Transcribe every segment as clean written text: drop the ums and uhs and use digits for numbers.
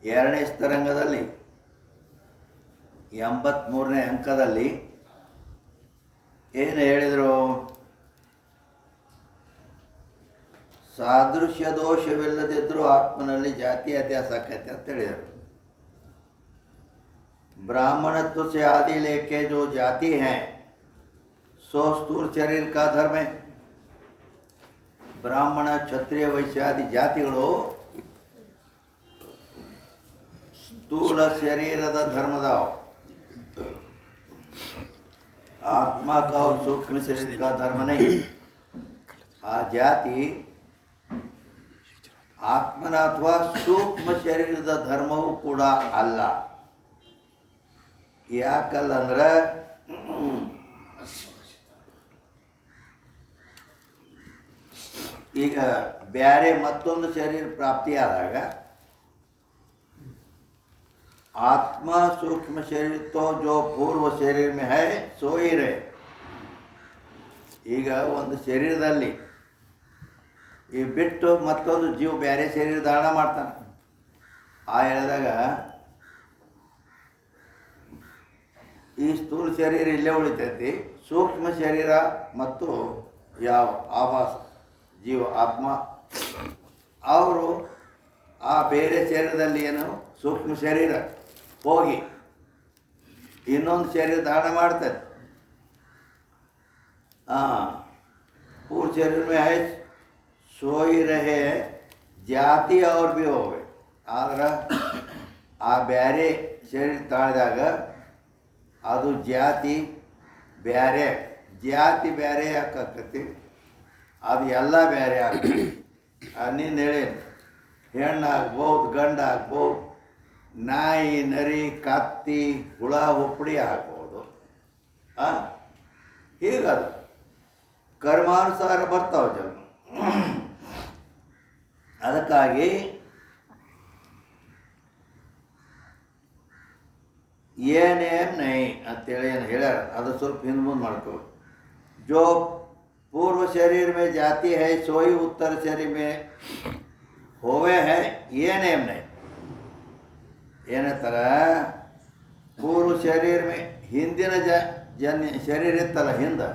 ಎರಡನೇ ಸ್ತರಂಗದಲ್ಲಿ 83ನೇ ಅಂಕದಲ್ಲಿ ಏನು ಹೇಳಿದರು? ಸಾದೃಶ್ಯ ದೋಷವಿಲ್ಲದಿದ್ದರೂ ಆತ್ಮನಲ್ಲಿ ಜಾತಿ ಅಧ್ಯಾಸ ಆಕೈತೆ ಅಂತ ಹೇಳಿದರು. ब्राह्मणत्व से आदि लेके जो जाति हैं सो स्थूल शरीर का धर्म है. ಬ್ರಾಹ್ಮಣ ಕ್ಷತ್ರಿಯ ವೈಶ್ಯಾದಿ ಜಾತಿಗಳು ಸ್ಥೂಲ ಶರೀರದ धर्मदाव. आत्मा का और सूक्ष्म शरीर का धर्म नहीं. आ जाति ಆತ್ಮನ ಅಥವಾ ಸೂಕ್ಷ್ಮ ಶರೀರದ ಧರ್ಮವೂ ಕೂಡ ಅಲ್ಲ. ಯಾಕಲ್ಲಂದ್ರೆ ಈಗ ಬ್ಯಾರೆ ಮತ್ತೊಂದು ಶರೀರ ಪ್ರಾಪ್ತಿಯಾದಾಗ आत्मा सूक्ष्म शरीर तो जो पूर्व शरीर में है सो ही रहे. ಈಗ ಒಂದು ಶರೀರದಲ್ಲಿ ಈ ಬಿಟ್ಟು ಮತ್ತೊಂದು ಜೀವ ಬೇರೆ ಶರೀರ ಧಾರಣ ಮಾಡ್ತಾನೆ. ಆ ಹೇಳಿದಾಗ ಈ ಸ್ಥೂಲ ಶರೀರ ಇಲ್ಲೇ ಉಳಿತೈತಿ. ಸೂಕ್ಷ್ಮ ಶರೀರ ಮತ್ತು ಯಾವ ಆವಾಸ ಜೀವ ಆತ್ಮ ಅವರು ಆ ಬೇರೆ ಶರೀರದಲ್ಲಿ ಏನು ಸೂಕ್ಷ್ಮ ಶರೀರ ಹೋಗಿ ಇನ್ನೊಂದು ಶರೀರ ಧಾರಣ ಮಾಡ್ತಾರೆ. पूर्व शरीर में है सो ही रहे. ಜಾತಿ ಅವ್ರ ಭೀ ಹೋವೆ ಆದ್ರೆ ಆ ಬ್ಯಾರೆ ಶರೀರ ತಾಳಿದಾಗ ಅದು ಜಾತಿ ಬ್ಯಾರೆ ಜಾತಿ ಬ್ಯಾರೆ ಯಾಕಾಕತಿ, ಅದು ಎಲ್ಲ ಬ್ಯಾರೆ ಆಗ್ತದೆ. ನಿಂದ ಹೇಳಿ ಹೆಣ್ಣಾಗ್ಬೋದು ಗಂಡಾಗ್ಬೋದು, ನಾಯಿ ನರಿ ಕತ್ತಿ ಹುಳ ಹುಪ್ಪಡಿ ಆಗ್ಬೋದು. ಹೀಗದು ಕರ್ಮಾನುಸಾರ ಬರ್ತಾವೆ ಜನ್ಮ. ಅದಕ್ಕಾಗಿ ಏನೇನು ನೈ ಅಂತೇಳಿ ಏನು ಹೇಳ್ಯಾರ ಅದು ಸ್ವಲ್ಪ ಹಿಂದೆ ಮುಂದೆ ಮಾಡ್ಕೋ. ಜೋ पूर्व शरीर में जाती है सोई उत्तर शरीर में होवे है ये नेम नहीं. ಏನಂತಾರ ಪೂರ್ವ ಶರೀರ ಮೇ ಹಿಂದಿನ ಶರೀರ ಇತ್ತಲ್ಲ ಹಿಂದೆ,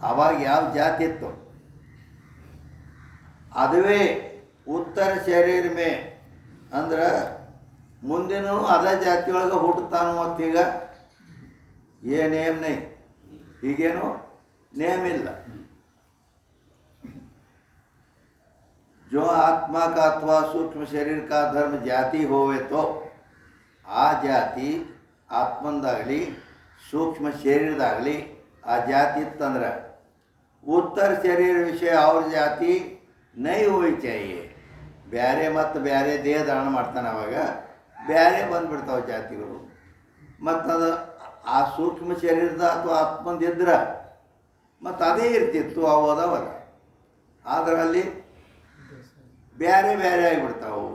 ಆವಾಗ ಯಾವ ಜಾತಿ ಇತ್ತು ಅದುವೇ ಉತ್ತರ ಶರೀರ ಮೇ ಅಂದ್ರೆ ಮುಂದಿನ ಅದೇ ಜಾತಿ ಒಳಗೆ ಹುಟ್ಟುತ್ತಾನು. ಮತ್ತೀಗ ಏನೇಮ್ ನೈ, ಹೀಗೇನು ನೇಮ್ ಇಲ್ಲ. जो आत्मा का अथवा सूक्ष्म शरीर का धर्म जाति होवे तो आ जाति आत्मंदागली सूक्ष्म शरीरदागली आ जाति तंद्र उत्तर शरीर विषय और जाति नहीं होनी चाहिए. ಬ್ಯಾರೆ ಮತ್ತು ಬ್ಯಾರೆ ದೇಹ ಧಾರಣ ಮಾಡ್ತಾನೆ. ಅವಾಗ ಬ್ಯಾರೆ ಬಂದುಬಿಡ್ತಾವೆ ಜಾತಿಗಳು. ಮತ್ತು ಅದು ಆ ಸೂಕ್ಷ್ಮ ಶರೀರದ ಅಥವಾ ಆತ್ಮಂದಿದ್ರೆ ಮತ್ತು ಅದೇ ಇರ್ತಿತ್ತು ಅವು ಅದಾವಲ್ಲ. ಆದರೆ ಅಲ್ಲಿ ಬೇರೆ ಬೇರೆ ಆಗಿಬಿಡ್ತಾವು.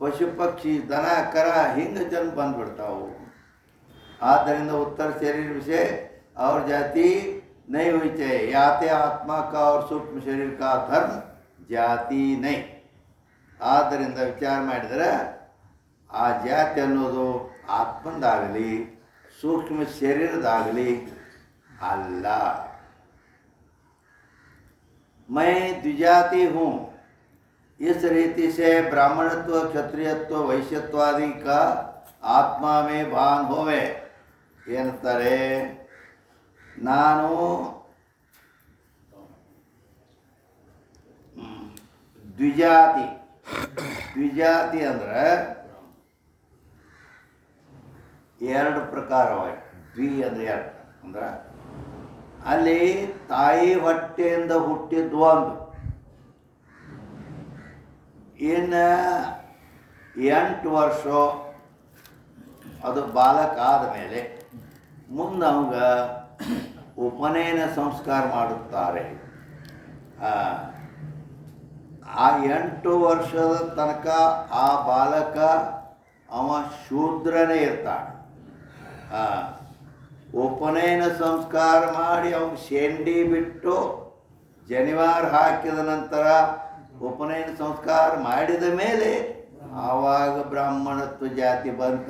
ಪಶು ಪಕ್ಷಿ ದನ ಕರ ಹಿಂಗೆ ಜನ್ಮ ಬಂದುಬಿಡ್ತಾವು. ಆದ್ದರಿಂದ उत्तर शरीर विषय और जाति नहीं हुई चाहिए. याते आत्मा का और सूक्ष्म शरीर का धर्म ಜಾತಿ ನೈ. ಆದ್ದರಿಂದ ವಿಚಾರ ಮಾಡಿದರೆ ಆ ಜಾತಿ ಅನ್ನೋದು ಆತ್ಮಂದಾಗಲಿ ಸೂಕ್ಷ್ಮ ಶರೀರದಾಗಲಿ ಅಲ್ಲ. मैं द्विजाति हूँ. इस रीति से ब्राह्मणत्व क्षत्रियत्व वैश्यत्वादि का आत्मा में भान होवे. ಏನಂತಾರೆ, ನಾನು ದ್ವಿಜಾತಿ. ದ್ವಿಜಾತಿ ಅಂದ್ರೆ ಎರಡು ಪ್ರಕಾರವಾಗಿ. ದ್ವಿ ಅಂದರೆ ಎರಡು ಅಂದ್ರೆ ಅಲ್ಲಿ ತಾಯಿ ಹೊಟ್ಟೆಯಿಂದ ಹುಟ್ಟಿದ್ದು ಒಂದು, ಇನ್ನು 8 ವರ್ಷ ಅದು ಬಾಲಕ ಆದಮೇಲೆ ಮುಂದೆ ಅವಾಗ ಉಪನಯನ ಸಂಸ್ಕಾರ ಮಾಡುತ್ತಾರೆ. ಆ 8 ವರ್ಷದ ತನಕ ಆ ಬಾಲಕ ಅವ ಶೂದ್ರನೇ ಇರ್ತಾನೆ. ಉಪನಯನ ಸಂಸ್ಕಾರ ಮಾಡಿ ಅವ್ನು ಶೆಂಡಿ ಬಿಟ್ಟು ಜನಿವಾರ ಹಾಕಿದ ನಂತರ ಉಪನಯನ ಸಂಸ್ಕಾರ ಮಾಡಿದ ಮೇಲೆ ಆವಾಗ ಬ್ರಾಹ್ಮಣತ್ವ ಜಾತಿ ಬಂತ.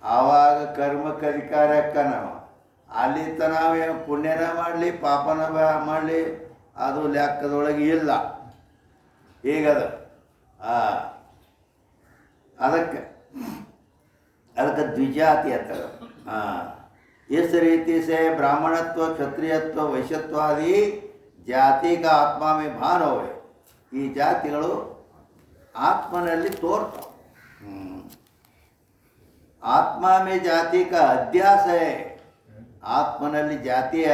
ಆವಾಗ ಕರ್ಮಕ್ಕೆ ಅಧಿಕಾರ ನಾವು ಅಲ್ಲಿ ನಾವೇನು ಪುಣ್ಯನ ಮಾಡಲಿ ಪಾಪನ ಮಾಡಲಿ ಅದು ಲೆಕ್ಕದೊಳಗೆ ಇಲ್ಲ. ಈಗದ ಅದಕ್ಕೆ ದ್ವಿಜಾತಿ ಅಂತ. इस रीति से ब्राह्मणत्व क्षत्रियत्व वैश्यत्वादि ಜಾತಿ का आत्मा में भान होवे. ಈ ಜಾತಿಗಳು ಆತ್ಮನಲ್ಲಿ ತೋರ್ತಾವೆ. ಆತ್ಮ में ಜಾತಿ का ಅಧ್ಯಾಸ है. ಆತ್ಮನಲ್ಲಿ ಜಾತಿಯ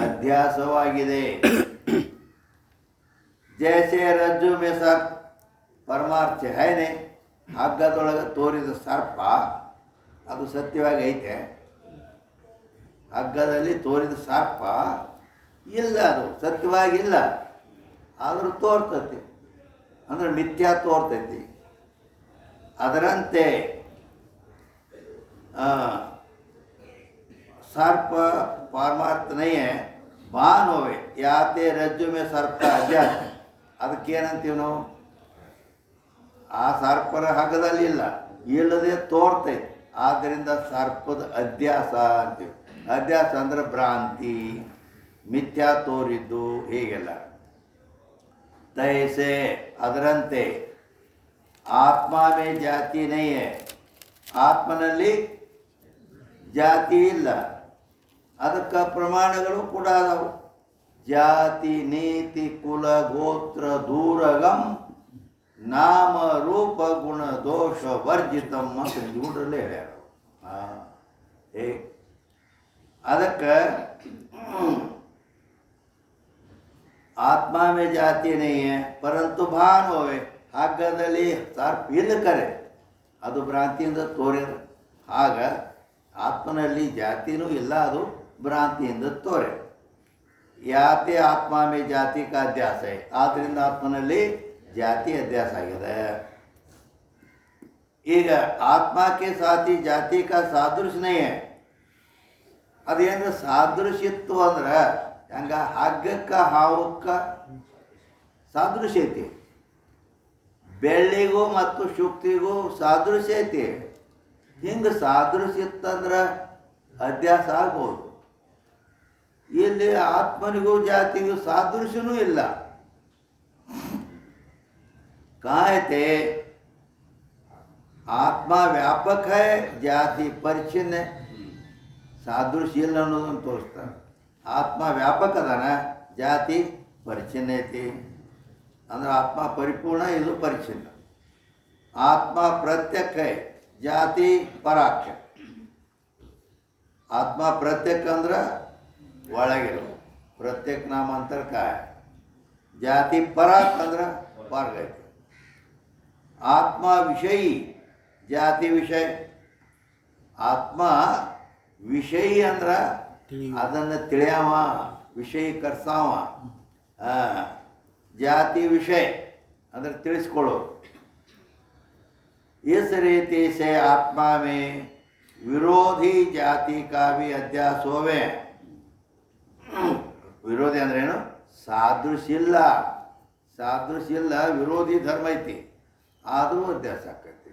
ಅಧ್ಯಾಸವಾಗಿದೆ. ಜೈಸೆ ರಜ್ಜು में सर्प ಪರಮಾರ್ಥ है. ಹಗ್ಗದೊಳಗೆ ತೋರಿದ ಸರ್ಪ ಅದು ಸತ್ಯವಾಗಿ ಐತೆ. ಹಗ್ಗದಲ್ಲಿ ತೋರಿದ ಸರ್ಪ ಇಲ್ಲ, ಅದು ಸತ್ಯವಾಗಿಲ್ಲ, ಆದರೂ ತೋರ್ತೈತಿ ಅಂದರೆ ಮಿಥ್ಯಾ ತೋರ್ತೈತಿ. ಅದರಂತೆ सर्प पारमार्थ नहीं है, भान होवे. याते रज्जु में सर्प का अध्यास. ಅದಕ್ಕೇನಂತೀವಿ ನಾವು? ಆ ಸರ್ಪರ ಹಗ್ಗದಲ್ಲಿ ಇಲ್ಲ, ಇಲ್ಲದೆ ತೋರ್ತೈತಿ. ಆದ್ದರಿಂದ ಸರ್ಪದ ಅಧ್ಯಾಸ ಅಂತೀವಿ. ಅಧ್ಯಾಸ ಅಂದರೆ ಭ್ರಾಂತಿ, ಮಿಥ್ಯಾ ತೋರಿದ್ದು, ಹೀಗೆಲ್ಲ. ತೈಸೆ ಅದರಂತೆ ಆತ್ಮ ಮೇ ಜಾತಿ ನೈ ಹೈ. ಆತ್ಮನಲ್ಲಿ ಜಾತಿ ಇಲ್ಲ. ಅದಕ್ಕೆ ಪ್ರಮಾಣಗಳು ಕೂಡ ಅದಾವು. ಜಾತಿ ನೀತಿ ಕುಲ ಗೋತ್ರ ದೂರಗಂ ನಾಮ ರೂಪ ಗುಣ ದೋಷ ವರ್ಜಿತಂ ಅಂತ ಜೂಡ್ರಲ್ಲೇ ಹೇಳ್ಯಾರ. ಅದಕ್ಕೆ ಆತ್ಮ ಮೇ ಜಾತಿ ನೈ ಹೈ ಪರಂತು ಭಾನ್ ಹೋವೆ. ಹಗ್ಗದಲ್ಲಿ ಸರ್ಪ ಇಲ್ಲ ಕರೆ, ಅದು ಭ್ರಾಂತಿಯಿಂದ ತೋರಿದ. ಆಗ ಆತ್ಮನಲ್ಲಿ ಜಾತಿನೂ ಇಲ್ಲ, ಅದು ಭ್ರಾಂತಿಯಿಂದ ತೋರೆ. ಯಾತೆ ಆತ್ಮ ಮೇ ಜಾತಿ ಕಾ ಅಧ್ಯಾಸ है. ಆದ್ದರಿಂದ ಆತ್ಮನಲ್ಲಿ ಜಾತಿ ಅಧ್ಯಾಸ ಆಗಿದೆ. ಈಗ ಆತ್ಮಕ್ಕೆ ಸಾಥಿ ಜಾತಿ ಕಾ ಸಾದೃಶ್ಯ ನೈ ಹೈ. ಅದೇನು ಸಾದೃಶ್ಯತ್ವ ಅಂದ್ರೆ ಹಂಗ ಹಗ್ಗಕ್ಕೆ ಹಾವಕ್ಕೆ ಸಾದೃಶ್ಯ ಐತಿ, ಬೆಳ್ಳಿಗೂ ಮತ್ತು ಶುಕ್ತಿಗೂ ಸಾದೃಶ್ಯ ಐತಿ. ಹಿಂಗೆ ಸಾದೃಶ್ಯ ಇತ್ತಂದ್ರೆ ಅಧ್ಯಾಸ ಆಗ್ಬೋದು. ಇಲ್ಲಿ ಆತ್ಮನಿಗೂ ಜಾತಿಗೂ ಸಾದೃಶ್ಯನೂ ಇಲ್ಲ. ಕಾಯತೆ ಆತ್ಮ ವ್ಯಾಪಕ है, ಜಾತಿ ಪರಿಚ್ಛಿನ್ನ. ಸಾದೃಶ್ಯ ಇಲ್ಲ ಅನ್ನೋದನ್ನು ತೋರಿಸ್ತಾರೆ. ಆತ್ಮ ವ್ಯಾಪಕ ಅದಾನ, ಜಾತಿ ಪರಿಚ್ಛಿನ್ನ ಐತಿ. ಅಂದ್ರೆ ಆತ್ಮ ಪರಿಪೂರ್ಣ, ಇದು ಪರಿಚ್ಛಿನ್ನ. ಆತ್ಮ ಪ್ರತ್ಯಕ್ है, ಜಾತಿ ಪರಾಕ್ಷ. ಆತ್ಮ ಪ್ರತ್ಯಕ್ ಅಂದ್ರೆ ಒಳಗಿರೋ ಪ್ರತ್ಯಕ್ ನಾಮಾಂತರ ಕಾಯ. ಜಾತಿ ಪರಾಕ್ ಅಂದ್ರೆ ಹೊರಗ ಐತಿ. ಆತ್ಮ ವಿಷಯಿ, ಜಾತಿ ವಿಷಯ. ಆತ್ಮ ವಿಷಯಿ ಅಂದ್ರೆ ಅದನ್ನು ತಿಳಿಯವ, ವಿಷಯೀಕರಿಸವ. ಜಾತಿ ವಿಷಯ ಅಂದರೆ ತಿಳಿಸ್ಕೊಳ್ಳೋ. इस रीति से आत्मा में विरोधी जाति का भी अध्यास होवे. ವಿರೋಧಿ ಅಂದ್ರೇನು? ಸಾದೃಶ್ಯ ಇಲ್ಲ. ಸಾದೃಶ್ಯ ಇಲ್ಲ, ವಿರೋಧಿ ಧರ್ಮ ಐತಿ, ಆದರೂ ಅಧ್ಯಾಸ ಆಕೈತಿ.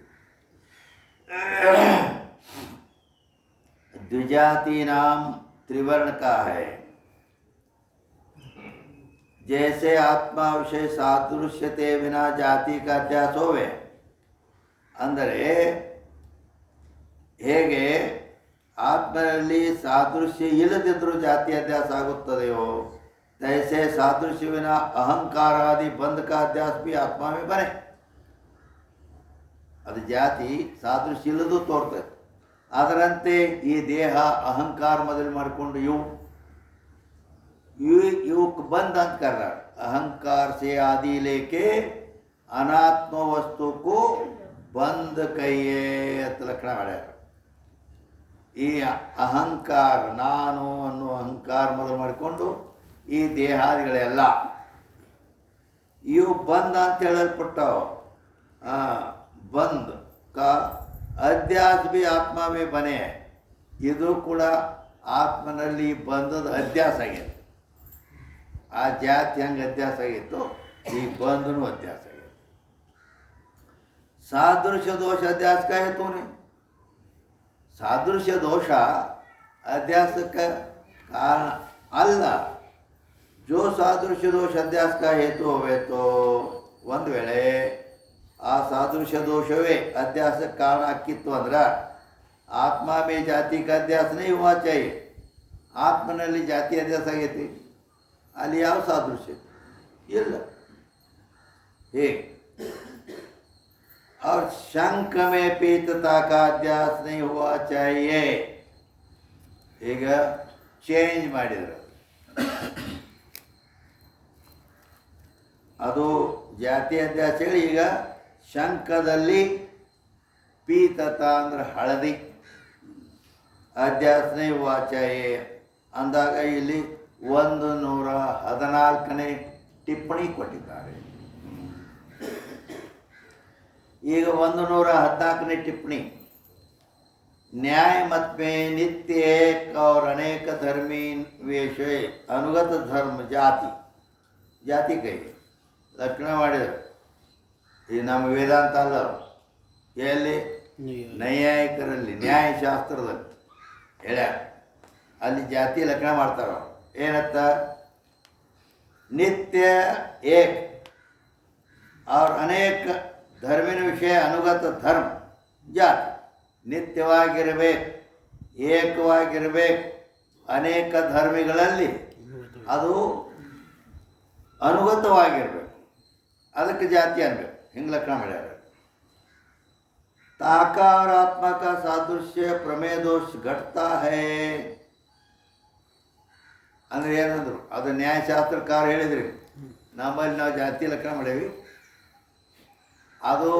द्विजाति नाम त्रिवर्ण का है. जैसे आत्मा विषय सादृश्यते बिना जाति का अध्यास होवे. ಅಂದರೆ ಹೇಗೆ ಆತ್ಮನಲ್ಲಿ ಸಾದೃಶ್ಯ ಇಲ್ಲದಿದ್ದರೂ ಜಾತಿ ಅಧ್ಯಾಸ ಆಗುತ್ತದೆಯೋ, ತೈಸೆ ಸಾದೃಶ್ಯವಿನ ಅಹಂಕಾರಾದಿ ಬಂಧ का अध्यास भी आत्मा में बने. ಅದು ಜಾತಿ ಸಾದೃಶ್ಯ ಇಲ್ಲದು ತೋರ್ತದೆ. ಅದರಂತೆ ಈ ದೇಹ ಅಹಂಕಾರ ಮೊದಲು ಮಾಡಿಕೊಂಡು ಇವಕ್ಕೆ ಬಂದ ಅಂತ ಕರ್ರ. ಅಹಂಕಾರ ಸೆ ಆದಿ ಲೇಕೆ ಅನಾತ್ಮ ವಸ್ತುಕ್ಕೂ ಬಂದ ಕೈಯೇ ಅಂತ ಲಕ್ಷಣ ಮಾಡ್ಯಾರ. ಈ ಅಹಂಕಾರ, ನಾನು ಅನ್ನೋ ಅಹಂಕಾರ ಮೊದಲು ಮಾಡಿಕೊಂಡು ಈ ದೇಹಾದಿಗಳೆಲ್ಲ ಇವು ಬಂದ ಅಂತ ಹೇಳಲ್ಪಟ್ಟವು. ಬಂದ್ ಕಾ ಅಧ್ಯಾಸ ಬಿ ಆತ್ಮ ಮೇ ಬನೆ. ಇದು ಕೂಡ ಆತ್ಮನಲ್ಲಿ ಬಂದದ ಅಧ್ಯಾಸ ಆಗಿದೆ. ಆ ಜಾತಿ ಹೆಂಗೆ ಅಧ್ಯಾಸ ಆಗಿತ್ತು, ಈ ಬಂಧನೂ ಅಧ್ಯಾಸ ಆಗಿದೆ. सादृश्य दोष अध्यास का हेतु नहीं। सादृश्य दोष अध्यास का कारण अल्ला। जो सादृश्य दोष अध्यास का हेतु होवे तो ಒಂದು ವೇಳೆ ಆ सादृश्य दोषवे अध्यास कारण आक्किತ್ತು अंद्र आत्मा में जाति का अध्यास नहीं हुआ चाहिए। आत्मನಲ್ಲಿ ಜಾತಿ अध्यास ಆಗೈತಿ, ಅಲ್ಲಿ ಯಾವ सादृश्य ಇಲ್ಲ। एक और शंख में पीतता का अध्यास नहीं हुआ चाहिए। ಈಗ ಚೇಂಜ್ ಮಾಡಿದ್ರು, ಅದು ಜಾತಿ ಅಧ್ಯಾಸ ಹೇಳಿ ಈಗ ಶಂಖದಲ್ಲಿ ಪೀತತ ಅಂದ್ರೆ ಹಳದಿ ಅಧ್ಯಾಸ नहीं हुआ चाहिए ಅಂದಾಗ ಇಲ್ಲಿ 114ನೇ ಟಿಪ್ಪಣಿ ಕೊಟ್ಟಿದ್ದಾರೆ। ಈಗ 114ನೇ टिप्पणी न्याय मत में नित्य एक और अनेक धर्मी विषय अनुगत धर्म जाति जाति कही ಲಕ್ಷಣ ಮಾಡಿದರು। ಈ ನಮ್ಮ ವೇದಾಂತ ಅಲ್ಲ, ಎಲ್ಲಿ ನೈಯಾಯಿಕರಲ್ಲಿ ನ್ಯಾಯಶಾಸ್ತ್ರದಲ್ಲಿ ಹೇಳ್ಯಾರ, ಅಲ್ಲಿ ಜಾತಿ ಲಕ್ಷಣ ಮಾಡ್ತಾರ। ಏನತ್ತ ನಿತ್ಯ ಏಕ್ और अनेक धर्मिನ ವಿಷಯ ಅನುಗತ ಧರ್ಮ ಜಾತಿ ನಿತ್ಯವಾಗಿರಬೇಕು, ಏಕವಾಗಿರಬೇಕು, ಅನೇಕ ಧರ್ಮಿಗಳಲ್ಲಿ ಅದು ಅನುಗತವಾಗಿರಬೇಕು, ಅದಕ್ಕೆ ಜಾತಿ ಅನ್ಬೇಕು, ಹಿಂಗೆ ಲಕ್ಷಣ ಮಾಡ್ಯಾರ। ताका और आत्मा का सादृश्य प्रमेय दोष घटता है ಅಂದರೆ ಏನಂದ್ರು, ಅದು ನ್ಯಾಯಶಾಸ್ತ್ರಕಾರ ಹೇಳಿದ್ರಿ, ನಮ್ಮಲ್ಲಿ ನಾವು ಜಾತಿ ಲಕ್ಷಣ ಮಾಡೇವಿ, ಅದು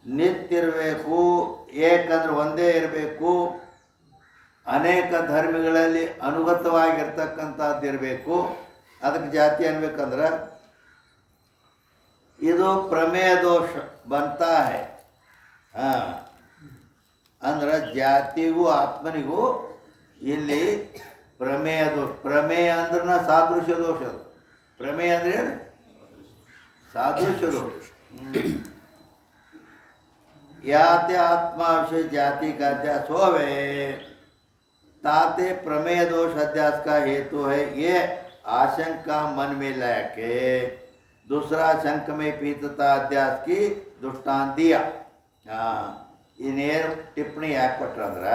ನಿತ್ಯ ಇರಬೇಕು, ಏಕಂದ್ರೆ ಒಂದೇ ಇರಬೇಕು, ಅನೇಕ ಧರ್ಮಗಳಲ್ಲಿ ಅನುಗತವಾಗಿರ್ತಕ್ಕಂಥದ್ದು ಇರಬೇಕು, ಅದಕ್ಕೆ ಜಾತಿ ಅನ್ಬೇಕಂದ್ರೆ ಇದು ಪ್ರಮೇಯ ದೋಷ ಬಂತಾ ಹೈ। ಹಾಂ ಅಂದ್ರೆ ಜಾತಿಗೂ ಆತ್ಮನಿಗೂ ಇಲ್ಲಿ ಪ್ರಮೇಯ ದೋಷ। ಪ್ರಮೇಯ ಅಂದ್ರೆ ಸಾದೃಶ್ಯ ದೋಷ, ಅದು ಪ್ರಮೇಯ ಅಂದ್ರೆ ಏನು? ಸಾದೃಶ್ಯ ದೋಷ। ಯಾತೆ ಆತ್ಮ विषय जाति का अध्यास होवे ताते प्रमेय दोष अध्यास का हेतु है। ये आशंका मन में लाके दूसरा शंख में पीतता अध्यास की दृष्टांत दिया। हाँ, ಇನ್ನೇನು ಟಿಪ್ಪಣಿ ಯಾಕೆ ಕೊಟ್ರಂದ್ರೆ,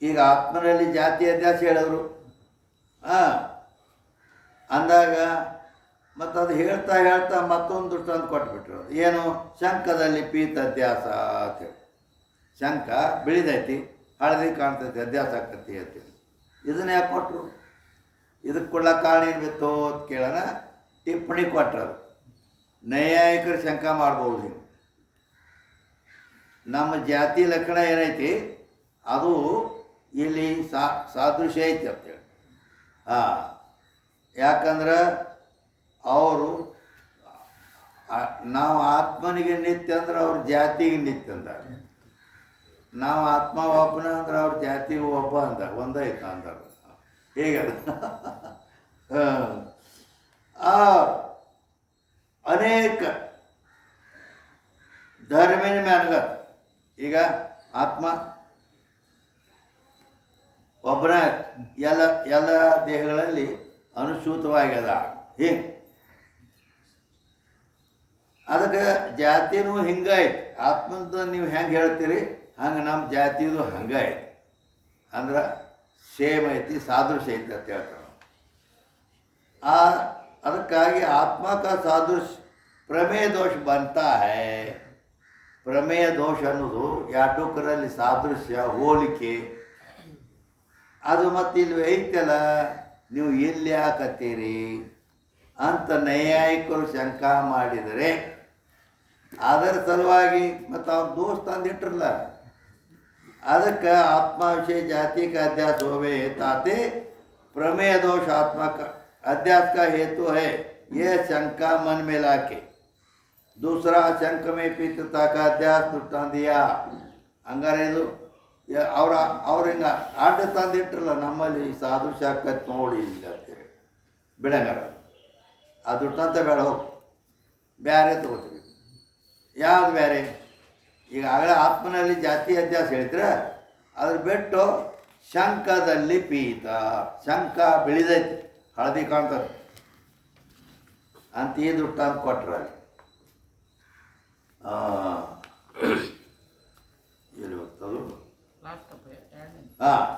ಈಗ ಆತ್ಮನಲ್ಲಿ ಜಾತಿ ಅಧ್ಯಾಸ ಹೇಳಿದ್ರು, ಅಂದಾಗ ಮತ್ತು ಅದು ಹೇಳ್ತಾ ಹೇಳ್ತಾ ಮತ್ತೊಂದು ದೃಷ್ಟಾಂತ ಕೊಟ್ಬಿಟ್ರು। ಏನು? ಶಂಖದಲ್ಲಿ ಪೀತ ಅಧ್ಯಾಸ ಅಂತೇಳಿ, ಶಂಖ ಬಿಳಿದೈತಿ, ಹಳದಿ ಕಾಣ್ತೈತಿ, ಅಧ್ಯಾಸ ಆಕತಿ ಅಂತೇಳಿ ಇದನ್ನ ಯಾಕೆ ಕೊಟ್ಟರು? ಇದಕ್ಕೆ ಕೊಡ್ಲಕ್ಕೆ ಕಾರಣ ಏನು ಬಿತ್ತು ಅಂತ ಕೇಳೋಣ, ಟಿಪ್ಪಣಿ ಕೊಟ್ಟರು। ನೈಯಾಯಿಕರು ಶಂಕ ಮಾಡ್ಬೋದು, ನೀವು ನಮ್ಮ ಜಾತಿ ಲಕ್ಷಣ ಏನೈತಿ ಅದು ಇಲ್ಲಿ ಸಾದೃಶ್ಯ ಐತಿ ಅಂತೇಳಿ। ಹಾಂ, ಯಾಕಂದ್ರೆ ಅವರು ನಾವು ಆತ್ಮನಿಗೆ ನಿತ್ಯ ಅಂದ್ರೆ ಅವ್ರ ಜಾತಿಗೆ ನಿತ್ಯ ಅಂತಾರೆ, ನಾವು ಆತ್ಮ ಒಬ್ಬನ ಅಂದ್ರೆ ಅವ್ರ ಜಾತಿಗೆ ಒಬ್ಬ ಅಂದ ಒಂದಾಯ್ತು ಅಂತಾರೆ। ಹೇಗದ? ಅನೇಕ ಧರ್ಮಿನ ಮೇಲೆ ಈಗ ಆತ್ಮ ಒಬ್ಬನ ಎಲ್ಲ ಎಲ್ಲ ದೇಹಗಳಲ್ಲಿ ಅನುಸೂತವಾಗ್ಯದ, ಹಿಂಗೆ ಅದಕ್ಕೆ ಜಾತಿನೂ ಹಿಂಗಾಯ್ತು। ಆತ್ಮಂತ ನೀವು ಹೆಂಗೆ ಹೇಳ್ತೀರಿ ಹಂಗೆ ನಮ್ಮ ಜಾತಿದು ಹಂಗಾಯ್ತು, ಅಂದ್ರೆ ಸೇಮ್ ಐತಿ, ಸಾದೃಶ್ಯ ಐತಿ ಅಂತ ಹೇಳ್ತಾರೆ। ಅದಕ್ಕಾಗಿ ಆತ್ಮ का ಸಾದೃಶ್ಯ ಪ್ರಮೇಯ ದೋಷ ಬಂತಾ ಹೈ। ಪ್ರಮೇಯ ದೋಷ ಅನ್ನೋದು ಎರಡಕ್ಕರಲ್ಲಿ ಸಾದೃಶ್ಯ ಹೋಲಿಕೆ, ಅದು ಮತ್ತು ಇಲ್ಲಿ ಐತಲ್ಲ, ನೀವು ಎಲ್ಲಿ ಹಾಕತ್ತೀರಿ ಅಂತ ನೈಯಾಯಿಕರು ಶಂಕ ಮಾಡಿದರೆ ಅದರ ಸಲುವಾಗಿ ಮತ್ತು ಅವ್ರ ದೋಷ ತಂದಿಟ್ರಲ್ಲ, ಅದಕ್ಕೆ आत्मा विषय जाति का अध्यास होवे ताते प्रमेय दोष आत्मा का अध्यास का हेतु है। यह शंका मन में लाके दूसरा शंख में पीतता का अध्यास दृष्टांत दिया। हंगारे ಇದು ಅವ್ರ ಹಿಂಗೆ ಆಟ ತಂದಿಟ್ರಲ್ಲ, ನಮ್ಮಲ್ಲಿ ಸಾದೃಶ್ಯ ಆಕತ್ ನೋಡಿ ಇಲ್ಲ ಅಂತೇಳಿ ಬಿಡಂಗಾರ, ಆ ದೃಷ್ಟಾಂತ ಬೇಡ ಹೋಗಿ ಬೇರೆ ತಗೋತೀವಿ. ಯಾವ್ದು ಬೇರೆ? ಈಗ ಆಗಲೇ ಆತ್ಮನಲ್ಲಿ ಜಾತಿ ಅಧ್ಯಾಸ ಹೇಳಿದ್ರೆ ಅದ್ರ ಬಿಟ್ಟು ಶಂಕದಲ್ಲಿ ಪೀತ, ಶಂಕ ಬೆಳಿದೈತಿ, ಹಳದಿ ಕಾಣ್ತದೆ ಅಂತ ಈ ದುಡ್ಡು ಅಂತ ಕೊಟ್ರ ಎಲ್ಲಿ ಹೋಗ್ತದು?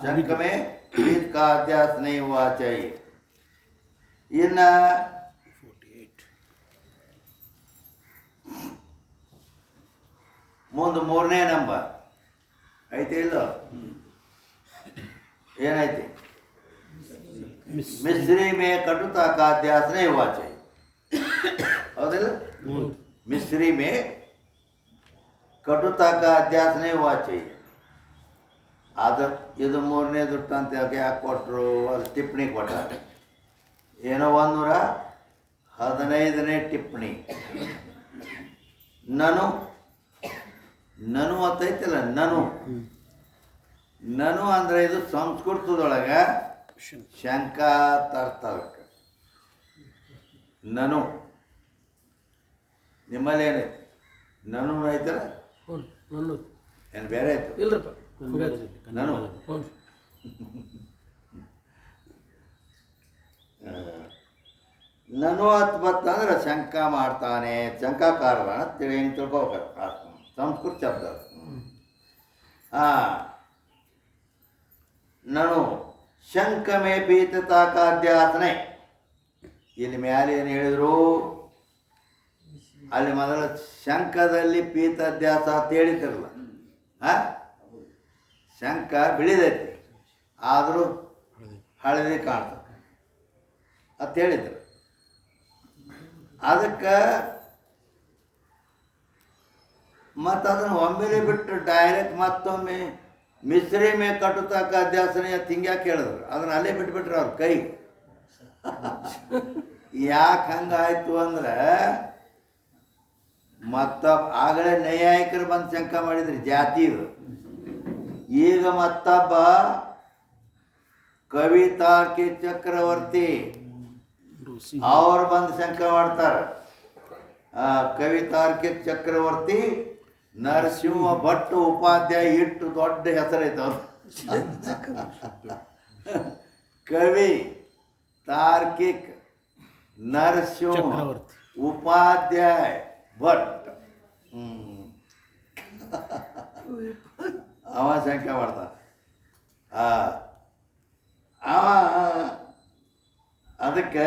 ಶಂಕಮೇ ಪೀತ ಕಾ ಅಧ್ಯಾಸ ನೈ ಹುವಾ ಚಾಹಿಯೆ. ಇನ್ನು ಮುಂದೆ 3ನೇ ನಂಬರ್ ಐತಿ ಇಲ್ಲ? ಏನೈತಿ? ಮಿಸ್ರಿ ಮೇ ಕಟುತಾ ಕಾ ಅಧ್ಯಾಸ ನೈ ಹುವಾ ಚಾಹಿಯೆ. ಹೌದಿಲ್ಲ? ಮಿಸ್ರಿ ಮೇ ಕಟುತಾ ಕಾ ಅಧ್ಯಾಸ ನೈ ಹುವಾ ಚಾಹಿಯೆ. ಅದು ಇದು 3ನೇ ದುಡ್ಡು ಅಂತ ಯಾಕೆ ಕೊಟ್ಟರು? ಅದು ಟಿಪ್ಪಣಿ ಕೊಟ್ಟಾರೆ. ಏನೋ 115ನೇ ಟಿಪ್ಪಣಿ. ನನು ಅಂತೈತಿಲ್ಲ, ನನು ಅಂದರೆ ಇದು ಸಂಸ್ಕೃತದೊಳಗೆ ಶಂಕ ಅರ್ಥ ಆಗಕ್ಕೆ. ನನು ನಿಮ್ಮಲ್ಲಿ ಏನೈತಿ? ನನು ಐತಲ್ಲ, ಏನು ಬೇರೆ ಆಯ್ತು? ಇಲ್ರಪ್ಪ, ನನು ನನು ಅಂತ ಬತ್ತಂದ್ರೆ ಶಂಕ ಮಾಡ್ತಾನೆ, ಶಂಕಾಕಾರರ ಅಂತೇಳಿ ಹೆಂಗೆ ತಿಳ್ಕೊಬೇಕು. ಸಂಸ್ಕೃತ ಶಬ್ದ. ನನು ಶಂಕಮೇ ಪೀತತಾ ಕಾ ಅಧ್ಯಾಸನೆ. ಇಲ್ಲಿ ಮ್ಯಾಲೆ ಏನು ಹೇಳಿದ್ರು? ಅಲ್ಲಿ ಮೊದಲು ಶಂಕದಲ್ಲಿ ಪೀತ ಅಧ್ಯಾಸ ಅಂತ ಹೇಳಿದ್ರಲ್ಲ. ಶಂಕ ಬಿಳಿದೈತಿ ಆದರೂ ಹಳದಿ ಕಾಣ್ತದೆ ಅಂತ ಹೇಳಿದ್ರು. ಅದಕ್ಕೆ ಮತ್ತು ಅದನ್ನು ಒಮ್ಮೆಲೆ ಬಿಟ್ಟು ಡೈರೆಕ್ಟ್ ಮತ್ತೊಮ್ಮೆ ಮಿಸ್ರಿ ಮೇ ಕಟುತಾಕ ಅಧ್ಯಾಸನೆ ಅಂತ ಹಿಂಗ್ಯಾಕೆ ಹೇಳಿದ್ರು? ಅದನ್ನು ಅಲ್ಲೇ ಬಿಟ್ಬಿಟ್ರೆ ಅವ್ರ ಕೈ. ಯಾಕೆ ಹಂಗಾಯ್ತು ಅಂದ್ರೆ ಆಗಲೇ ನ್ಯಾಯಿಕರು ಬಂದು ಶಂಕ ಮಾಡಿದ್ರಿ ಜಾತಿದು. ಈಗ ಮತ್ತೊಬ್ಬ ಕವಿ ತಾರ್ಕಿ ಚಕ್ರವರ್ತಿ ಅವ್ರು ಬಂದು ಶಂಕ ಮಾಡ್ತಾರೆ. ಕವಿ ತಾರ್ಕಿಕ ಚಕ್ರವರ್ತಿ ನರಸಿಂಹ ಭಟ್ ಉಪಾಧ್ಯಾಯ ಇಟ್ಟು ದೊಡ್ಡ ಹೆಸರೈತವ್ರು. ಕವಿ ತಾರ್ಕಿಕ್ ನರಸಿಂಹ ಉಪಾಧ್ಯಾಯ ಭಟ್ ಅವ ಶಂಕ ಮಾಡ್ತಾನೆ. ಅವ ಅದಕ್ಕೆ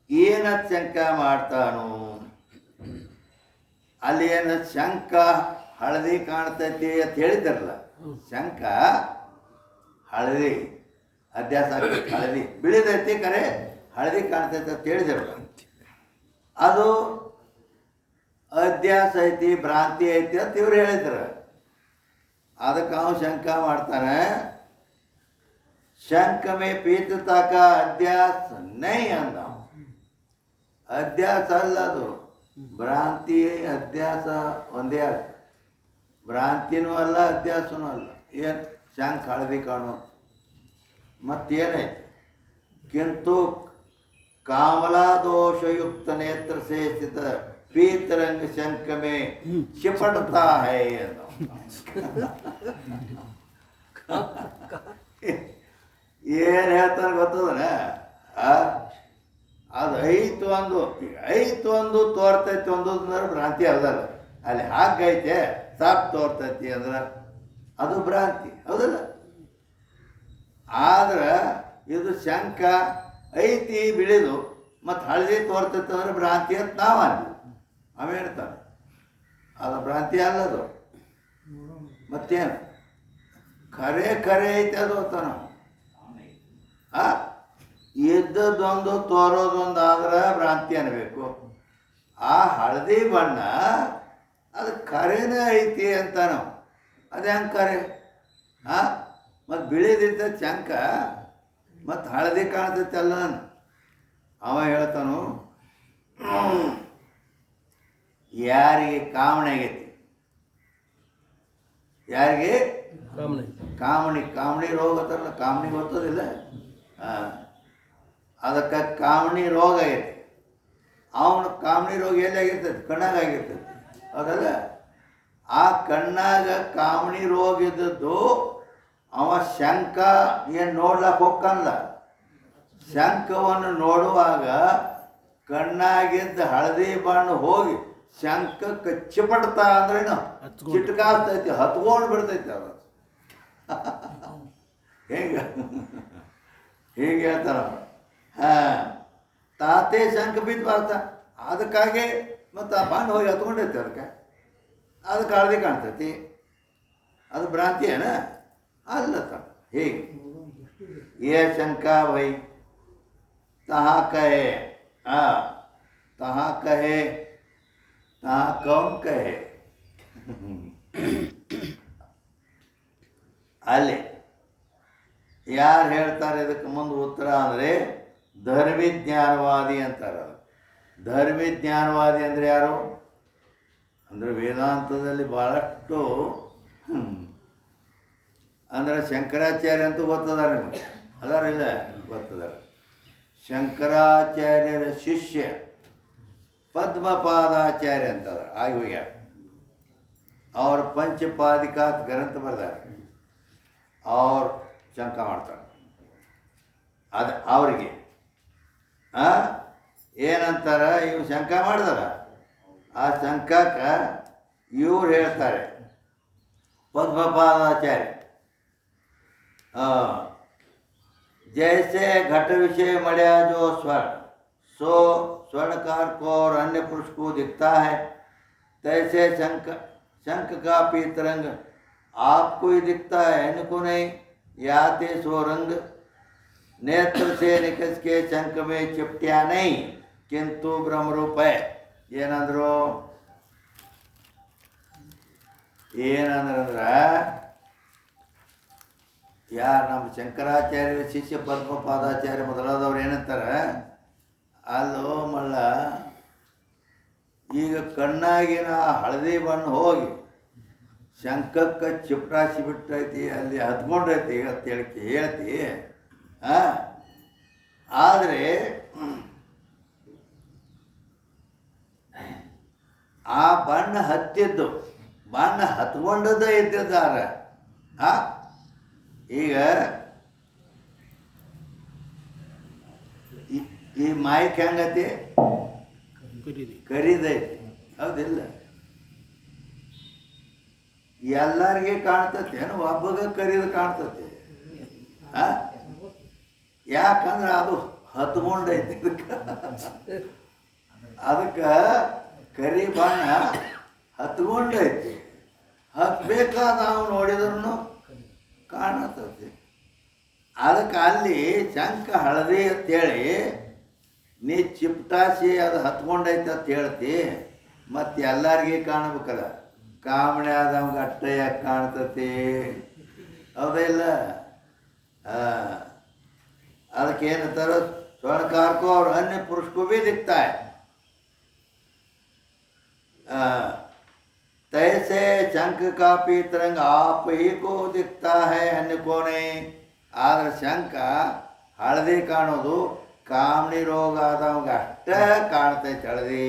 ಏನ ಶಂಕ ಮಾಡ್ತಾನು? ಅಲ್ಲಿ ಏನು ಶಂಕ ಹಳದಿ ಕಾಣ್ತೈತಿ ಅಂತ ಹೇಳಿದಾರಲ್ಲ. ಶಂಕ ಹಳದಿ ಅಧ್ಯಾಸ ಹಳದಿ ಬಿಳಿದೈತಿ, ಕರೆ ಹಳದಿ ಕಾಣ್ತೈತಿ ಅಂತ ಹೇಳಿದಾರಲ್ಲ. ಅದು ಅಧ್ಯಾಸ ಐತಿ, ಭ್ರಾಂತಿ ಐತಿ ಅಂತ ಇವ್ರು ಹೇಳಿದ್ರು. ಅದಕ್ಕೆ ಅವನು ಶಂಕ ಮಾಡ್ತಾನೆ. ಶಂಕ ಮೇ ಪೀತತಾ ಕಾ ಅಧ್ಯಾಸ ನೈ ಅಂದ. ಅಧ್ಯಾಸ ಅಲ್ಲ ಅದು, ಭ್ರಾಂತಿ ಅಧ್ಯಾಸ ಒಂದೇ ಅಲ್ಲ. ಭ್ರಾಂತಿನೂ ಅಲ್ಲ, ಅಧ್ಯಾಸನೂ ಅಲ್ಲ. ಏನು ಶಂಕ ಹಳದಿ ಕಾಣು ಮತ್ತೇನೈತಿ? ಕಿಂತು ಕಾಮಲಾ ದೋಷಯುಕ್ತ ನೇತ್ರ ಸೇ ಸ್ಥಿತ ಪೀತರಂಗ ಶಂಕ ಮೇ ಚಿಪಟತಾ ಹೈ ಅಂದ. ಏನು ಹೇಳ್ತಾರೆ ಗೊತ್ತದನ? ಅದು ಐತು ಒಂದು ತೋರ್ತೈತಿ ಒಂದು ಅಂದ್ರೆ ಭ್ರಾಂತಿ ಅಲ್ಲಲ್ಲ. ಅಲ್ಲಿ ಹಾಗೈತೆ ಸಾಕು ತೋರ್ತೈತಿ ಅಂದ್ರೆ ಅದು ಭ್ರಾಂತಿ, ಹೌದಲ್ಲ? ಆದ್ರೆ ಇದು ಶಂಕ ಐತಿ ಬಿಳಿದು ಮತ್ತು ಹಳದಿ ತೋರ್ತೈತಿ ಅಂದ್ರೆ ಭ್ರಾಂತಿ ಅಂತ ನಾವು ಅಲ್ಲಿ ಅವ ಹೇಳ್ತಾನೆ. ಅದು ಭ್ರಾಂತಿ ಅಲ್ಲದು. ಮತ್ತೇನು ಖರೆ ಐತೆ ಅದು ಅಂತ ನಾವು ಇದ್ದದ್ದೊಂದು ತೋರೋದೊಂದು ಆದ್ರೆ ಭ್ರಾಂತಿ ಅನ್ನಬೇಕು. ಆ ಹಳದಿ ಬಣ್ಣ ಅದು ಖರೇನೇ ಐತಿ ಅಂತ ನಾವು ಅದು ಹೆಂಗೆ ಖರೆ? ಮತ್ತು ಬಿಳಿದಿದ್ದ ಚಂಕ ಮತ್ತು ಹಳದಿ ಕಾಣ್ತೈತೆ ಅಲ್ಲ. ಅವ ಹೇಳ್ತಾನು, ಯಾರಿಗೆ ಕಾಮಣಿ ಆಗೈತಿ, ಯಾರಿಗೆ ಕಾಮಣಿ ರೋಗ ಗೊತ್ತಲ್ಲ, ಕಾಮಣಿ ಗೊತ್ತದಿಲ್ಲ. ಅದಕ್ಕೆ ಕಾಮಣಿ ರೋಗ ಐತಿ. ಅವನು ಕಾಮಣಿ ರೋಗ ಎಲ್ಲಿ ಆಗಿರ್ತೈತಿ? ಕಣ್ಣಾಗ ಆಗಿರ್ತೈತಿ, ಹೌದಲ್ಲ? ಆ ಕಣ್ಣಾಗ ಕಾಮಣಿ ರೋಗ ಇದ್ದದ್ದು ಅವ ಶಂಕ ಏನು ನೋಡ್ಲಕ್ಕೆ ಹೋಗ್ಕಲ್ಲ. ಶಂಕವನ್ನು ನೋಡುವಾಗ ಕಣ್ಣಾಗಿದ್ದ ಹಳದಿ ಬಣ್ಣ ಹೋಗಿ ಶಂಕಕ್ಕೆ ಚಿಪಡ್ತಾ ಅಂದ್ರೇನು ಚಿಟ್ಕಾಸ್ತೈತಿ, ಹತ್ಕೊಂಡು ಬಿಡ್ತೈತಿ ಅದು. ಹೇಗೆ ಹೀಗೆ ಹೇಳ್ತಾರ. ಹಾಂ, ತಾತೆ ಶಂಕ ಬಿದ್ದು ಬರ್ತ, ಅದಕ್ಕಾಗಿ ಮತ್ತು ಆ ಬಾಂಡ್ ಹೋಗಿ ಹತ್ಕೊಂಡೈತಿ, ಅದಕ್ಕೆ ಹಳದಿ ಕಾಣ್ತೈತಿ. ಅದು ಭ್ರಾಂತಿ ಏನ ಅಲ್ಲ ತ. ಹೀಗೆ ये शंका भाई तहाँ कहे, तहाँ कहे, तहाँ कौन कहे? ಅಲ್ಲಿ ಯಾರು ಹೇಳ್ತಾರೆ ಇದಕ್ಕೆ ಮುಂದೆ ಉತ್ತರ ಅಂದರೆ ಧರ್ಮಿಜ್ಞಾನವಾದಿ ಅಂತಾರೆ. ಧರ್ಮಿಜ್ಞಾನವಾದಿ ಅಂದರೆ ಯಾರು ಅಂದರೆ ವೇದಾಂತದಲ್ಲಿ ಭಾಳಷ್ಟು ಅಂದರೆ ಶಂಕರಾಚಾರ್ಯ ಅಂತೂ ಗೊತ್ತದಾರ ನಿಮಗೆ, ಅದಾರಿಲ್ಲ ಗೊತ್ತದಾರ. ಶಂಕರಾಚಾರ್ಯರ ಶಿಷ್ಯ ಪದ್ಮಪಾದಾಚಾರ್ಯ ಅಂತದ ಆಗಿ ಹೋಗ್ಯಾರ. ಅವ್ರ ಪಂಚಪಾದಿಕಾತ್ ಗ್ರಂಥ ಬರ್ದಾರೆ. ಅವ್ರು ಶಂಕ ಮಾಡ್ತಾರೆ. ಅದು ಅವರಿಗೆ ಏನಂತಾರೆ, ಇವು ಶಂಕ ಮಾಡಿದಾರ. ಆ ಶಂಕಕ್ಕೆ ಇವ್ರು ಹೇಳ್ತಾರೆ ಪದ್ಮಪಾದಾಚಾರ್ಯ, जैसे घट विषय मढ़या जो स्वर्ण सो स्वर्णकार को और अन्य पुरुष को दिखता है, तैसे शंख का भी तरंग आपको ही दिखता है, इनको नहीं। याते सो रंग नेत्र से निकस के शंख में चिपटिया नहीं, किंतु ब्रह्मरूप है. ಏನಂದ್ರು ಏನಂದ್ರೆ ಯಾರು ನಮ್ಮ ಶಂಕರಾಚಾರ್ಯ ಶಿಷ್ಯ ಪದ್ಮಪಾದಾಚಾರ್ಯ ಮೊದಲಾದವ್ರು ಏನಂತಾರೆ, ಅಲ್ಲೋ ಮಳ್ಳ, ಈಗ ಕಣ್ಣಾಗಿನ ಹಳದಿ ಬಣ್ಣ ಹೋಗಿ ಶಂಕಕ್ಕೆ ಚಿಪ್ಟಾಸಿ ಬಿಟ್ಟೈತಿ, ಅಲ್ಲಿ ಹತ್ಕೊಂಡೈತಿ ಅಂತ ಹೇಳ್ತಿ. ಆದರೆ ಆ ಬಣ್ಣ ಹತ್ತಿದ್ದು, ಬಣ್ಣ ಹತ್ಕೊಂಡದ್ದೇ ಇದ್ದಿದ್ದಾರೆ. ಈಗ ಈ ಮಾಯಿಕ್ ಹೆಂಗತಿ ಕರಿದೈತಿ, ಹೌದಿಲ್ಲ? ಎಲ್ಲರಿಗೆ ಕಾಣ್ತತಿ ಏನು, ಒಬ್ಬಗ ಕರಿದು ಕಾಣ್ತತಿ. ಯಾಕಂದ್ರೆ ಅದು ಹತ್ಕೊಂಡೈತಿ. ಅದಕ್ಕೆ ಕರಿ ಬಣ್ಣ ಹತ್ಕೊಂಡೈತಿ. ಹತ್ಬೇಕಾದ ನಾವು ನೋಡಿದ್ರು ಕಾಣತತಿ. ಅದಕ್ಕೆ ಅಲ್ಲಿ ಶಂಕ ಹಳದಿ ಅಂತೇಳಿ ನೀ ಚಿಪ್ಟಾಸಿ ಅದು ಹತ್ಕೊಂಡೈತೆ ಅಂತ ಹೇಳ್ತಿ, ಮತ್ತು ಎಲ್ಲರಿಗೆ ಕಾಣಬೇಕಲ್ಲ. ಕಾಮಣಿ ಆದವಂಗೆ ಅಟ್ಟ ಯಾಕೆ ಕಾಣ್ತತಿ, ಹೌದಾ ಇಲ್ಲ? ಅದಕ್ಕೆ ಏನಂತಾರ, स्वर्णकार को और अन्य पुरुष को भी दिखता है, तैसे शंख का भी तरंग आप ही को दिखता है, अन्य को नहीं. ಆದರೆ ಶಂಕ ಹಳದಿ ಕಾಣೋದು ಕಾಮಣಿ ರೋಗ ಆದವಂಗೆ ಅಷ್ಟ ಕಾಣ್ತೈತೆ ಹಳದಿ,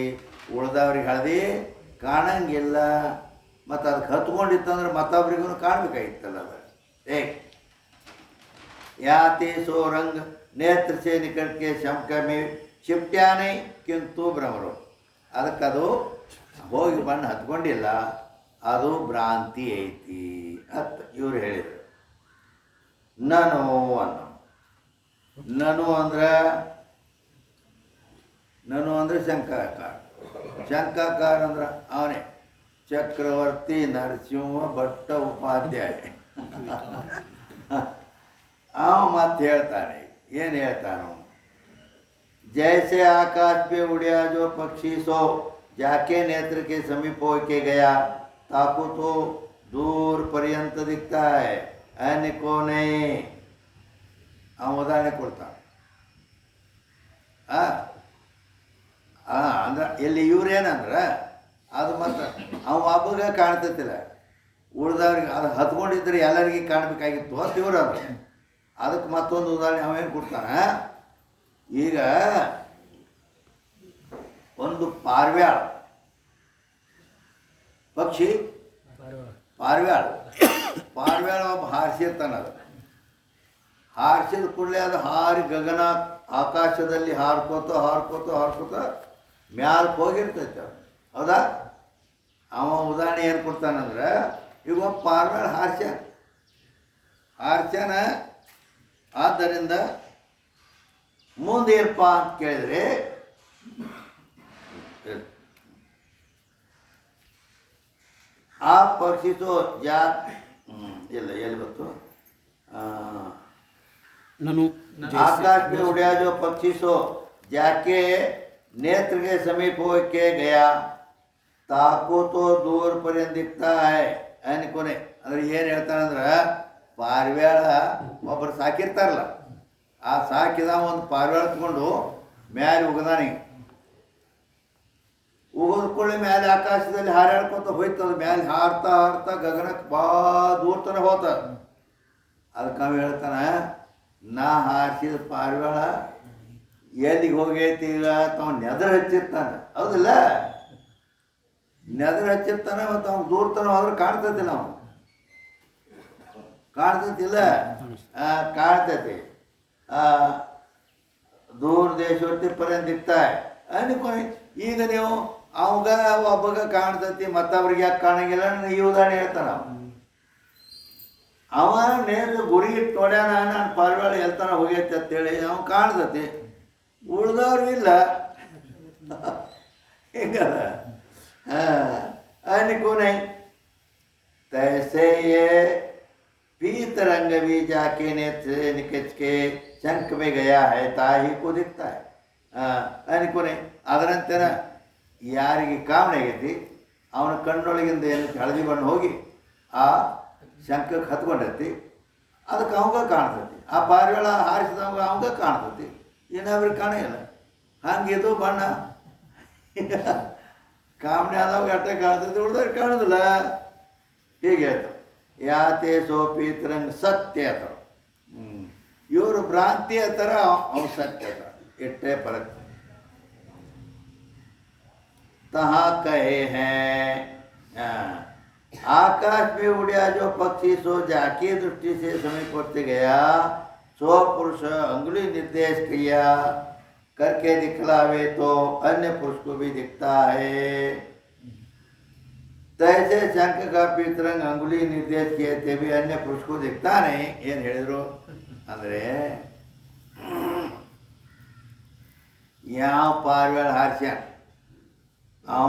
ಉಳ್ದವ್ರಿಗೆ ಹಳದಿ ಕಾಣಂಗಿಲ್ಲ. ಮತ್ತು ಅದಕ್ಕೆ ಹತ್ಕೊಂಡಿತ್ತಂದ್ರೆ ಮತ್ತೊಬ್ರಿಗೂ ಕಾಣಬೇಕಾಗಿತ್ತಲ್ಲ. ಅದು ಹೇಗೆ ಯಾತಿ ಸೋ ರಂಗ್ ನೇತ್ರ ಸೇ ನಿಕಟ ಕೆ ಶಂಕ ಮೇ ಚಿಪ್ಟ್ಯಾ ನೈ, ಕಿಂತು ಭ್ರಮರು. ಅದಕ್ಕದು ಹೋಗಿ ಬಣ್ಣ ಹತ್ಕೊಂಡಿಲ್ಲ, ಅದು ಭ್ರಾಂತಿ ಐತಿ ಅಂತ ಇವ್ರು ಹೇಳಿದರು. ನನು ಅನ್ನೋ, ನನು ಅಂದ್ರೆ ಶಂಕಾಕಾರ. ಶಂಕಾಕಾರ ಅಂದ್ರೆ ಅವನೇ ಚಕ್ರವರ್ತಿ ನರಸಿಂಹ ಭಟ್ಟ ಉಪಾಧ್ಯಾಯ. ಅವ ಮತ್ತೆ ಹೇಳ್ತಾನೆ, ಏನು ಹೇಳ್ತಾನು, जैसे आकाश पे उड़िया जो पक्षी सो जाके नेत्र के समीप होके गया, ताको तो दूर पर्यंत दिखता है, अन्य को नहीं. ಉದಾಹರಣೆ ಕೊಡ್ತಾನೆ. ಅಂದ್ರೆ ಇಲ್ಲಿ ಇವ್ರೇನಂದ್ರೆ ಅದು ಮತ್ತು ಅವ ಒಬ್ಬಗ ಕಾಣ್ತತಿಲ್ಲ, ಉಳ್ದವ್ರಿಗೆ ಅದು ಹತ್ಕೊಂಡಿದ್ರೆ ಎಲ್ಲರಿಗೆ ಕಾಣಬೇಕಾಗಿತ್ತು ಅಂತ ಇವ್ರು. ಅದಕ್ಕೆ ಮತ್ತೊಂದು ಉದಾಹರಣೆ ಅವೇನು ಕೊಡ್ತಾನೆ, ಈಗ ಒಂದು ಪಾರಿವಾಳ ಪಕ್ಷಿ, ಪಾರಿವಾಳ ಒಬ್ಬ ಹಾರಿಸಿರ್ತಾನೆ. ಅದು ಹಾರಿಸಿದ ಕೂಡಲೇ ಅದು ಹಾರಿ ಗಗನ ಆಕಾಶದಲ್ಲಿ ಹಾರ್ಕೋತ ಮ್ಯಾಲಕ್ಕೆ ಹೋಗಿರ್ತೈತೆ. ಹೌದಾ? ಅವ ಉದಾಹರಣೆ ಏನು ಕೊಡ್ತಾನಂದ್ರೆ, ಈಗ ಒಬ್ಬ ಪಾರಿವಾಳ ಹಾರ್ಸ್ಯಾನ. ಆದ್ದರಿಂದ ಮುಂದೇನಪ್ಪ ಅಂತ ಕೇಳಿದ್ರೆ, ಆ ಪಕ್ಷಿಸೋ ಇಲ್ಲ ಎಲ್ಲಿ ಬಂತು, आकाश में उड़ा जो पक्षी सो जाके नेत्र के समीप होके गया, ताको तो दूर पर्यंत दिखता है ಅನ್ಕೊನೆ. ಅಂದ್ರೆ ಏನು ಹೇಳ್ತಾನಂದ್ರೆ, ಪಾರಿವಾಳ ಒಬ್ಬರು ಸಾಕಿರ್ತಾರಲ್ಲ, ಆ ಸಾಕಿದ ಒಂದು ಪಾರಿವಾಳ ತಗೊಂಡು ಮ್ಯಾಲೆ ಉಗದಾನೆ. ಉಗಿದ್ಕೊಳ್ಳಿ ಮ್ಯಾಲೆ ಆಕಾಶದಲ್ಲಿ ಹಾರಾಡ್ಕೊತ ಹೋಯ್ತದ. ಮ್ಯಾಲೆ ಹಾರ್ತಾ ಗಗನಕ್ಕೆ ಭಾಳ ದೂರ ತನಕ ಹೋಗ್ತದ. ಅದಕ್ಕೆ ಅವ ಹೇಳ್ತಾನೆ, ನಾ ಹಾರಿಸಿದ ಪಾರಿವಾಳ ಎಲ್ಲಿಗೆ ಹೋಗೈತಿ ಈಗ ತಾವು ನೆದರ್ ಹಚ್ಚಿರ್ತಾನೆ. ಹೌದಿಲ್ಲ? ನೆದರ್ ಹಚ್ಚಿರ್ತಾನೆ. ಮತ್ತು ಅವ್ನು ದೂರ ತನಕ ಹೋದ್ರೆ ಕಾಣ್ತೈತಿಲ್ಲ, ಅವನು ಕಾಣ್ತೈತಿಲ್ಲ, ಕಾಣ್ತೈತಿ. ದೂರ ದೇಶವರ್ತಿ ಪರ್ಯಂತ ದಿಕ್ತಾಯ ಅನ್ಕೊಂಡು. ಈಗ ನೀವು ಅವಾಗ ಒಬ್ಬಗ ಕಾಣ್ತೈತಿ, ಮತ್ತೊಬ್ರಿಗೆ ಯಾಕೆ ಕಾಣಂಗಿಲ್ಲ, ಈ ಉದಾಹರಣೆ ಹೇಳ್ತಾನೆ. ಅವ ನೇರ ಗುರಿ ಇಟ್ಟು ನೋಡ್ಯಾನ, ನಾನು ಪಾರಿವಾಳ ಎಲ್ತಾನ ಹೋಗೈತೆ ಅಂತೇಳಿ ಅವ್ನು ಕಾಣ್ತತಿ, ಉಳ್ದವ್ರು ಇಲ್ಲ. ಹಿಂಗದ ಅನ್ಕೋನೆ. तैसे ये पीत रंग भी जाके नेत्र निकच के शंख में गया है ताही को दिखता है ಅನ್ಕೋನೆ. ಅದರಂತೆನ ಯಾರಿಗೆ ಕಾಮಣೆ ಆಗೈತಿ ಅವನ ಕಣ್ಣೊಳಗಿಂದ ಏನು ಹಳದಿ ಬಣ್ಣ ಹೋಗಿ ಆ ಶಂಖಕ್ಕೆ ಹತ್ಕೊಂಡೈತಿ, ಅದಕ್ಕೆ ಅವಂಗ ಕಾಣ್ತೈತಿ. ಆ ಪಾರಿವಾಳ ಹಾರಿಸಿದವಂಗ ಅವಂಗ ಕಾಣ್ತೈತಿ, ಇನ್ನೊಬ್ರಿಗೆ ಕಾಣಿಲ್ಲ. ಹಂಗಿದು ಬಣ್ಣ ಕಾಮಣೆ ಆದವಾಗ ಅಟ್ಟ ಕಾಣ್ತೈತಿ, ಉಳ್ದವ್ರಿಗೆ ಕಾಣೋದಿಲ್ಲ. ಹೀಗೆ ಆಯ್ತು. ಯಾತೆ ಸೋಪೀತರಂಗ ಸತ್ಯ ಅಥವಾ ಇವರು ಭ್ರಾಂತಿ ಥರ ಅವ್ನು ಸತ್ಯ ಅದ. इट्टे फर्क तहाँ कहे हैं। आकाश में उड़या जो पक्षी सो जाकी दृष्टि से समीप होते गया, सो पुरुष अंगुली निर्देश किया करके दिखलावे तो अन्य पुरुष को भी दिखता है। तैसे शंख का पीतरंग अंगुली निर्देश किए थे भी अन्य पुरुष को दिखता नहीं. ಏನು ಹೇಳಿದ್ರು ಅಂದರೆ, ಯಾವ ಪಾರಿವಾಳ ಹಾರ್ಸ್ಯಾನ ಅವ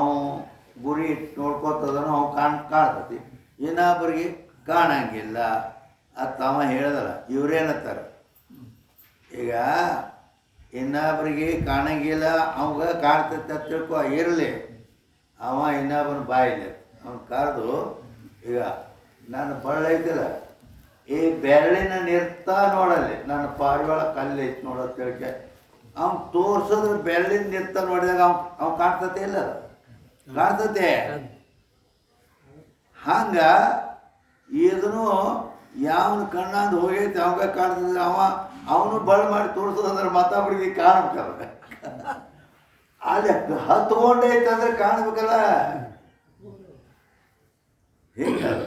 ಗುರಿ ಇಟ್ಟು ನೋಡ್ಕೊತದನೋ ಅವು ಕಾಣ್ತತಿ, ಇನ್ನೊಬ್ಬರಿಗೆ ಕಾಣಂಗಿಲ್ಲ ಅಂತ ಅವ ಹೇಳ್ದಲ್ಲ. ಇವ್ರೇನತ್ತಾರೆ, ಈಗ ಇನ್ನೊಬ್ಬರಿಗೆ ಕಾಣಂಗಿಲ್ಲ ಅವಾಗ ಕಾಣ್ತೈತೆ ಅಂತ ತಿಳ್ಕೊ, ಇರಲಿ. ಅವ ಇನ್ನೊಬ್ಬನ ಬಾಯಿಲ್ಲ ಅವನು ಕರೆದು, ಈಗ ನನ್ನ ಬಳ್ಳೈತಿಲ್ಲ, ಈ ಬೆರಳಿನ ನಿರ್ತಾ ನೋಡಲ್ಲಿ ನನ್ನ ಪಾರಿವಾಳ ಕಲ್ಲೈತಿ ನೋಡೋದು ತಿಳ್ಕೆ ಅವ್ನು ತೋರ್ಸೋದ್ರ ಬೆರಳಿನ ನಿರ್ತ ನೋಡಿದಾಗ ಅವ್ನು ಕಾಣ್ತತೆ ಇಲ್ಲ, ಕಾಣ್ತತೆ. ಹಂಗ ಇದನ್ನು ಯಾವನ ಕಣ್ಣಂದು ಹೋಗೈತೆ ಅವಾಗ ಕಾಣ್ತದೆ. ಅವನು ಬಳ್ಳಿ ಮಾಡಿ ತೋರಿಸೋದಂದ್ರೆ ಮತ್ತೊಬ್ಬರಿಗೆ ಕಾಣ್ಬೇಕಲ್ಲ, ಅಲ್ಲಿ ಹತ್ಕೊಂಡೈತೆ ಅಂದ್ರೆ ಕಾಣ್ಬೇಕಲ್ಲ. ಹಿಂಗಲ್ಲ.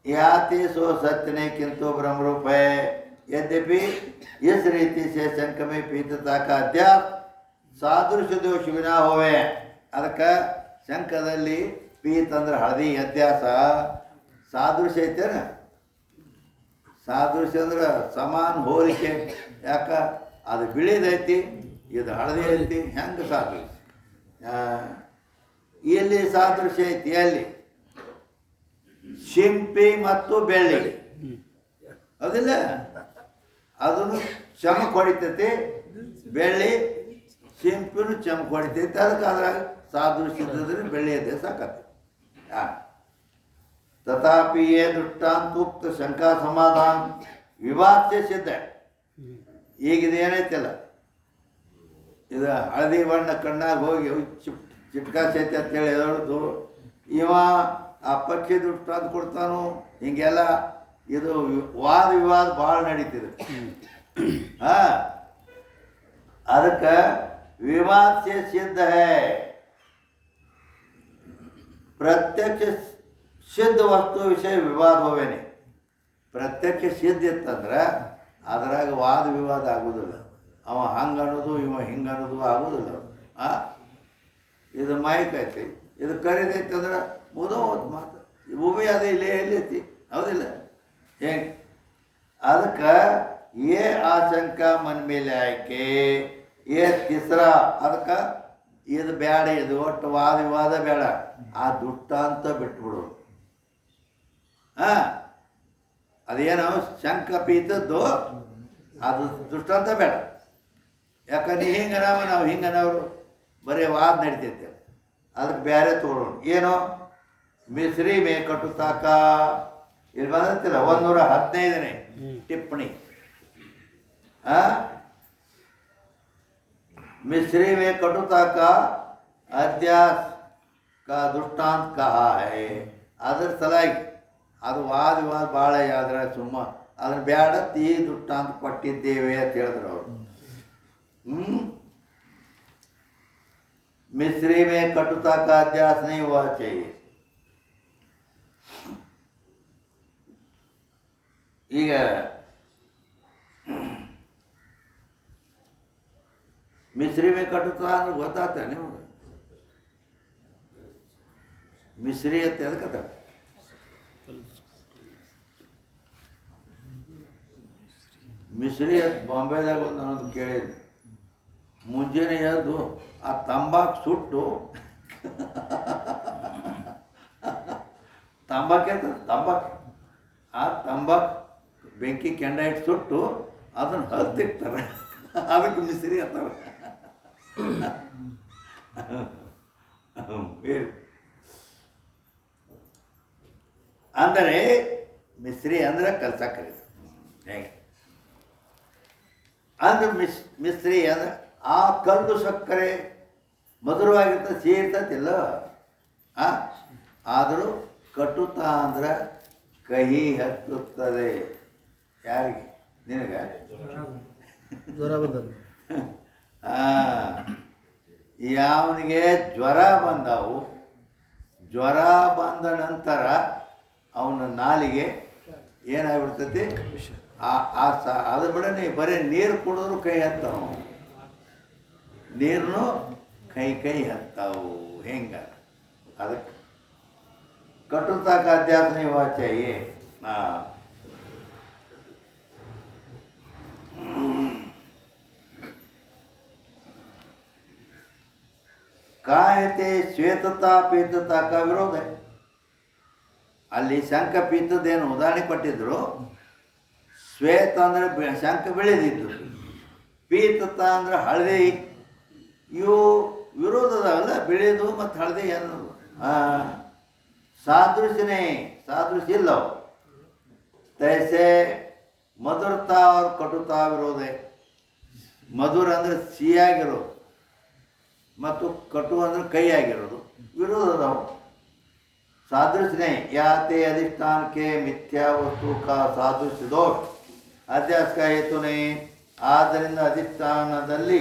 याति सो सत्य नहीं किंतु ब्रह्मरूप है। यद्यपि इस रीति से शंख में पीतता का अध्यास सादृश्य दोष विना होवे. ಅದಕ್ಕೆ ಶಂಖದಲ್ಲಿ ಪೀತ ಅಂದ್ರೆ ಹಳದಿ, ಅಧ್ಯಾಸ ಸಾದೃಶ್ಯ ಐತೇನ. ಸಾದೃಶ್ಯ ಅಂದ್ರೆ ಸಮಾನ ಹೋಲಿಕೆ. ಯಾಕ ಅದು ಬಿಳಿದೈತಿ, ಇದು ಹಳದಿ ಐತಿ, ಹೆಂಗೆ ಸಾದೃಶ್ಯ? ಎಲ್ಲಿ ಸಾದೃಶ್ಯ ಐತಿ? ಎಲ್ಲಿ ಶಿಂಪಿ ಮತ್ತು ಬೆಳ್ಳಿ, ಅದಿಲ್ಲ, ಅದನ್ನು ಚಮಕ್ ಹೊಡಿತೈತಿ. ಬೆಳ್ಳಿ ಶಿಂಪಿನೂ ಚಮಕ್ ಹೊಡಿತೈತಿ. ಅದಕ್ಕೆ ಅದ್ರಾಗ ಸಾದೃಶ್ಯದ್ರೆ ಬೆಳ್ಳಿ ಅದೇ ಸಾಕತ್ತೆ. तथापि ये दृष्टांतुक्त शंका समाधान विवाद से सिद्ध है. ಈಗ ಇದೇನೈತಲ್ಲ, ಇದು ಹಳದಿ ಬಣ್ಣ ಕಣ್ಣಾಗ ಹೋಗಿ ಚಿಟ್ಕಾಸೈತೆ ಅಂತೇಳಿ ಹೇಳೋದು, ಇವ ಆ ಪಕ್ಷಿ ದೃಷ್ಟಾಂತ ಕೊಡ್ತಾನು. ಹಿಂಗೆಲ್ಲ ಇದು ವಾದ ವಿವಾದ ಭಾಳ ನಡೀತಿದೆ. ಅದಕ್ಕೆ विवाद से सिद्ध है। प्रत्यक्ष सिद्ध वस्तु विषय विवाद होವೇನೆ। ಪ್ರತ್ಯಕ್ಷ ಸಿದ್ಧ ಇತ್ತಂದ್ರೆ ಅದ್ರಾಗ ವಾದ ವಿವಾದ ಆಗೋದಿಲ್ಲ. ಅವ ಹಂಗೆ ಅನ್ನೋದು ಇವ ಹಿಂಗೆ ಅನ್ನೋದು ಆಗೋದಿಲ್ಲ. ಇದು ಮೈಕ್ ಐತಿ, ಇದು ಕರಿದೈತಿ ಅಂದ್ರೆ ಮುದೋ ಹೋದ್ ಮಾತು. ಭೂಮಿ ಅದೇ ಇಲ್ಲೇ ಎಲ್ಲೈತಿ, ಹೌದಿಲ್ಲ? ಹೆಂಗೆ ಅದಕ್ಕೆ ಏ ಆಶಂಕ ಮನ್ ಮೇಲೆ ಆಯ್ಕೆ ಏ ತಿಸ್ರ ಅದಕ್ಕೆ ಇದು ಬೇಡ, ಇದು ಒಟ್ಟು ವಾದ ವಿವಾದ ಬೇಡ, ಆ ದುಷ್ಟ ಅಂತ ಬಿಟ್ಬಿಡು. ಅದೇನೋ ಶಂಕ ಪೀತದ್ದು ಅದು ದುಷ್ಟ ಅಂತ ಬೇಡ. ಯಾಕಂದ್ರೆ ನೀ ಹಿಂಗೆ ನಾವು ಹಿಂಗೆ ನಾವು ಬರೀ ವಾದ ನಡಿತೈತೆ. ಅದಕ್ಕೆ ಬೇರೆ ತಗೊಳ್ಳೋಣ. ಏನೋ ಮಿಸ್ರಿ ಮೇ ಕಟುತಾಕ ಇಲ್ಲಿ ಬಂದಿಲ್ಲ 115ನೇ ಟಿಪ್ಪಣಿ. मिस्री में कटुता का अध्यास का दृष्टांत कहा है. अदर सलाಗಿ ಅದು ವಾದ ವಿವಾದ ಭಾಳ ಆದ್ರೆ ಸುಮ್ಮ ಅದ್ರ ಬೇಡ ಈ ದೃಷ್ಟಾಂತ ಕೊಟ್ಟಿದ್ದೇವೆ ಅಂತ ಹೇಳಿದ್ರು ಅವರು. मिस्री में कटुता का अध्यास नहीं हुआ चाहिए. ಈಗ मिस्री में कटुता ಅಂದ್ರೆ ಗೊತ್ತಾಗ್ತಾ ನಿಮಗೆ? ಮಿಸ್ರಿ ಅಂತ ಎದಕ್ಕೆ ಮಿಸ್ರಿ ಅಂತ ಬಾಂಬೆದಾಗ ಒಂದು ನಾನು ಕೇಳಿದ್ದೆ. ಮುಂಜಾನೆ ಎದ್ದು ಆ ತಂಬಾಕು ಸುಟ್ಟು ತಂಬಾಕು ಆ ತಂಬಾಕು ಬೆಂಕಿ ಕೆಂಡ ಇಟ್ಟು ಸುಟ್ಟು ಅದನ್ನು ಹತ್ತಿರ್ತಾರೆ. ಅದಕ್ಕೆ ಮಿಸ್ರಿ ಅಂತಾರೆ. ಅಂದರೆ ಮಿಸ್ರಿ ಅಂದ್ರೆ ಕಲ್ಸಕ್ಕರೆ ಹೇಗೆ ಅಂದ್ರೆ ಮಿಸ್ರಿ ಅಂದ್ರೆ ಆ ಕಲ್ಲು ಸಕ್ಕರೆ ಮಧುರವಾಗಿರ್ತದೆ, ಸಿಹಿ ಇರ್ತತಿಲ್ಲ. ಆದರೂ ಕಟುತ ಅಂದ್ರೆ ಕಹಿ ಹತ್ತುತ್ತದೆ. ಯಾರಿಗೆ? ನಿನಗೆ ಜ್ವರ ಬಂದದ್ದು. ಯಾವನಿಗೆ ಜ್ವರ ಬಂದವು, ಜ್ವರ ಬಂದ ನಂತರ ಅವನ ನಾಲಿಗೆ ಏನಾಗ್ಬಿಡ್ತೈತಿ, ಅದ್ರ ಬಿಡನೆ ಬರೀ ನೀರು ಕುಡಿದ್ರು ಕೈ ಹತ್ತವು, ನೀರನ್ನು ಕೈ ಹತ್ತವು. ಹೆಂಗ ಅದಕ್ಕೆ ಕಟುತಾ का अध्यास नहीं हुआ चाहिए. ಕಾಯತೆ ಶ್ವೇತತಾ ಪೀತತಾ का ವಿರೋಧ. ಅಲ್ಲಿ ಶಂಕ ಪೀತದೇನು ಉದಾಹರಣೆ ಕೊಟ್ಟಿದ್ರು. ಶ್ವೇತ ಅಂದರೆ ಶಂಕ ಬೆಳೆದಿದ್ದು, ಪೀತತ ಅಂದ್ರೆ ಹಳದಿ. ಇವು ವಿರೋಧದವಲ್ಲ, ಬೆಳೆಯೋದು ಮತ್ತು ಹಳದಿ ಅನ್ನೋದು. ಸಾದೃಶ್ಯನೇ ಸಾದೃಶ್ಯ ಇಲ್ಲವು. ತೈಸೆ ಮಧುರತಾ ಅವ್ರ ಕಟುತಾ ವಿರೋಧ. ಮಧುರ ಅಂದರೆ ಸಿಹಿಯಾಗಿರೋದು ಮತ್ತು ಕಟು ಅಂದರೆ ಕೈಯಾಗಿರೋದು ವಿರೋಧದವು. सादृश्य नहीं याते अधिष्ठान के मिथ्या वस्तु का सादृश्य दोष अध्यास का हेतु नहीं. ಆದ್ದರಿಂದ ಅಧಿಷ್ಠಾನದಲ್ಲಿ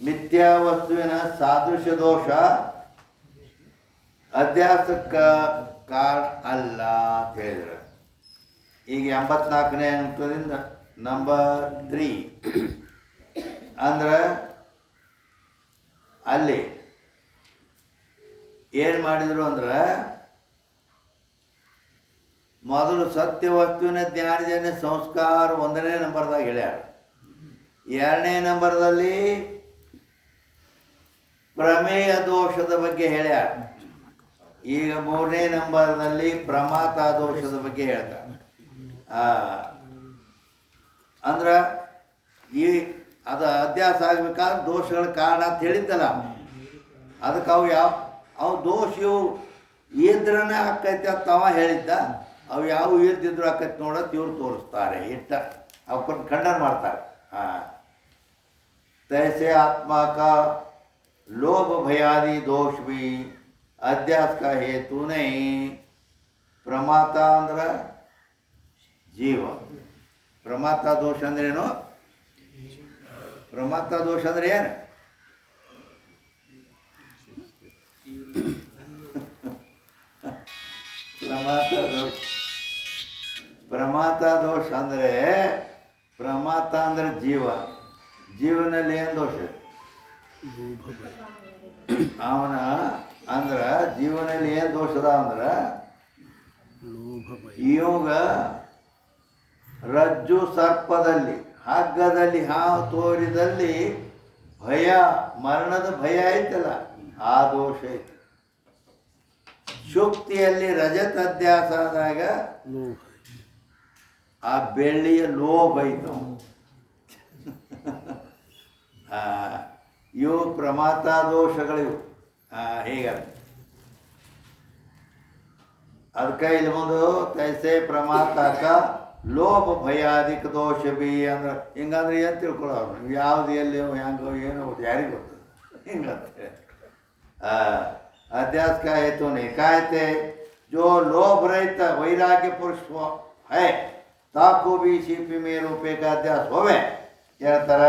ಮಿಥ್ಯಾ ವಸ್ತುವಿನ ಸಾದೃಶ್ಯ ದೋಷ ಅಧ್ಯಾಸಕ್ಕ ಕಾರಣ ಅಲ್ಲ ಅಂತ ಹೇಳಿದ್ರು. ಈಗ 84ನೇ ಅಂಕದಿಂದ ನಂಬರ್ 3 ಅಂದ್ರೆ ಅಲ್ಲಿ ಏನು ಮಾಡಿದರು ಅಂದ್ರೆ ಮೊದಲು ಸತ್ಯ ವಸ್ತುವಿನ ಜ್ಞಾನಜನ್ಯ ಸಂಸ್ಕಾರ 1ನೇ ನಂಬರ್ದಾಗ ಹೇಳ್ಯಾರ. 2ನೇ ನಂಬರ್ದಲ್ಲಿ ಪ್ರಮೇಯ ದೋಷದ ಬಗ್ಗೆ ಹೇಳ್ಯಾರ. ಈಗ 3ನೇ ನಂಬರ್ನಲ್ಲಿ ಪ್ರಮಾತ ದೋಷದ ಬಗ್ಗೆ ಹೇಳ್ತಾರೆ. ಅಂದ್ರೆ ಈ ಅದು ಅಧ್ಯಾಸ ಆಗ್ಬೇಕಾದ್ರೆ ದೋಷಗಳ ಕಾರಣ ಅಂತ ಹೇಳಿದ್ದಲ್ಲ, ಅದಕ್ಕೆ ಅವು ದೋಷ ಇದ್ರನೇ ಆಕೈತೆ ಅಂತ ಅವ ಹೇಳಿದ್ದ. ಅವು ಯಾವ ಇಲ್ದಿದ್ರು ಆಕೈತೆ ನೋಡೋದು ಇವ್ರು ತೋರಿಸ್ತಾರೆ. ಇಟ್ಟ ಅವಕ್ಕೊಂದು ಖಂಡನ ಮಾಡ್ತಾರೆ. तैसे आत्मा का लोभ भयादि दोष भी अध्यास का हेतु नहीं. प्रमाता अंದ್ರ ಜೀವ. ಪ್ರಮಾತ ದೋಷ ಅಂದ್ರೇನು? ಪ್ರಮಾತ ದೋಷ ಅಂದ್ರೆ ಏನು? ಪ್ರಮಾತ ದೋಷ ಅಂದರೆ, ಪ್ರಮಾತ ಅಂದ್ರೆ ಜೀವನಲ್ಲಿ ಏನು ದೋಷ? ಅವನ ಅಂದ್ರೆ ಜೀವನಲ್ಲಿ ಏನು ದೋಷದ ಅಂದ್ರೆ, ಇವಾಗ ರಜ್ಜು ಸರ್ಪದಲ್ಲಿ, ಹಗ್ಗದಲ್ಲಿ ಹಾವು ತೋರಿದಲ್ಲಿ ಭಯ, ಮರಣದ ಭಯ ಐತಲ್ಲ, ಆ ದೋಷ ಐತಿ. ಶುಕ್ತಿಯಲ್ಲಿ ರಜತ ಅಧ್ಯಾಸ ಆದಾಗ ಆ ಬೆಳ್ಳಿಯ ಲೋಭ ಐತು. ಇವು ಪ್ರಮಾತ ದೋಷಗಳಿವು. ಹೀಗೆ ಅದಕ್ಕೆ ಇಲ್ಲಿ ಒಂದು ತೈಸೆ ಪ್ರಮಾತಕ ಲೋಭ ಭಯಾದಿಕ ದೋಷ ಬಿ ಅಂದ್ರೆ ಹಿಂಗಂದ್ರೆ ಏನು ತಿಳ್ಕೊಳ್ಳೋರು, ನೀವು ಯಾವ್ದು ಎಲ್ಲಿ ಹೆಂಗೋ ಏನೋ ಯಾರಿಗೆ ಗೊತ್ತದ ಹಿಂಗಂತೆ. अध्यास का हेतु नहीं कहते जो लोभ रहित वैराग्य पुरुष है ताको भी सीपी में रूपे का अध्यास होवे ಹೇಳ್ತಾರ.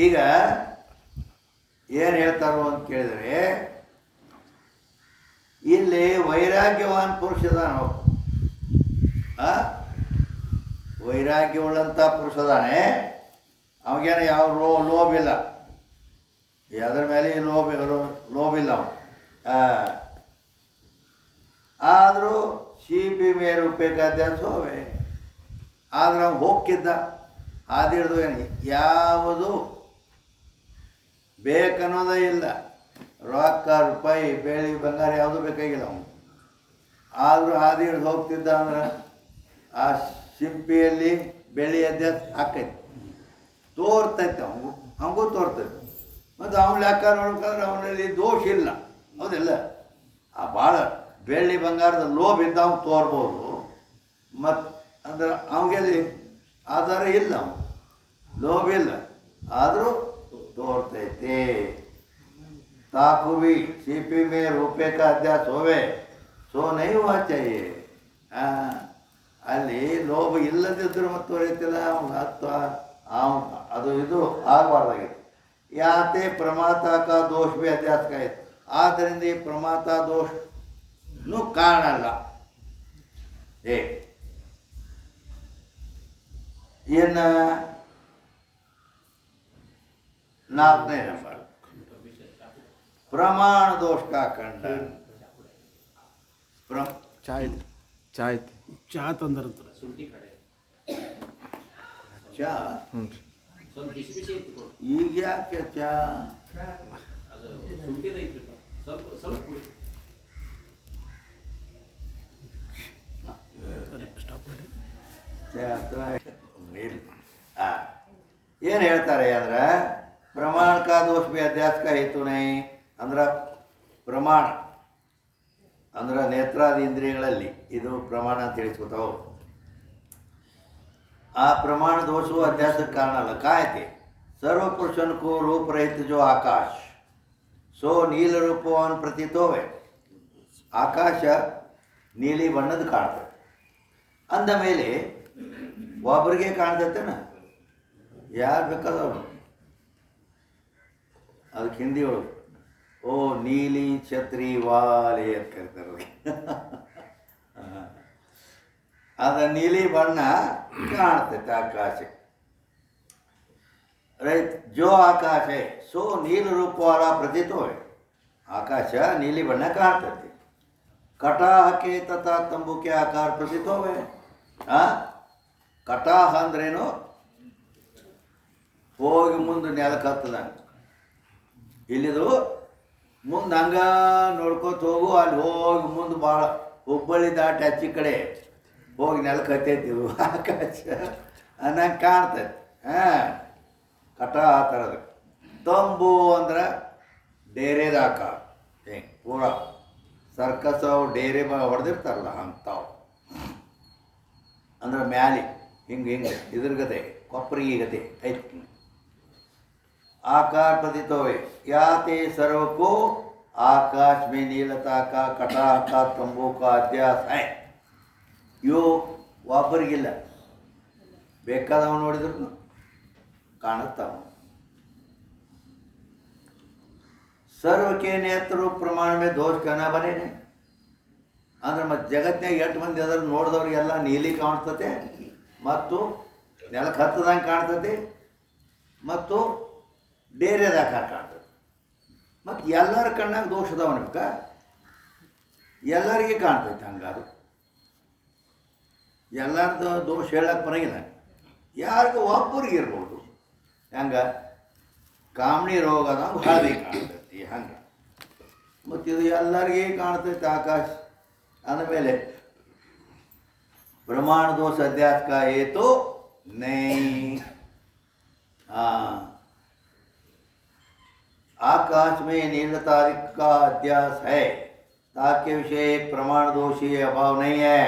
ಈಗ ಏನು ಹೇಳ್ತಾರೋ ಅಂತ ಕೇಳಿದ್ರೆ, ಇಲ್ಲಿ ವೈರಾಗ್ಯವಾನ್ ಪುರುಷದಾನ, ವೈರಾಗ್ಯವುಳ್ಳಂಥ ಪುರುಷದಾನೆ, ಅವಗೇನು ಯಾವ ಲೋಭ ಇಲ್ಲ, ಅದರ ಮೇಲೆ ಲೋಭ ಇಲ್ಲ ಅವನು. ಆದರೂ ಶಿಪಿ ಮೇಲೆ ಉಪಯೋಗಾಧ್ಯಾಸವೇ, ಆದ್ರೆ ಅವ್ನು ಹೋಗ್ತಿದ್ದ ಆದಿಡ್ದು ಏನು ಯಾವುದು ಬೇಕನ್ನೋದೇ ಇಲ್ಲ, ರೊಕ್ಕ ರೂಪಾಯಿ ಬೆಳ್ಳಿ ಬಂಗಾರ ಯಾವುದೂ ಬೇಕಾಗಿಲ್ಲ ಅವನು. ಆದರೂ ಹಾದಿ ಹಿಡ್ದು ಹೋಗ್ತಿದ್ದ ಅಂದ್ರೆ ಆ ಸಿಂಪಿಯಲ್ಲಿ ಬೆಳ್ಳಿ ಅಧ್ಯಾಸ ಹಾಕೈತಿ, ತೋರ್ತೈತೆ, ಅವನಿಗೂ ತೋರ್ತೈತೆ. ಮತ್ತು ಅವನ ಲೆಕ್ಕ ನೋಡ್ಕೊಂಡ್ರೆ ಅವನಲ್ಲಿ ದೋಷ ಇಲ್ಲ, ಹೌದಿಲ್ಲ? ಆ ಭಾಳ ಬೆಳ್ಳಿ ಬಂಗಾರದ ಲೋಭ ಇದ್ದ ಅವ್ನು ತೋರ್ಬೋದು, ಮತ್ತು ಅಂದ್ರೆ ಅವನಿಗೆ ಆಧಾರ ಇಲ್ಲ, ಅವನು ಲೋಭ ಇಲ್ಲ, ಆದರೂ ತೋರ್ತೈತೆ. ताकू भी सीपी में रुपये का अध्यास होवे सो नहीं हुआ चाहिए. ಅಲ್ಲಿ ಲೋಭ ಇಲ್ಲದಿದ್ದರೂ ಮತ್ತು ತೋರಿತಿಲ್ಲ ಅವ್ನು ಅಥವಾ ಅದು ಇದು ಆಗಬಾರ್ದಾಗಿತ್ತು. ಯಾತೆ ಪ್ರಮಾತಕ ದೋಷ ಭೀ ಅಧ್ಯಾಸ ಕಾಯ್ತು, ಆದ್ದರಿಂದ ಈ ಪ್ರಮಾತ ದೋಷನೂ ಕಾಣಲ್ಲ. ಇನ್ನು 4ನೇ ನಂಬರ್ प्रमाण दोष का खंडन. ಚಾ ತಂದ್ರ ಚಾ ಈಗ ಯಾಕೆ ಚಾ? ಏನು ಹೇಳ್ತಾರೆ ಅಂದ್ರೆ, ಪ್ರಮಾಣ ಕಾ ದೋಷ ಭೀ ಅಧ್ಯಾಸ ಕಾ ಹೇತು ನೈ ಅಂದ್ರೆ, ಪ್ರಮಾಣ ಅಂದ್ರೆ ನೇತ್ರಾದಿ ಇಂದ್ರಿಯಗಳಲ್ಲಿ ಇದು ಪ್ರಮಾಣ ಅಂತ ತಿಳಿಸ್ಕೊತಾವ. ಆ ಪ್ರಮಾಣ ದೋಷವು ಅಧ್ಯಾಸಕ್ಕೆ ಕಾರಣ ಅಲ್ಲ. ಕಾಯತೆ ಸರ್ವಪುರುಷನ್ ಕೋ ರೂಪ ರಹಿತ ಜೋ ಆಕಾಶ ಸೋ ನೀಲ ರೂಪವಾನ್ ಪ್ರತೀತ ಹೋವೆ. ಆಕಾಶ ನೀಲಿ ಬಣ್ಣದ ಕಾಣ್ತದೆ ಅಂದ ಮೇಲೆ ಒಬ್ಬರಿಗೆ ಕಾಣ್ತೈತೆನ, ಯಾರು ಬೇಕಾದವರು ಅದಕ್ಕೆ ಹಿಂದಿ ಒಳಗೆ ಓ ನೀಲಿ ಛತ್ರಿ ವಾಲೆ ಅಂತ ಕರಿತಾರೆ. ಅದ ನೀಲಿ ಬಣ್ಣ ಕಾಣ್ತೈತೆ ಆಕಾಶ. ರೈಟ್, ಜೋ ಆಕಾಶ ಸೋ ನೀಲ ರೂಪವಾಲ ಪ್ರತೀತ ಹೋವೆ. ಆಕಾಶ ನೀಲಿ ಬಣ್ಣ ಕಾಣ್ತೈತಿ. ಕಟಾಹಕ್ಕೆ ತಥಾ ತಂಬುಕೆ ಆಕಾರ ಪ್ರತೀತ ಹೋವೆ. ಕಟಾಹ ಅಂದ್ರೇನು? ಹೋಗಿ ಮುಂದೆ ನೆಲಕ್ಕೆ ಹತ್ತದ. ಇಲ್ಲಿದು ಮುಂದೆ ಹಂಗ ನೋಡ್ಕೊತ ಹೋಗು, ಅಲ್ಲಿ ಹೋಗಿ ಮುಂದೆ ಭಾಳ ಹುಬ್ಬಳ್ಳಿ ದಾಟಿ ಹಚ್ಚಿ ಕಡೆ ಹೋಗಿ ನೆಲಕ್ಕೆ ಹತ್ತೈತಿವು ಆಕಾಶ ಅನ್ನಂಗೆ ಕಾಣ್ತೈತಿ. ಕಟಾ ಆ ಥರದ. ತಂಬು ಅಂದ್ರೆ ಡೇರೆದ ಆಕಾರ, ಹಿಂಗೆ ಪೂರ ಸರ್ಕಸ್ ಅವು ಡೇರೆ ಹೊಡೆದಿರ್ತಾರಲ್ಲ ಅಂಥವು, ಅಂದ್ರೆ ಮ್ಯಾಲೆ ಹಿಂಗೆ ಹಿಂಗೆ ಇದ್ರ ಗತೆ ಕೊಪ್ಪರಿಗೆ ಗತೆ ಐತಿ. आकार प्रतीत होवे याते सर्व को आकाश में नीलता का कटाह का तंबू का अध्यास है. यो वापरगिಲ್ಲ, ಬೇಕಾದವ ನೋಡಿದ್ರು ಕಾಣುತ್ತಾವ. सर्व के नेत्र रूप प्रमाण में दोष कहना बनेನೆ ಅಂದ್ರೆ ಮತ್ತು ಜಗತ್ತಿನಾಗ ಎಷ್ಟು ಮಂದಿ ಅದನ್ನು ನೋಡಿದವ್ರಿಗೆಲ್ಲ ನೀಲಿ ಕಾಣ್ತತೆ, ಮತ್ತು ನೆಲಕ್ಕೆ ಹತ್ತದಂಗೆ ಕಾಣ್ತತೆ, ಮತ್ತು ಡೇರೆದಾಗ ಕಾಣ್ತದೆ. ಮತ್ತು ಎಲ್ಲರ ಕಣ್ಣಾಗ ದೋಷದವ ನಿಮ್ಗೆ ಎಲ್ಲರಿಗೆ ಕಾಣ್ತೈತೆ. ಹಂಗಾದ್ರೆ ಎಲ್ಲರದ್ದು ದೋಷ ಹೇಳಕ್ಕೆ ಬರಂಗಿಲ್ಲ. ಯಾರಿಗೂ ಒಬ್ಬರಿಗೆ ಇರ್ಬೋದು. ಹೆಂಗೆ ಕಾಮಣಿ ರೋಗದ ಹಳದಿ ಕಾಣ್ತೈತಿ ಹಂಗೆ. ಮತ್ತು ಇದು ಎಲ್ಲರಿಗೆ ಕಾಣ್ತೈತೆ ಆಕಾಶ ಅಂದಮೇಲೆ प्रमाण दोष अध्यास का हेतु नहीं। हाँ, आकाश में नीलता का अध्यास है, ताकि विषय एक प्रमाण दोषी अभाव नहीं है।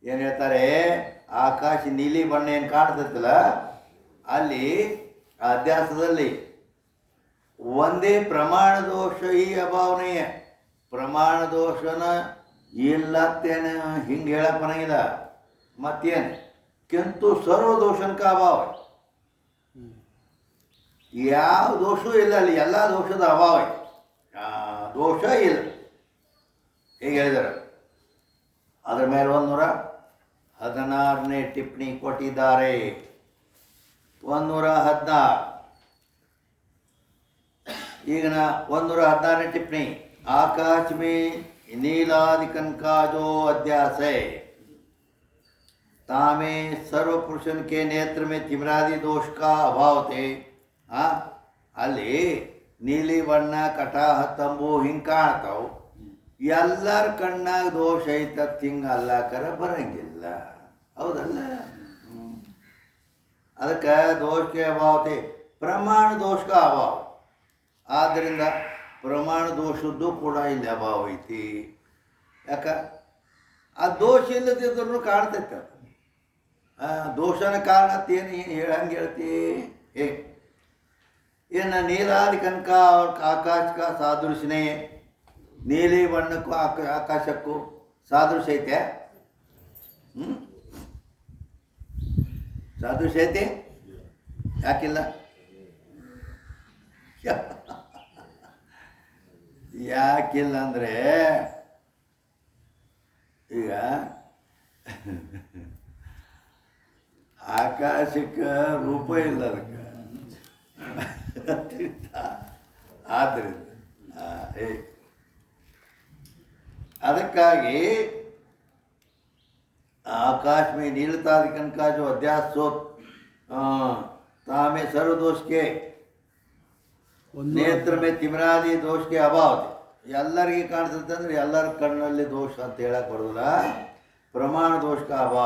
ಏನು ಹೇಳ್ತಾರೆ, ಆಕಾಶ ನೀಲಿ ಬಣ್ಣ ಏನು ಕಾಣ್ತೈತಲ್ಲ ಅಲ್ಲಿ ಅಧ್ಯಾಸದಲ್ಲಿ ಒಂದೇ ಪ್ರಮಾಣ ದೋಷ ಈ ಅಭಾವನೆಯ ಪ್ರಮಾಣ ದೋಷನ ಇಲ್ಲತ್ತೇನೆ ಹಿಂಗೆ ಹೇಳಕ್ಕೆ ಬರಂಗಿಲ್ಲ. ಮತ್ತೇನು ಕಿಂತು ಸರ್ವ ದೋಷನಕ ಅಭಾವ, ಯಾವ ದೋಷವೂ ಇಲ್ಲ ಅಲ್ಲಿ, ಎಲ್ಲ ದೋಷದ ಅಭಾವ ಐತಿ, ದೋಷ ಇಲ್ಲ ಹೀಗೆ ಹೇಳಿದ್ದಾರೆ. ಅದರ ಮೇಲೆ 116ನೇ ಟಿಪ್ಪಣಿ ಕೊಟ್ಟಿದ್ದಾರೆ. 116 ಈಗ 116ನೇ टिप्पणी आकाश में नीलादिकन का जो अध्यास है तामे सर्व पुरुषन के नेत्र में तिमरादि दोष का अभाव थे. हाँ, ಅಲ್ಲಿ ನೀಲಿ ಬಣ್ಣ ಕಟಾಹ ತಂಬು ಹಿಂಗೆ ಕಾಣ್ತಾವು, ಎಲ್ಲರ ಕಣ್ಣಾಗ ದೋಷ ಐತತ್ ಹಿಂಗೆ ಅಲ್ಲಾಕರ ಬರಂಗಿಲ್ಲ. ಹೌದಲ್ಲ? ಅದಕ್ಕೆ ದೋಷಕ್ಕೆ ಅಭಾವತೆ ಪ್ರಮಾಣ ದೋಷಕ ಅಭಾವ. ಆದ್ದರಿಂದ ಪ್ರಮಾಣ ದೋಷದ್ದು ಕೂಡ ಇಲ್ಲಿ ಅಭಾವ ಐತಿ. ಯಾಕೆ ಆ ದೋಷ ಇಲ್ಲದಿದ್ರೂ ಕಾಣ್ತೈತೆ. ದೋಷನ ಕಾರಣ ಏನು ಹಂಗೆ ಹೇಳ್ತಿ ಹೇ ಇನ್ನು ನೀಲಾದಿ ಕನಕ ಅವ್ರ ಆಕಾಶ का सादृश्य नहीं है. ನೀಲಿ ಬಣ್ಣಕ್ಕೂ ಆಕಾಶಕ್ಕೂ ಸಾದೃಶ್ಯ ಐತೆ. ಸಾದೃಶ್ಯ ಐತೆ ಯಾಕಿಲ್ಲ? ಯಾಕಿಲ್ಲ ಅಂದರೆ ಈಗ ಆಕಾಶಕ್ಕೆ ರೂಪ ಇಲ್ಲ ಅದಕ್ಕೆ. ಆದ್ದರಿಂದ ಅದಕ್ಕಾಗಿ आकाश में नीलतादिकन का जो अध्यास सो तामे सर्व दोष के ನೇತ್ರ ಮೇ ತಿಮ್ರಾದಿ ದೋಷಕ್ಕೆ ಅಭಾವ ಎಲ್ಲರಿಗೆ ಕಾಣಿಸುತ್ತೆ ಅಂದರೆ ಎಲ್ಲರ ಕಣ್ಣಲ್ಲಿ ದೋಷ ಅಂತ ಹೇಳಕ್ಕೆ ಬರೋದಿಲ್ಲ. ಪ್ರಮಾಣ ದೋಷಕ್ಕೆ ಅಭಾವ,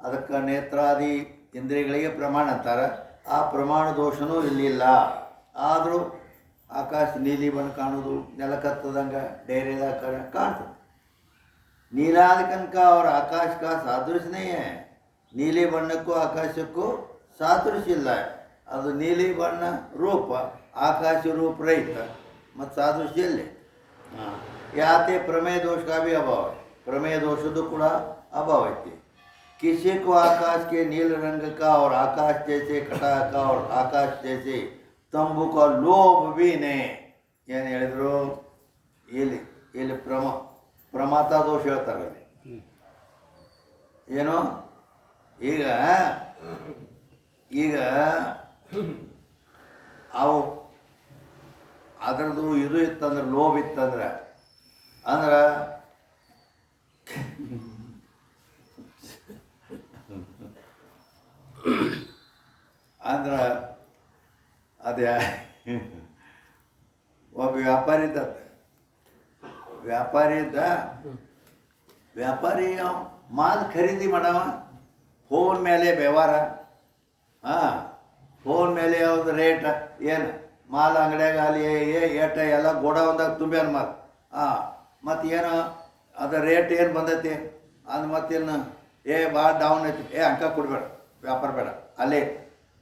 ಅದಕ್ಕೆ ನೇತ್ರಾದಿ ಇಂದ್ರಿಯಗಳಿಗೆ ಪ್ರಮಾಣ ಅಂತಾರೆ. ಆ ಪ್ರಮಾಣ ದೋಷನೂ ಇಲ್ಲಿಲ್ಲ. ಆದರೂ ಆಕಾಶ ನೀಲಿ ಬಣ್ಣ ಕಾಣೋದು, ನೆಲಕತ್ತದಂಗೆ ಡೈರೆದಾಗ ಕಾಣ್ತದೆ. नीलादि का और आकाश का सादृश्य नहीं है. नीली ಬಣ್ಣಕ್ಕೂ ಆಕಾಶಕ್ಕೂ ಸಾದೃಶ್ಯ ಇಲ್ಲ. ಅದು ನೀಲಿ ಬಣ್ಣ ರೂಪ, ಆಕಾಶ ರೂಪ ರಹಿತ, ಮತ್ತು ಸಾದೃಶ್ಯ ಇಲ್ಲಿ. ಯಾತೆ ಪ್ರಮೇಯ दोष का भी अभाव है. प्रमेय दोषದ್ದು ಕೂಡ अभाव ಐತಿ. किसी को आकाश के नील रंग का और आकाश जैसे कटा का और आकाश जैसे तंबू का लोभ भी नहीं. ಏನು ಹೇಳಿದ್ರು ಇಲ್ಲಿ ಇಲ್ಲಿ ಪ್ರಮಾತ ದೋಷ ಹೇಳ್ತಾರೆ. ಏನು ಈಗ ಈಗ ಅವು ಅದರದ್ದು ಇದು ಇತ್ತಂದ್ರೆ ಲೋಭ ಇತ್ತಂದ್ರೆ ಅಂದ್ರೆ ಅದೇ ಒಬ್ಬ ವ್ಯಾಪಾರಿ ಇದ್ದ. ವ್ಯಾಪಾರಿ ಮಾಲ್ ಖರೀದಿ ಮಾಡವ, ಫೋನ್ ಮೇಲೆ ವ್ಯವಹಾರ. ಹಾಂ, ಫೋನ್ ಮೇಲೆ ಯಾವ್ದು ರೇಟ್ ಏನು ಮಾಲ್ ಅಂಗಡಿಯಾಗ ಅಲ್ಲಿ ಏಟ ಎಲ್ಲ ಗೋಡೌನ್ದಾಗ ತುಂಬ್ಯಾನ ಮಾಲ್. ಹಾಂ, ಮತ್ತು ಏನು ಅದು ರೇಟ್ ಏನು ಬಂದೈತಿ ಅದು ಮತ್ತೇನು ಭಾಳ ಡೌನ್ ಐತಿ, ಅಂಕ ಕೊಡಬೇಡ, ವ್ಯಾಪಾರ ಬೇಡ, ಅಲ್ಲೇ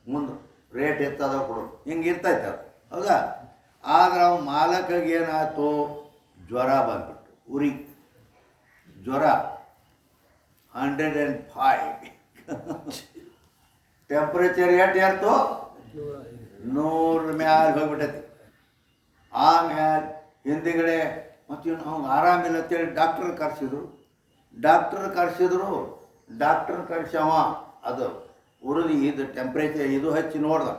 ಮುಂದೆ ರೇಟ್ ಎತ್ತದ ಕೊಡು, ಹಿಂಗೆ ಇರ್ತೈತೆ ಅದು. ಹೌದಾ? ಆದ್ರೆ ಅವ ಮಾಲಕಗೆ ಏನಾಯ್ತು, ಜ್ವರ ಬಂದ್ಬಿಟ್ಟು, ಉರಿ ಜ್ವರ 105. ಟೆಂಪ್ರೇಚರ್ ಎಷ್ಟು ಏರ್ತು? 100 ಮ್ಯಾಲೆ ಹೋಗ್ಬಿಟ್ಟೈತಿ. ಆಮ್ಯಾಲೆ ಹಿಂದಿಗಡೆ ಮತ್ತು ಅವ್ನು ಆರಾಮಿಲ್ಲ ಅಂತೇಳಿ ಡಾಕ್ಟ್ರ್ ಕರೆಸಿದ್ರು. ಡಾಕ್ಟ್ರ್ ಕರೆಸವ ಅದು ಉರಿದು ಇದು ಟೆಂಪ್ರೇಚರ್ ಇದು ಹಚ್ಚಿ ನೋಡೋ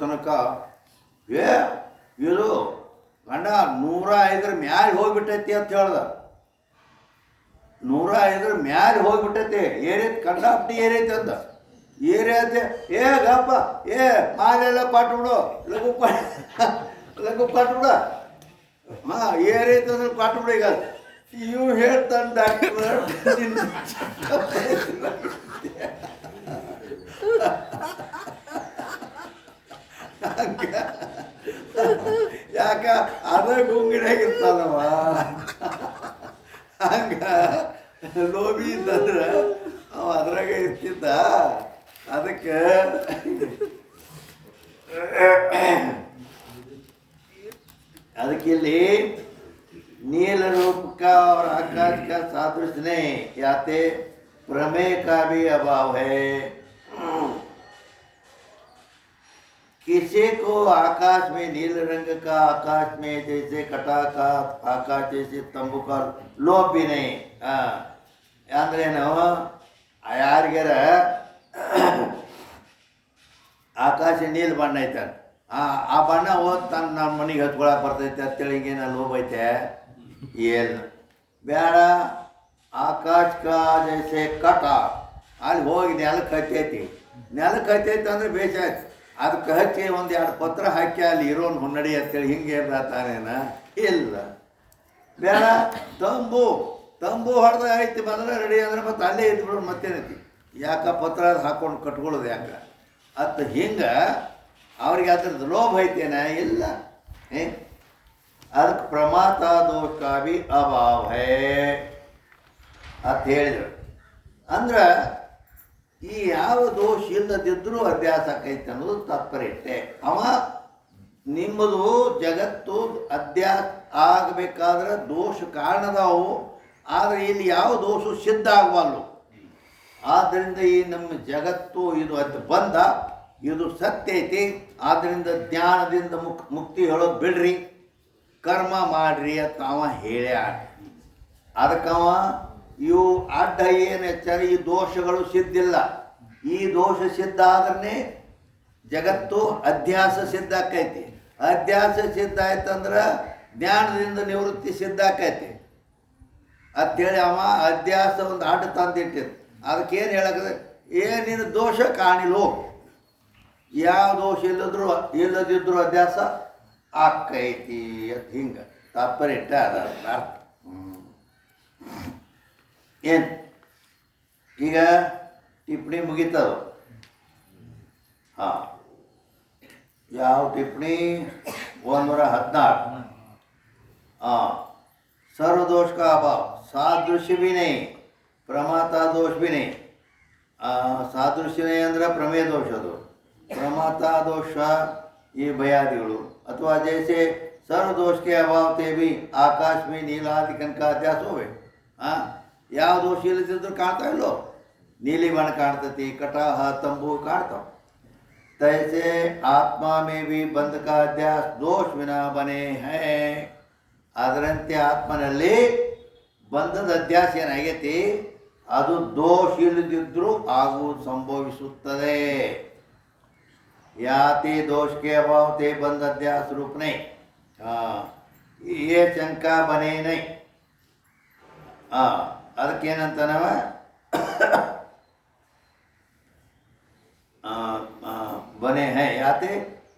ತನಕ ಇದು ಗಂಡ 105 ಮ್ಯಾಲೆ ಹೋಗ್ಬಿಟ್ಟೈತಿ ಅಂತ ಹೇಳ್ದ. 105 ಮ್ಯಾಲೆ ಹೋಗ್ಬಿಟ್ಟೈತಿ, ಏರೈತಿ, ಕಂಡಾಪಟ್ಟಿ ಏರೈತಿ ಅಂದ. ಏರೈತೆ ಗಪ್ಪ ಮಾಲೆಲ್ಲ ಪಾಟ್ಬಿಡು, ಲಘು ಪಾಟ್ಬಿಡ. ಹಾಂ, ಏರೈತೆ ಅಂದ್ರೆ ಪಾಟ್ಬಿಡು. ಈಗ ಇವು ಹೇಳ್ತಾನೆ ಡಾಕ್ಟರ್ ಯಾಕ ಅದ ಗುಂಗಿನಾಗಿರ್ತಾನವ. ಹಂಗ ಲೋಬಿ ಇದ್ದಂದ್ರೆ ಅವ ಅದ್ರಾಗ ಇರ್ತಿದ್ದ. ಅದಕ್ಕೆ ಇಲ್ಲಿ नील रूप का और आकाश का सादृश्य नहीं, याते प्रमेय का भी अभाव है। किसी को आकाश में नील रंग का, आकाश में जैसे कटा का आकाश जैसे तंबू का लोभ भी नहीं. अंद्रेನು ಯಾರಿಗಾರ ಆಕಾಶ ನೀಲ್ ಬಣ್ಣ ಐತೆ, ಆ ಬಣ್ಣ ಹೋದ್ ತನ್ನ ನಮ್ಮ ಮನೆಗೆ ಹತ್ಕೊಳಕ್ಕೆ ಬರ್ತೈತೆ ಅಂತೇಳಿ ಹಿಂಗೇನ ಲೋಭ ಐತೆ? ಏನು ಬೇಡ. ಆಕಾಶ ಕಾ ಜೈಸೆ ಕಟ, ಅಲ್ಲಿ ಹೋಗಿ ನೆಲಕ್ಕೆ ಹತ್ತೈತಿ ಅಂದ್ರೆ ಬೇಸಾಯ್ತು. ಅದಕ್ಕೆ ಹಚ್ಚಿ 1-2 ಪತ್ರ ಹಾಕಿ ಅಲ್ಲಿ ಇರೋನು ಹುನ್ನಡಿ ಅಂತೇಳಿ ಹಿಂಗೆ ತಾನೇನ? ಇಲ್ಲ, ಬೇಡ. ತಂಬು ಹೊಡೆದ ಐತಿ ಮೊದಲ ರೆಡಿ ಅಂದ್ರೆ ಮತ್ತೆ ಅಲ್ಲೇ ಇದ್ಬಿಡು, ಮತ್ತೇನೈತಿ? ಯಾಕ ಪತ್ರ ಹಾಕೊಂಡು ಕಟ್ಕೊಳ್ಳೋದು ಯಾಕೆ ಅಂತ ಹಿಂಗೆ ಅವ್ರಿಗೆ ಅದ್ರದ್ದು ಲೋಭ ಐತೇನ? ಇಲ್ಲ. ಅದಕ್ಕೆ ಪ್ರಮಾತ ದೋಷ ಭಿ ಅಭಾವ ಹೇ ಅಂತ ಹೇಳಿದರು. ಅಂದ್ರೆ ಈ ಯಾವ ದೋಷ ಇಲ್ಲದಿದ್ದರೂ ಅಭ್ಯಾಸ ಆಕೈತೆ ಅನ್ನೋದು ತಾತ್ಪರ್ಯ. ಅವ ನಿಮ್ಮದು ಜಗತ್ತು ಅಧ್ಯಾಸ ಆಗಬೇಕಾದ್ರೆ ದೋಷ ಕಾರಣದವು, ಆದರೆ ಇಲ್ಲಿ ಯಾವ ದೋಷ ಸಿದ್ಧ ಆಗವಲ್ಲು. ಆದ್ದರಿಂದ ಈ ನಮ್ಮ ಜಗತ್ತು ಇದು ಅದು ಬಂದ, ಇದು ಸತ್ಯ ಐತಿ. ಆದ್ದರಿಂದ ಜ್ಞಾನದಿಂದ ಮುಕ್ತಿ ಹೇಳೋದು ಬಿಡ್ರಿ, ಕರ್ಮ ಮಾಡ್ರಿ ಅಂತ ಅವ ಹೇಳ್ಯಾರ. ಅದಕ್ಕವ ಇವು ಅಡ್ಡ ಏನು ಹೆಚ್ಚಾರ, ಈ ದೋಷಗಳು ಸಿದ್ಧಿಲ್ಲ. ಈ ದೋಷ ಸಿದ್ಧ ಆದ್ರೆ ಜಗತ್ತು ಅಧ್ಯಾಸ ಸಿದ್ಧ ಆಕೈತಿ. ಅಧ್ಯಾಸ ಸಿದ್ಧ ಆಯ್ತಂದ್ರೆ ಜ್ಞಾನದಿಂದ ನಿವೃತ್ತಿ ಸಿದ್ಧ ಆಕೈತಿ ಅಂಥೇಳಿ ಅವ ಅಧ್ಯಾಸ ಒಂದು ಅಡ್ಡ ತಂದಿಟ್ಟಿದ್ದು. ಅದಕ್ಕೇನು ಹೇಳಕ್ಕೆ, ಏನಿನ ದೋಷ ಕಾಣಿಲು, ಯಾವ ದೋಷ ಇಲ್ಲದಿದ್ದರೂ ಅಧ್ಯಾಸ ಆಕೈತಿ ಅಂತ ಹಿಂಗೆ ತಾತ್ಪರ್ಯ ಇಟ್ಟ. ಅದ ಅರ್ಥ. ಏನು ಈಗ ಟಿಪ್ಪಣಿ ಮುಗೀತದ. ಹಾಂ, ಯಾವ ಟಿಪ್ಪಣಿ? 116. हाँ, सर्वदोष का अभाव, सादृश्य भी नहीं, प्रमाता दोष भी नहीं. ಸಾದೃಶ್ಯ ಅಂದರೆ ಪ್ರಮೇಯ ದೋಷ, ಅದು ಪ್ರಮಾತಾ ದೋಷ ಈ ಭಯಾದಿಗಳು. ಅಥವಾ ಜೈಸೆ ಸರ್ವದೋಷಕ್ಕೆ ಅಭಾವತೆ ಭಿ ಆಕಾಶ ಮೇ ನೀಲಾದಿ ಕನಕ ಅಧ್ಯಾಸ ಹೋವೆ. ಯಾವ ದೋಷ ಇಲ್ಲದಿದ್ರು ಕಾಣ್ತಾ ಇಲ್ಲೋ? ನೀಲಿ ಬಣ್ಣ ಕಾಣ್ತತಿ, ಕಟಾಹ ತಂಬು ಕಾಣ್ತಾವ. ತೈಸೆ ಆತ್ಮ ಮೇ ಭಿ ಬಂಧ ಕಾ ಅಧ್ಯಾಸ ದೋಷ ವಿನಾ ಬನೆ ಹೈ. ಅದರಂತೆ ಆತ್ಮನಲ್ಲಿ ಬಂಧದ ಅಧ್ಯಾಸ ಏನಾಗೈತಿ, ಅದು ದೋಷ ಇಲ್ಲದಿದ್ದರೂ ಆಗುವುದು ಸಂಭವಿಸುತ್ತದೆ. ಯಾತಿ ದೋಷಕ್ಕೆ ಅಭಾವತೆ ಬಂಧ ಅಧ್ಯಾಸ ರೂಪ ನೈ, ये ಶಂಕಾ ಬನೆ ನೈ. ಅದಕ್ಕೇನಂತನವ बने हैं, याते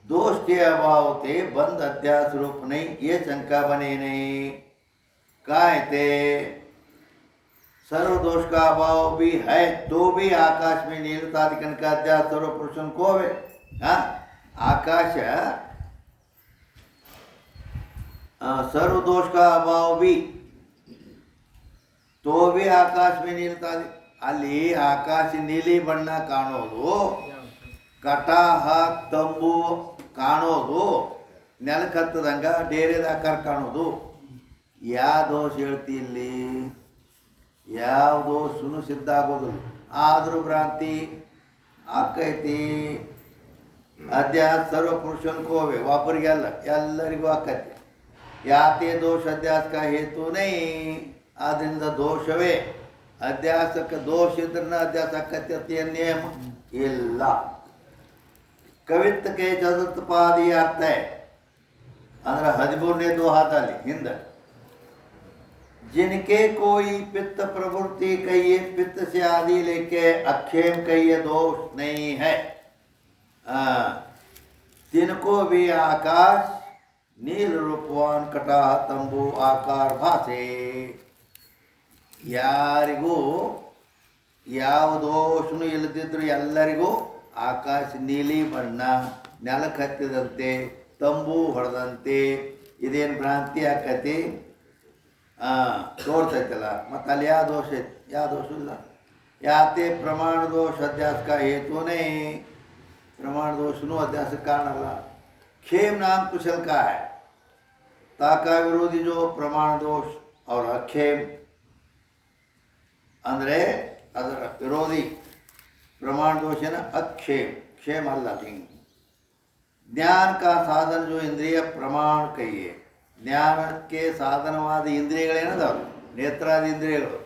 दोष के अभाव थे बंद अध्यास रूप नहीं, ये शंका बने नहीं. कहते सर्व दोष का अभाव भी है तो भी आकाश में नीलतादिकन का अध्यास सर्व पुरुषन को है. आकाश सर्व दोष का अभाव भी तो भी आकाश में नीलतादि, ಅಲ್ಲಿ ಆಕಾಶ ನೀಲಿ ಬಣ್ಣ ಕಾಣೋದು, ಕಟಾಹ ತಂಬು ಕಾಣೋದು, ನೆಲಕ್ಕೆ ಹತ್ತದಂಗೆ ಡೇರೆದ ಆಕಾರ ಕಾಣೋದು. ಯಾವ ದೋಷ ಹೇಳ್ತಿ ಇಲ್ಲಿ? ಯಾವ ದೋಷನು ಸಿದ್ಧ ಆಗೋದಿಲ್ಲ. ಆದರೂ ಭ್ರಾಂತಿ. ಆಕೈತಿ. ಅಧ್ಯಾಸ ಸರ್ವ ಪುರುಷನ್ಕೋ ಹೋವೆ, ಒಬ್ಬರಿಗೆಲ್ಲ ಎಲ್ಲರಿಗೂ ಆಕೈತಿ. ಯಾತೆ ದೋಷ ಅಧ್ಯಾಸ ಹೇತುನೇ, ಆದ್ದರಿಂದ ದೋಷವೇ. ಅಧ್ಯಾಸಕ್ಕೆ ದೋಷ ಇದ್ರನ್ನ ಅಧ್ಯಾಸ ಆಕೈತಿ ಅಂತ ಏನು ನಿಯಮ ಇಲ್ಲ. ಕವಿತ್ವಕ್ಕೆ ಚತುರ್ಥ ಪಾದಿ ಅರ್ಥ ಅಂದ್ರೆ 13ನೇ ದೋಹಾದಲ್ಲಿ ಹಿಂದೆ, जिनके कोई पित्त प्रवृत्ति कहिए पित्त से आदि लेके अक्षेम कहिए दोष नहीं है, तिनको भी आकाश नील रूपवान कटा तंबू आकार भाषे. ಯಾರಿಗೂ ಯಾವ ದೋಷನೂ ಇಲ್ಲದಿದ್ರು ಎಲ್ಲರಿಗೂ ಆಕಾಶ ನೀಲಿ ಬಣ್ಣ, ನೆಲಕ್ಕೆ ಹತ್ತಿದಂತೆ, ತಂಬು ಹೊಡೆದಂತೆ ಇದೇನು ಭ್ರಾಂತಿ ಆಕತಿ ತೋರ್ತೈತಲ್ಲ. ಮತ್ತು ಅಲ್ಲಿ ಯಾವ ದೋಷ ಐತಿ? ಯಾವ ದೋಷ ಇಲ್ಲ. ಯಾತೆ ಪ್ರಮಾಣ ದೋಷ ಅಧ್ಯಾಸಕ ಹೇತುನೇ, ಪ್ರಮಾಣ ದೋಷನೂ ಅಧ್ಯಾಸಕ್ಕೆ ಕಾರಣ ಅಲ್ಲ. खेम नाम कुशल का है, ताका विरोधी जो प्रमाण दोष और अक्षेम ಅಂದರೆ ಅದರ ವಿರೋಧಿ प्रमाण दोष है ना अक्षेम, क्षेम अल्लाह थिंग. ज्ञान का साधन जो इंद्रिय प्रमाण कहिए, ಜ್ಞಾನಕ್ಕೆ ಸಾಧನವಾದ ಇಂದ್ರಿಯಗಳೇನದಾವು? ನೇತ್ರಾದಿ ಇಂದ್ರಿಯಗಳು,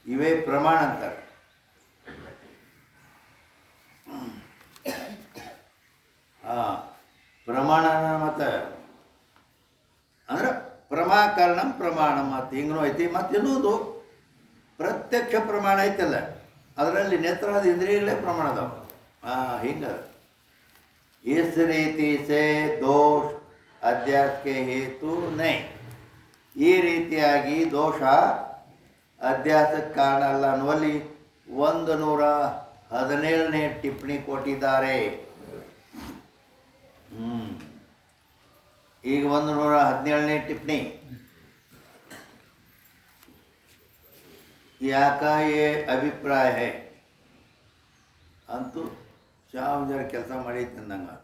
ಇವೇ ಪ್ರಮಾಣ ಅಂತಾರೆ. ಪ್ರಮಾಣ ಮತ್ತು ಅಂದ್ರೆ ಪ್ರಮಾಕರಣಂ ಪ್ರಮಾಣ ಮತ್ತು ಹಿಂಗೂ ಐತಿ. ಮತ್ತು ಇನ್ನೊಂದು ಪ್ರತ್ಯಕ್ಷ ಪ್ರಮಾಣ ಐತಲ್ಲ, ಅದರಲ್ಲಿ ನೇತ್ರಾದಿ ಇಂದ್ರಿಯಗಳೇ ಪ್ರಮಾಣ ಅದಾವ. ಹಿಂಗೆ इस रीति से दोष अध्यास के हेतु नहीं. ಈ ರೀತಿಯಾಗಿ ದೋಷ ಅಧ್ಯಾಸಕ್ಕೆ ಕಾರಣ ಅಲ್ಲ ಅನ್ನುವಲ್ಲಿ 117ನೇ ಟಿಪ್ಪಣಿ ಕೊಟ್ಟಿದ್ದಾರೆ. ಈಗ 117ನೇ ಟಿಪ್ಪಣಿ. ಯಾಕ ಯೇ ಅಭಿಪ್ರಾಯ ಹೈ ಅಂತೂ ಚಾವ್ ಕೆಲಸ ಮಾಡೈತೆ ಅಂದಂಗೆ.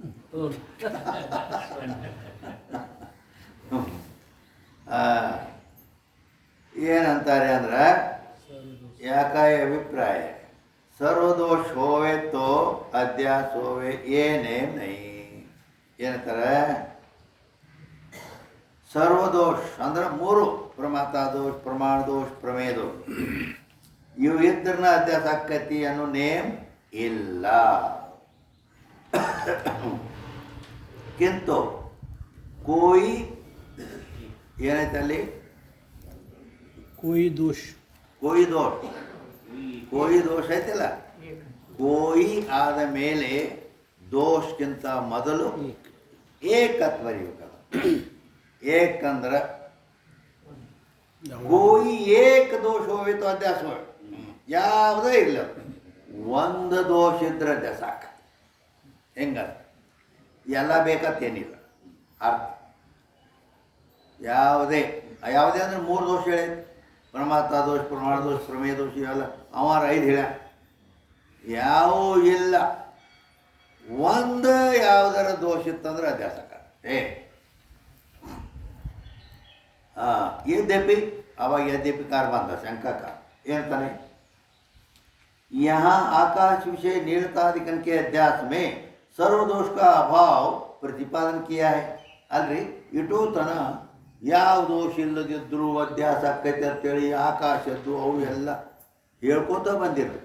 ಏನಂತಾರೆ ಅಂದ್ರೆ ಯಾಕಾಯ ಅಭಿಪ್ರಾಯ ಸರ್ವದೋಷ ಹೋವೆ ತೋ ಅಧ್ಯಾಸ ಹೋವೆ ಏನೇ ನೈ. ಏನಂತಾರೆ? ಸರ್ವದೋಷ ಅಂದ್ರೆ 3 ಪ್ರಮಾತ ದೋಷ, ಪ್ರಮಾಣ ದೋಷ, ಪ್ರಮೇಯ ದೋಷ. ಇವು ಇದ್ರನ್ನ ಅಧ್ಯಾಸ ಆಕತಿ ಅನ್ನೋ ನೇಮ್ ಇಲ್ಲ. किंतु कोई ಏನೈತಲ್ಲಿ कोई दोष ಐತಲ್ಲ, ಕೋಯಿ ಆದ ಮೇಲೆ ದೋಷಕ್ಕಿಂತ ಮೊದಲು ಏಕತ್ ಬರೀಬೇಕಲ್ಲ. ಏಕಂದ್ರೆ ಕೋಯಿ ಏಕ ದೋಷ ಹೋಯಿತು ಅಧ್ಯಾಸ ಯಾವುದೇ ಇಲ್ಲ. ಒಂದು ದೋಷ ಇದ್ರೆ ಅಧ್ಯಾಸ ಸಾಕು. ಹೆಂಗ ಎಲ್ಲ ಬೇಕತ್ತೇನಿಲ್ಲ ಅರ್ಥ. ಯಾವುದೇ ಅಂದರೆ 3 ದೋಷ ಹೇಳಿ, ಪ್ರಮಾತ ದೋಷ, ಪ್ರಮಾಣ ದೋಷ, ಪ್ರಮೇಯ ದೋಷ, ಇವೆಲ್ಲ ಅವಾರ 5 ಹೇಳ. ಯಾವ ಇಲ್ಲ, ಒಂದು ಯಾವುದರ ದೋಷ ಇತ್ತಂದ್ರೆ ಅಧ್ಯಾಸಕ. ಯದ್ಯಪಿ ಅವಾಗ ಯದ್ಯಪಿ ಕಾರ ಬಂದ ಶಂಕಕಾರ ಏನಂತಾನೆ? यहाँ आकाश विषय नीलतादिकन के अध्यास में सर्वदोष का अभाव प्रतिपादन किया है. ಅಲ್ರಿ ಇಟೂ ತನ ಯಾವ ದೋಷ ಇಲ್ಲದಿದ್ದರೂ ಅಧ್ಯಾಸ ಆಕೈತೆ ಅಂತೇಳಿ ಆಕಾಶದ್ದು ಅವು ಎಲ್ಲ ಹೇಳ್ಕೊತ ಬಂದಿರಿ.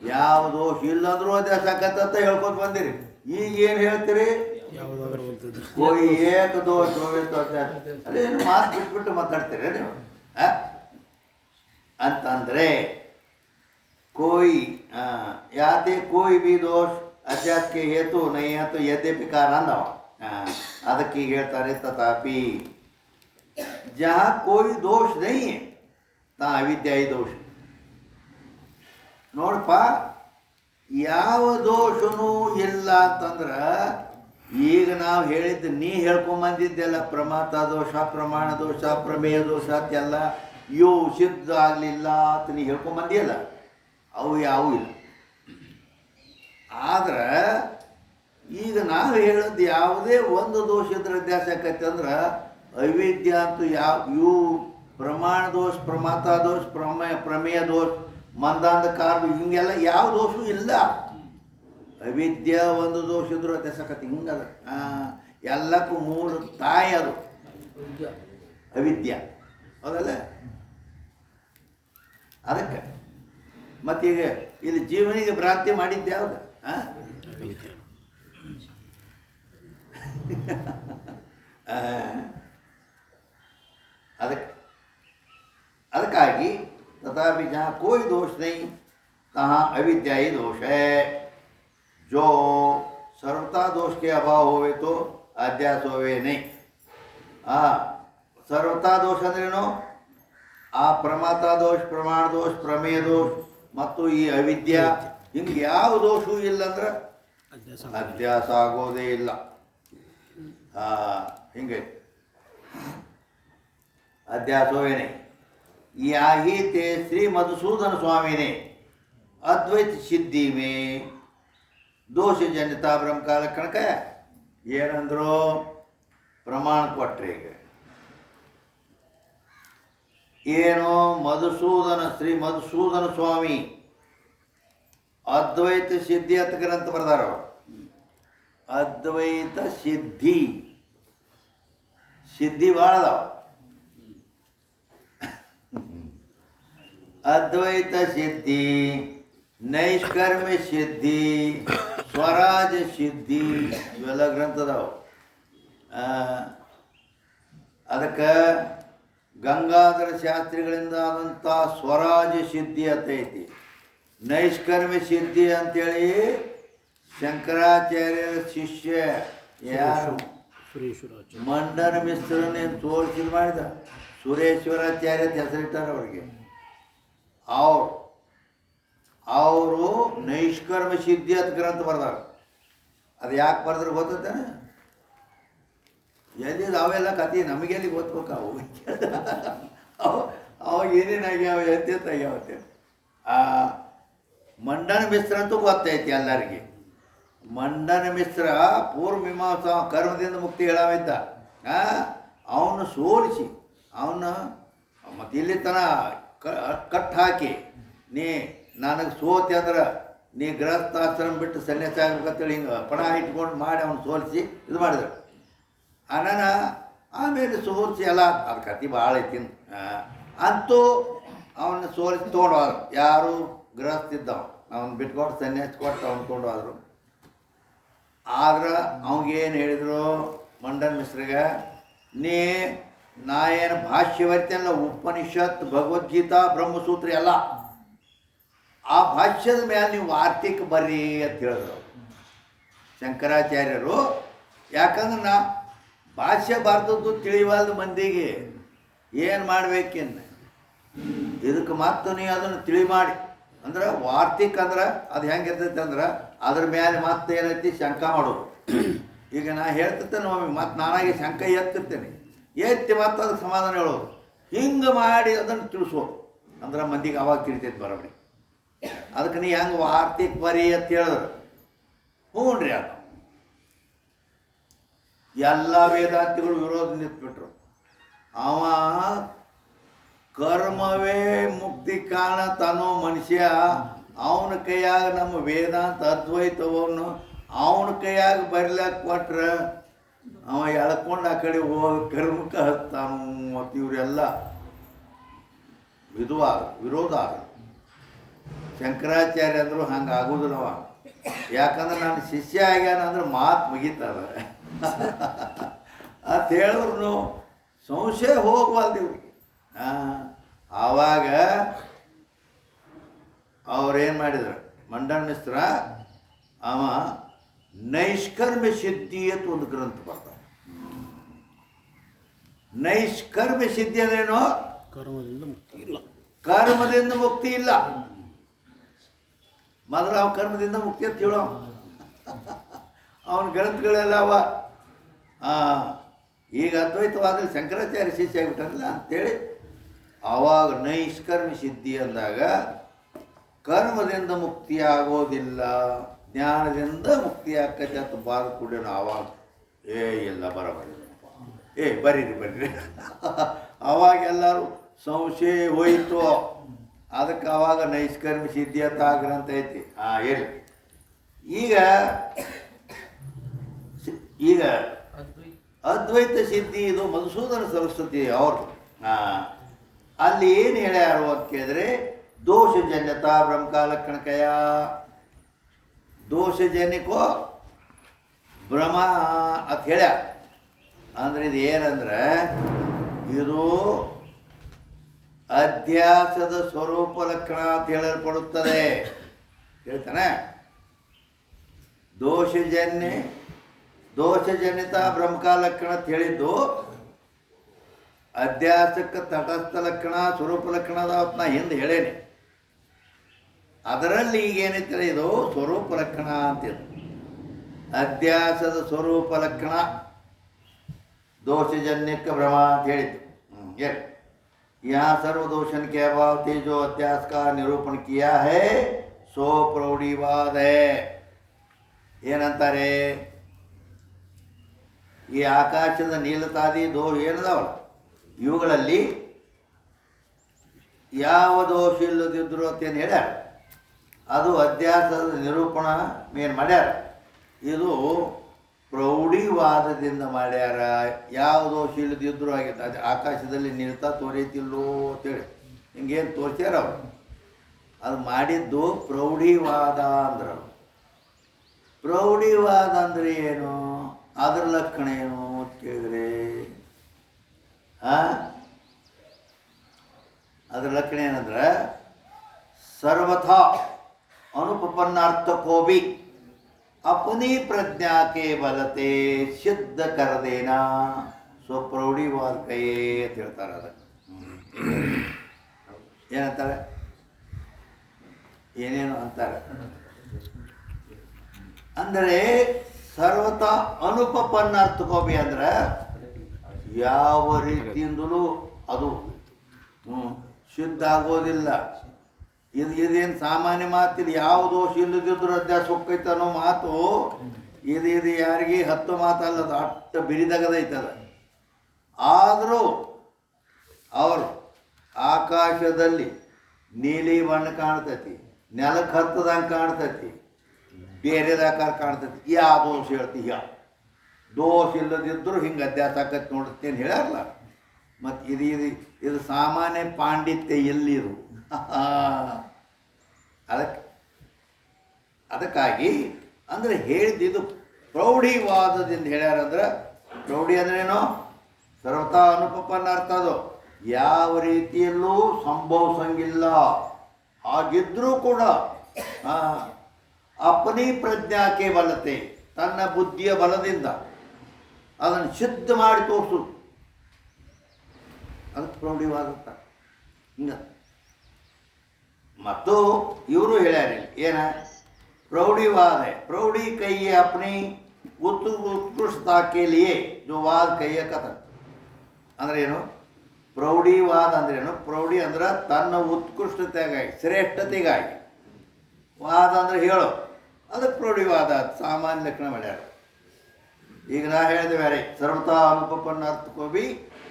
ಯಾವ ದೋಷ ಇಲ್ಲಂದ್ರೂ ಅಧ್ಯಾಸ ಆಕೈತೆ ಅಂತ ಹೇಳ್ಕೊತ ಬಂದಿರಿ. ಈಗ ಏನು ಹೇಳ್ತೀರಿ? ಕೋಯಿ ಏಕ ದೋಷ ಹೋಯ್ತು ಅಧ್ಯಾಸ. ಅದೇನು ಮಾತು ಬಿಟ್ಬಿಟ್ಟು ಮಾತಾಡ್ತೀರಿ ನೀವು ಅಂತಂದರೆ कोई याते कोई भी दोष अध्यास के हेतु नहीं है तो यद्यपि कारण ಅದಕ್ಕೆ ಈಗ ಹೇಳ್ತಾರೆ ತಥಾಪಿ जहाँ कोई दोष नहीं है ತಾ ಅವಿದ್ಯಾಯಿ ದೋಷ. ನೋಡಪ್ಪ, ಯಾವ ದೋಷನೂ ಇಲ್ಲ ಅಂತಂದ್ರೆ ಈಗ ನಾವು ಹೇಳಿದ್ದು ನೀ ಹೇಳ್ಕೊಂಬಂದಿದ್ದೆಲ್ಲ ಪ್ರಮಾತ ದೋಷ, ಪ್ರಮಾಣ ದೋಷ, ಪ್ರಮೇಯ ದೋಷ ಅಂತೆಲ್ಲ ಇವು ಸಿದ್ಧ ಆಗಲಿಲ್ಲ ಅಂತ ನೀ ಹೇಳ್ಕೊಂಬಂದಿಯಲ್ಲ, ಅವು ಯಾವೂ ಇಲ್ಲ. ಆದ್ರೆ ಈಗ ನಾವು ಹೇಳೋದು ಯಾವುದೇ ಒಂದು ದೋಷ ಇದ್ರೆ ಅಧ್ಯಾಸ ಆಕೈತೆ ಅಂದ್ರೆ ಅವಿದ್ಯ ಅಂತೂ ಇವು ಪ್ರಮಾಣ ದೋಷ, ಪ್ರಮಾತ ದೋಷ, ಪ್ರಮೇಯ ದೋಷ, ಮಂದಾಂಧ ಕಾರಣ ಹಿಂಗೆಲ್ಲ ಯಾವ ದೋಷವೂ ಇಲ್ಲ. ಅವಿದ್ಯೆ ಒಂದು ದೋಷ ಇದ್ರು ಅದೇ ಸಖತ್ ಹಿಂಗದ. ಎಲ್ಲಕ್ಕೂ ಮೂಲ ತಾಯಿ ಅದು ಅವಿದ್ಯೆ, ಹೌದಲ್ಲ? ಅದಕ್ಕೆ ಮತ್ತೀಗ ಇಲ್ಲಿ ಜೀವನಿಗೆ ಭ್ರಾಂತಿ ಮಾಡಿದ್ದೆ ಯಾವುದು? ಅದಕ್ಕಾಗಿ तथापि जहाँ कोई दोष नहीं तहाँ अविद्या ही दोष है। जो सर्वता दोष के अभाव होवे तो अध्यास होवे नहीं। सर्वता दोष अंद्रेनो आ प्रमाता दोष, प्रमाण दोष, प्रमेय दोष ಮತ್ತು ಈ ಅವಿದ್ಯಾ ಹಿಂಗೆ ಯಾವ ದೋಷವೂ ಇಲ್ಲ ಅಂದ್ರೆ ಅಧ್ಯಾಸ ಆಗೋದೇ ಇಲ್ಲ. ಹಿಂಗೆ अध्यासोवेने याही ते श्री मधुसूदन स्वामी ने अद्वैत सिद्धि में दोष जन्यता ब्रह्म का लक्षण क्या ಏನಂದ್ರು ಪ್ರಮಾಣ ಕೊಟ್ರೆ ಏನೋ ಶ್ರೀ ಮಧುಸೂದನ ಸ್ವಾಮಿ ಅದ್ವೈತ ಸಿದ್ಧಿ ಅಂತ ಗ್ರಂಥ ಬರೆದಾರ. ಅದ್ವೈತ ಸಿದ್ಧಿ ಭಾಳ ಅದಾವ. अद्वैत सिद्धि, नैष्कर्म सिद्धि, स्वराज सिद्धि ಇವೆಲ್ಲ ಗ್ರಂಥ ಅದಾವ. ಅದಕ್ಕೆ ಗಂಗಾಧರ ಶಾಸ್ತ್ರಿಗಳಿಂದ ಆದಂಥ ಸ್ವರಾಜ ಸಿದ್ಧಿ ಅಂತೈತಿ. ನೈಷ್ಕರ್ಮ ಸಿದ್ಧಿ ಅಂತೇಳಿ ಶಂಕರಾಚಾರ್ಯರ ಶಿಷ್ಯ ಯಾರು ಮಂಡನ ಮಿಶ್ರನೇನು ತೋರಿಸಿದ್ ಮಾಡಿದ ಸುರೇಶ್ವರಾಚಾರ್ಯ ಅಂತ ಹೆಸರಿಟ್ಟಾರ ಅವ್ರಿಗೆ. ಅವರು ನೈಷ್ಕರ್ಮ ಸಿದ್ಧಿ ಅಂತ ಗ್ರಂಥ ಬರ್ದಾರ. ಅದು ಯಾಕೆ ಬರೆದ್ರೆ ಗೊತ್ತೇನೆ? ಎಲ್ಲಿದ್ದು ಅವೆಲ್ಲ ಕತೆ ನಮಗೆಲ್ಲಿ ಗೊತ್ತಬೇಕು. ಅವಾಗ ಏನೇನಾಗ್ಯಾವ ಎಂತೆಂತಾಗ್ಯಾವತ್ತೆ. ಮಂಡನ ಮಿಶ್ರ ಅಂತೂ ಗೊತ್ತೈತಿ ಎಲ್ಲರಿಗೆ. ಮಂಡನ ಮಿಶ್ರ ಪೂರ್ವ ಮೀಮಾಂಸಾ ಕರ್ಮದಿಂದ ಮುಕ್ತಿ ಹೇಳವಿದ್ದ. ಅವನು ಸೋಲಿಸಿ ಅವನು ಮತ್ತು ಇಲ್ಲಿ ತನ ಕಟ್ಟು ಹಾಕಿ ನೀ ನನಗೆ ಸೋತಿ ಅಂದ್ರೆ ನೀ ಗೃಹಸ್ಥಾಶ್ರಮ ಬಿಟ್ಟು ಸನ್ಯಾಸ ಆಗ್ಬೇಕಂತೇಳಿ ಹಿಂಗೆ ಪಣ ಇಟ್ಕೊಂಡು ಮಾಡಿ ಅವನು ಸೋಲಿಸಿ ಇದು ಮಾಡಿದ್ರು. ಆಮೇಲೆ ಸೋಲಿಸಿ ಎಲ್ಲ ಅದು ಕತೆ ಭಾಳ ಐತಿ. ಅಂತೂ ಅವನ್ನ ಸೋಲಿಸಿ ತೊಗೊಂಡೋದ್ರು. ಯಾರು ಗೃಹಸ್ಥಿದ್ದವ ಅವನು ಬಿಟ್ಕೊಟ್ಟು ಸನ್ಯಾಸ ಕೊಟ್ಟು ಅವನು ತೊಗೊಂಡೋದ್ರು. ಆದ್ರೆ ಅವಾಗೇನು ಹೇಳಿದರು ಮಂಡನ್ ಮಿಶ್ರಿಗೆ, ನಾ ಏನು ಭಾಷ್ಯ ಬರ್ತೇನಲ್ಲ ಉಪನಿಷತ್, ಭಗವದ್ಗೀತಾ, ಬ್ರಹ್ಮಸೂತ್ರ ಎಲ್ಲ ಆ ಭಾಷ್ಯದ ಮೇಲೆ ನೀವು ವಾರ್ತಿಕ ಬರ್ರಿ ಅಂತ ಹೇಳಿದ್ರು ಶಂಕರಾಚಾರ್ಯರು. ಯಾಕಂದ್ರೆ ನಾ ಭಾಷ್ಯ ಬರ್ತದ್ದು ತಿಳಿವಲ್ದ ಮಂದಿಗೆ ಏನು ಮಾಡ್ಬೇಕೇನು ಇದಕ್ಕೆ ಮತ್ತೆ ನೀವು ಅದನ್ನು ತಿಳಿ ಮಾಡಿ ಅಂದ್ರೆ ವಾರ್ತಿಕ ಅಂದ್ರೆ ಅದು ಹೆಂಗಿರ್ತೈತೆ ಅಂದ್ರೆ ಅದ್ರ ಮೇಲೆ ಮತ್ತೆ ಏನೈತಿ ಶಂಕ ಮಾಡೋದು. ಈಗ ನಾ ಹೇಳ್ತಿರ್ತೇನೆ ಒಮ್ಮೆ ಮತ್ತೆ ನಾನಾಗಿ ಶಂಕ ಎತ್ತಿರ್ತೇನೆ, ಎತ್ತಿ ಮತ್ತೆ ಅದಕ್ಕೆ ಸಮಾಧಾನ ಹೇಳೋದು. ಹಿಂಗೆ ಮಾಡಿ ಅದನ್ನು ತಿಳಿಸೋದು ಅಂದ್ರೆ ಮಂದಿಗೆ ಅವಾಗ ತಿಳಿತೈತೆ ಬರೋಬ್ರಿ. ಅದಕ್ಕೆ ನೀ ಹೆಂಗೆ ವಾರ್ತಿಕ ಬರಿ ಅಂತ ಹೇಳಿದ್ರು ಹ್ಞೂ ರೀ. ಅದು ಎಲ್ಲ ವೇದಾಂತಿಗಳು ವಿರೋಧ ನಿಂತ್ಬಿಟ್ರು. ಅವ ಕರ್ಮವೇ ಮುಕ್ತಿ ಕಾಣತನೋ ಮನುಷ್ಯ, ಅವನ ಕೈಯಾಗ ನಮ್ಮ ವೇದಾಂತ ಅದ್ವೈತವನ್ನು ಅವನ ಕೈಯಾಗ ಬರಿಲಾಕ ಕೊಟ್ರೆ ಅವ ಎಳ್ಕೊಂಡು ಆ ಕಡೆ ಹೋಗಿ ಕರ್ಮಕ್ಕೆ ಹತ್ತಾನು. ಮತ್ತು ಇವರೆಲ್ಲ ವಿರೋಧ ಆಗ. ಶಂಕರಾಚಾರ್ಯ ಅಂದರು ಹಂಗೆ ಆಗೋದಿಲ್ಲವ. ಯಾಕಂದ್ರೆ ನಾನು ಶಿಷ್ಯ ಆಗ್ಯಾನಂದ್ರೆ ಮಾತು ಮುಗಿತದ ಅಂತ ಹೇಳಿದ್ರು ಸಂಶಯ ಹೋಗವಲ್ದು ಇವ್ರಿಗೆ. ಆವಾಗ ಅವ್ರೇನು ಮಾಡಿದ್ರು ಮಂಡನ್ ಮಿಶ್ರ ಅವ ನೈಷ್ಕರ್ಮ ಸಿದ್ಧಿ ಅಂತ ಒಂದು ಗ್ರಂಥ ಬರ್ತಾರೆ. ನೈಷ್ಕರ್ಮ ಸಿದ್ಧಿ ಅಂದ್ರೇನು? ಕರ್ಮದಿಂದ ಮುಕ್ತಿ ಇಲ್ಲ. ಮೊದಲು ಅವ ಕರ್ಮದಿಂದ ಮುಕ್ತಿ ಅಂತ ಹೇಳೋ ಅವನ ಗ್ರಂಥಗಳೆಲ್ಲ ಅವ. ಈಗ ಅದ್ವೈತವಾದ್ರೆ ಶಂಕರಾಚಾರ್ಯ ಶಿಷ್ಯ ಆಗಿಬಿಟ್ಟಾರಲ್ಲ ಅಂತೇಳಿ ಆವಾಗ ನೈಷ್ಕರ್ಮ ಸಿದ್ಧಿ ಅಂದಾಗ ಕರ್ಮದಿಂದ ಮುಕ್ತಿ ಆಗೋದಿಲ್ಲ, ಜ್ಞಾನದಿಂದ ಮುಕ್ತಿ ಆಕೈತೆ ಅಂತ ಬಾದ ಕೂಡ ಆವಾಗ ಇಲ್ಲ ಬರೀರಿ ಅವಾಗ ಎಲ್ಲರೂ ಸಂಶಯ ಹೋಯಿತು. ಅದಕ್ಕೆ ಆವಾಗ ನೈಷ್ಕರ್ಮ ಸಿದ್ಧಿ ಅಂತ ಗ್ರಂಥ ಐತಿ. ಹೇಳಿ ಈಗ ಈಗ ಅದ್ವೈತ ಸಿದ್ಧಿ ಇದು ಮಧುಸೂದನ ಸರಸ್ವತಿ ಅವ್ರದ್ದು. ಅಲ್ಲಿ ಏನು ಹೇಳ್ಯಾರು ಅಂತ ಕೇಳಿದ್ರೆ ದೋಷಜನ್ಯತಾ ಬ್ರಹ್ಮಕಾಲಕ್ಷಣಕಯ, ದೋಷಜನ್ಯಕೋ ಭ್ರಮ ಅಂತ ಹೇಳ್ಯಾರ. ಅಂದ್ರೆ ಇದು ಏನಂದ್ರೆ ಇದು ಅಧ್ಯಾಸದ ಸ್ವರೂಪ ಲಕ್ಷಣ ಅಂತ ಹೇಳಲ್ಪಡುತ್ತದೆ. ಹೇಳ್ತಾನೆ ದೋಷಜನ್ಯತ ಬ್ರಹ್ಮಕಾಲಕ್ಷಣ ಅಂತ ಹೇಳಿದ್ದು ಅಧ್ಯಾಸಕ್ಕೆ ತಟಸ್ಥ ಲಕ್ಷಣ ಸ್ವರೂಪ ಲಕ್ಷಣ ಅದಾವತ್ ನಾ ಹಿಂದೆ ಹೇಳೇನೆ. ಅದರಲ್ಲಿ ಈಗೇನೈತೆ ಇದು ಸ್ವರೂಪ ಲಕ್ಷಣ ಅಂತಿದೆ. ಅಧ್ಯಾಸದ ಸ್ವರೂಪ ಲಕ್ಷಣ दोषजन्य भ्रम यहाँ सर्वदोषण के अभाव से जो अध्यास का निरूपण किया है सो प्रौढ़ीवाद है. ಏನಂತಾರೆ ಈ ಆಕಾಶದ ನೀಲತಾದಿ ಏನದಾವಲ್ಲ ಇವುಗಳಲ್ಲಿ ಯಾವ ದೋಷ ಇಲ್ಲದಿದ್ರು ಅಂತೇನು ಹೇಳ್ಯಾರ, ಅದು ಅಧ್ಯಾಸದ ನಿರೂಪಣ ಏನು ಮಾಡ್ಯಾರ. ಇದು ಪ್ರೌಢಿವಾದದಿಂದ ಮಾಡ್ಯಾರ. ಯಾವ ದೋಷ ಇಲ್ಲದಿದ್ರು ಆಗೈತೆ. ಅದು ಆಕಾಶದಲ್ಲಿ ನಿಲ್ತಾ ತೋರೈತಿಲ್ಲೋ ಅಂತೇಳಿ ಹಿಂಗೇನು ತೋರ್ಸ್ಯಾರ ಅವರು. ಅದು ಮಾಡಿದ್ದು ಪ್ರೌಢಿವಾದ ಅಂದ್ರೆ. ಪ್ರೌಢಿವಾದ ಅಂದರೆ ಏನು, ಅದರ ಲಕ್ಷಣ ಏನು ಅಂತ ಕೇಳಿದ್ರೆ ಅದರ ಲಕ್ಷಣ ಏನಂದ್ರೆ ಸರ್ವಥಾ अनुपपन्नार्थकों अपनी प्रज्ञा के बलते सिद्ध कर देना सो प्रौढ़ीवाद कहे ಅಂತ ಹೇಳ್ತಾರೆ. ಅದು ಏನಂತಾರೆ, ಏನೇನು ಅಂತಾರೆ ಅಂದರೆ ಸರ್ವತಾ ಅನುಪಪನ್ನಾರ್ಥಕೋಬಿ ಅಂದ್ರೆ ಯಾವ ರೀತಿಯಿಂದಲೂ ಅದು ಶುದ್ಧ ಆಗೋದಿಲ್ಲ. ಇದೇನು ಸಾಮಾನ್ಯ ಮಾತಿಲ್ಲ. ಯಾವ ದೋಷ ಇಲ್ಲದಿದ್ರು ಅಧ್ಯಾಸ ಹೋಗ್ತೈತೆ ಅನ್ನೋ ಮಾತು ಇದು ಯಾರಿಗೆ 10 ಮಾತಲ್ಲದ ಅಷ್ಟು ಬಿರಿದಗದೈತದ. ಆದರೂ ಅವರು ಆಕಾಶದಲ್ಲಿ ನೀಲಿ ಬಣ್ಣ ಕಾಣ್ತೈತಿ, ನೆಲಕ್ಕೆ ಹತ್ತದಂಗೆ ಕಾಣ್ತೈತಿ, ಬೇರೆದಾಕಾರ ಕಾಣ್ತೈತಿ. ಯಾವ ದೋಷ ಹೇಳ್ತೀಯ, ದೋಷ ಇಲ್ಲದಿದ್ದರೂ ಹಿಂಗೆ ಅಧ್ಯಾಸ ಆಕೈತಿ ನೋಡುತ್ತೇನೆ ಹೇಳ್ಯಾರಲ್ಲ. ಮತ್ತು ಇದು ಸಾಮಾನ್ಯ ಪಾಂಡಿತ್ಯ ಎಲ್ಲಿದು. ಅದಕ್ಕಾಗಿ ಅಂದರೆ ಹೇಳಿದ್ದು ಪ್ರೌಢಿವಾದದಿಂದ ಹೇಳ್ಯಾರಂದ್ರೆ, ಪ್ರೌಢಿ ಅಂದ್ರೇನು ಸರ್ವತಾ ಅನುಪಪನ್ನ ಅರ್ಥ. ಅದು ಯಾವ ರೀತಿಯಲ್ಲೂ ಸಂಭವಿಸಂಗಿಲ್ಲ. ಹಾಗಿದ್ರೂ ಕೂಡ ಅಪನಿ ಪ್ರಜ್ಞಾಕ್ಕೆ ಬಲತೆ, ತನ್ನ ಬುದ್ಧಿಯ ಬಲದಿಂದ ಅದನ್ನು ಸಿದ್ಧ ಮಾಡಿ ತೋರಿಸೋದು, ಅದಕ್ಕೆ ಪ್ರೌಢಿವಾದ ಅಂತ. ಹಿಂಗೆ ಮತ್ತು ಇವರು ಹೇಳ್ಯಾರ ಏನ प्रौढ़ीवाद है. प्रौढ़ी कहिए अपनी उत्कृष्टता के लिए जो वाद कहिए कथन ಅಂದ್ರೆ ಏನು, ಪ್ರೌಢಿವಾದ ಅಂದ್ರೇನು, ಪ್ರೌಢಿ ಅಂದ್ರೆ ತನ್ನ ಉತ್ಕೃಷ್ಟತೆಗಾಗಿ ಶ್ರೇಷ್ಠತೆಗಾಗಿ, ವಾದ ಅಂದ್ರೆ ಹೇಳೋ, ಅದಕ್ಕೆ ಪ್ರೌಢಿವಾದ ಸಾಮಾನ್ಯ ಲಕ್ಷಣ ಮಾಡ್ಯಾರ. ಈಗ ನಾ ಹೇಳಿದೆ ಬೇರೆ ಸರ್ವತಾ ಅನುಪಪನ್ನ ಅರ್ಥಕ್ಕೂ ಭೀ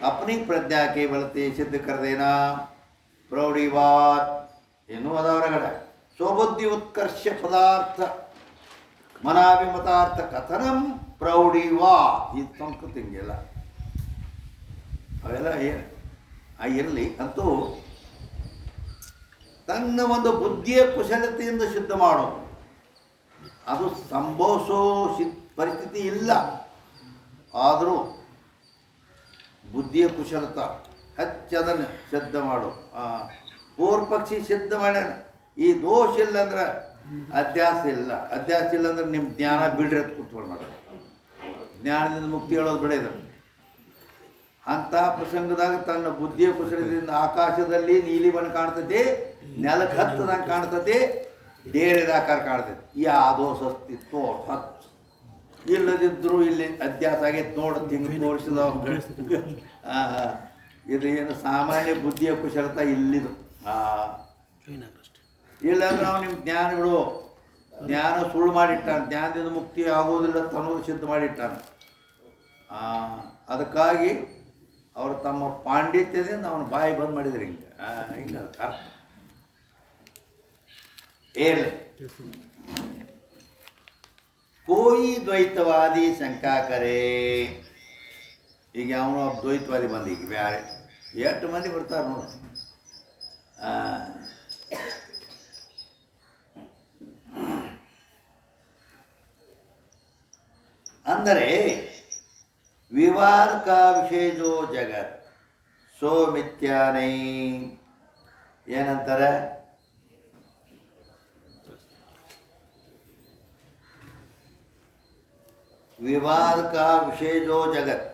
अपनी प्रज्ञा के बलते सिद्ध कर देना प्रौढ़िवाद. ಇನ್ನೂ ಅದವರಗಡೆ ಸ್ವಬುದ್ಧಿ ಉತ್ಕರ್ಷ ಪದಾರ್ಥ ಮನಾಭಿಮತಾರ್ಥ ಕಥನಂ ಪ್ರೌಢಿವಾ. ಇದು ಸಂಸ್ಕೃತಿ ಹಿಂಗೆಲ್ಲ ಅವೆಲ್ಲ ಇರಲಿ. ಅಂತೂ ತನ್ನ ಒಂದು ಬುದ್ಧಿಯ ಕುಶಲತೆಯಿಂದ ಸಿದ್ಧ ಮಾಡೋದು, ಅದು ಸಂಭವಿಸೋ ಪರಿಸ್ಥಿತಿ ಇಲ್ಲ. ಆದರೂ ಬುದ್ಧಿಯ ಕುಶಲತೆ ಹಚ್ಚದನ್ನು ಸಿದ್ಧ ಮಾಡು. ಪೂರ್ವ ಪಕ್ಷಿ ಸಿದ್ಧ ಮಾಡ್ಯಾನ. ಈ ದೋಷ ಇಲ್ಲ ಅಂದ್ರೆ ಅಧ್ಯಾಸ ಇಲ್ಲ, ಅಧ್ಯಾಸ ಇಲ್ಲ ಅಂದ್ರೆ ನಿಮ್ಮ ಜ್ಞಾನ ಬಿಡ್ರಿ ಅಂತ ಕೂತ್ಕೊಂಡು ಮಾಡೋದು. ಜ್ಞಾನದಿಂದ ಮುಕ್ತಿ ಹೇಳೋದು ಬಿಡೋದು. ಅಂಥ ಪ್ರಸಂಗದಾಗ ತನ್ನ ಬುದ್ಧಿಯ ಕುಶಲದಿಂದ ಆಕಾಶದಲ್ಲಿ ನೀಲಿ ಬಣ್ಣ ಕಾಣ್ತೈತಿ, ನೆಲಕ್ಕೆ ಹತ್ತದಂಗೆ ಕಾಣ್ತೈತಿ, ಬೇರೆದಾಕಾರ ಕಾಣ್ತೈತಿ. ಯಾವುದೋ ಸಸ್ತಿತ್ತು ಹತ್ತು ಇಲ್ಲದಿದ್ದರೂ ಇಲ್ಲಿ ಅಧ್ಯಾಸ ಆಗೈತೆ ನೋಡು ತಿಂಗಳು ತೋರಿಸಿದ. ಇದು ಏನು ಸಾಮಾನ್ಯ ಬುದ್ಧಿಯ ಕುಶಲತೆ ಇಲ್ಲಿದು. ಇಲ್ಲಾಂದ್ರೆ ನಾವು ನಿಮ್ಮ ಜ್ಞಾನ ಬಿಡು, ಜ್ಞಾನ ಸುಳ್ಳು ಮಾಡಿಟ್ಟಾನೆ, ಜ್ಞಾನದಿಂದ ಮುಕ್ತಿ ಆಗೋದಿಲ್ಲ ಅನ್ನೋದು ಸಿದ್ಧ ಮಾಡಿಟ್ಟಾನೆ. ಅದಕ್ಕಾಗಿ ಅವರು ತಮ್ಮ ಪಾಂಡಿತ್ಯದಿಂದ ಅವನು ಬಾಯಿ ಬಂದ್ ಮಾಡಿದ್ರು. ಹಿಂಗೆ ಅರ್ಥ ಏನು कोई द्वैतवादी शंका करे ಈಗ ಅವನು ದ್ವೈತವಾದಿ ಬಂದು ಈಗ ಬೇರೆ ಎಷ್ಟು ಮಂದಿ ಬರ್ತಾರೆ ನೋಡಿ. ಅಂದರೆ विवाद का विषय जो जगत सो मिथ्या नहीं ಏನಂತಾರೆ विवाद का विषय जो जगत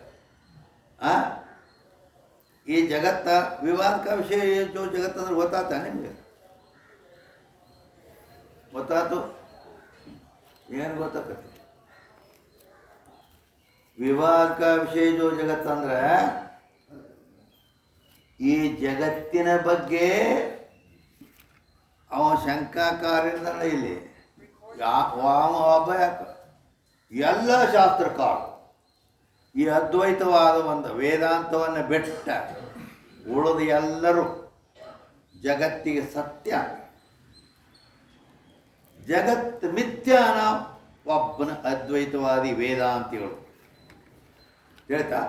ये जगत विवाद का विषय जो जगत अंदर बताता है निಮಗೆ ಗೊತ್ತಾತು ಏನು ಗೊತ್ತಾಗತ್ತೆ विवाद का विषय जो जगत ಅಂದ್ರೆ ಈ ಜಗತ್ತಿನ ಬಗ್ಗೆ ಅವ ಶಂಕಾಕಾರದಿಂದ ಇಲ್ಲಿ ಒಬ್ಬ ಎಲ್ಲ ಶಾಸ್ತ್ರಕಾರರು ಈ ಅದ್ವೈತವಾದವನ್ನು ವೇದಾಂತವನ್ನು ಬಿಟ್ಟ ಉಳಿದ ಎಲ್ಲರೂ ಜಗತ್ತಿಗೆ ಸತ್ಯ ಜಗತ್ ಮಿಥ್ಯಾನ ಒಬ್ಬನ ಅದ್ವೈತವಾದಿ ವೇದಾಂತಿಗಳು ಹೇಳ್ತಾ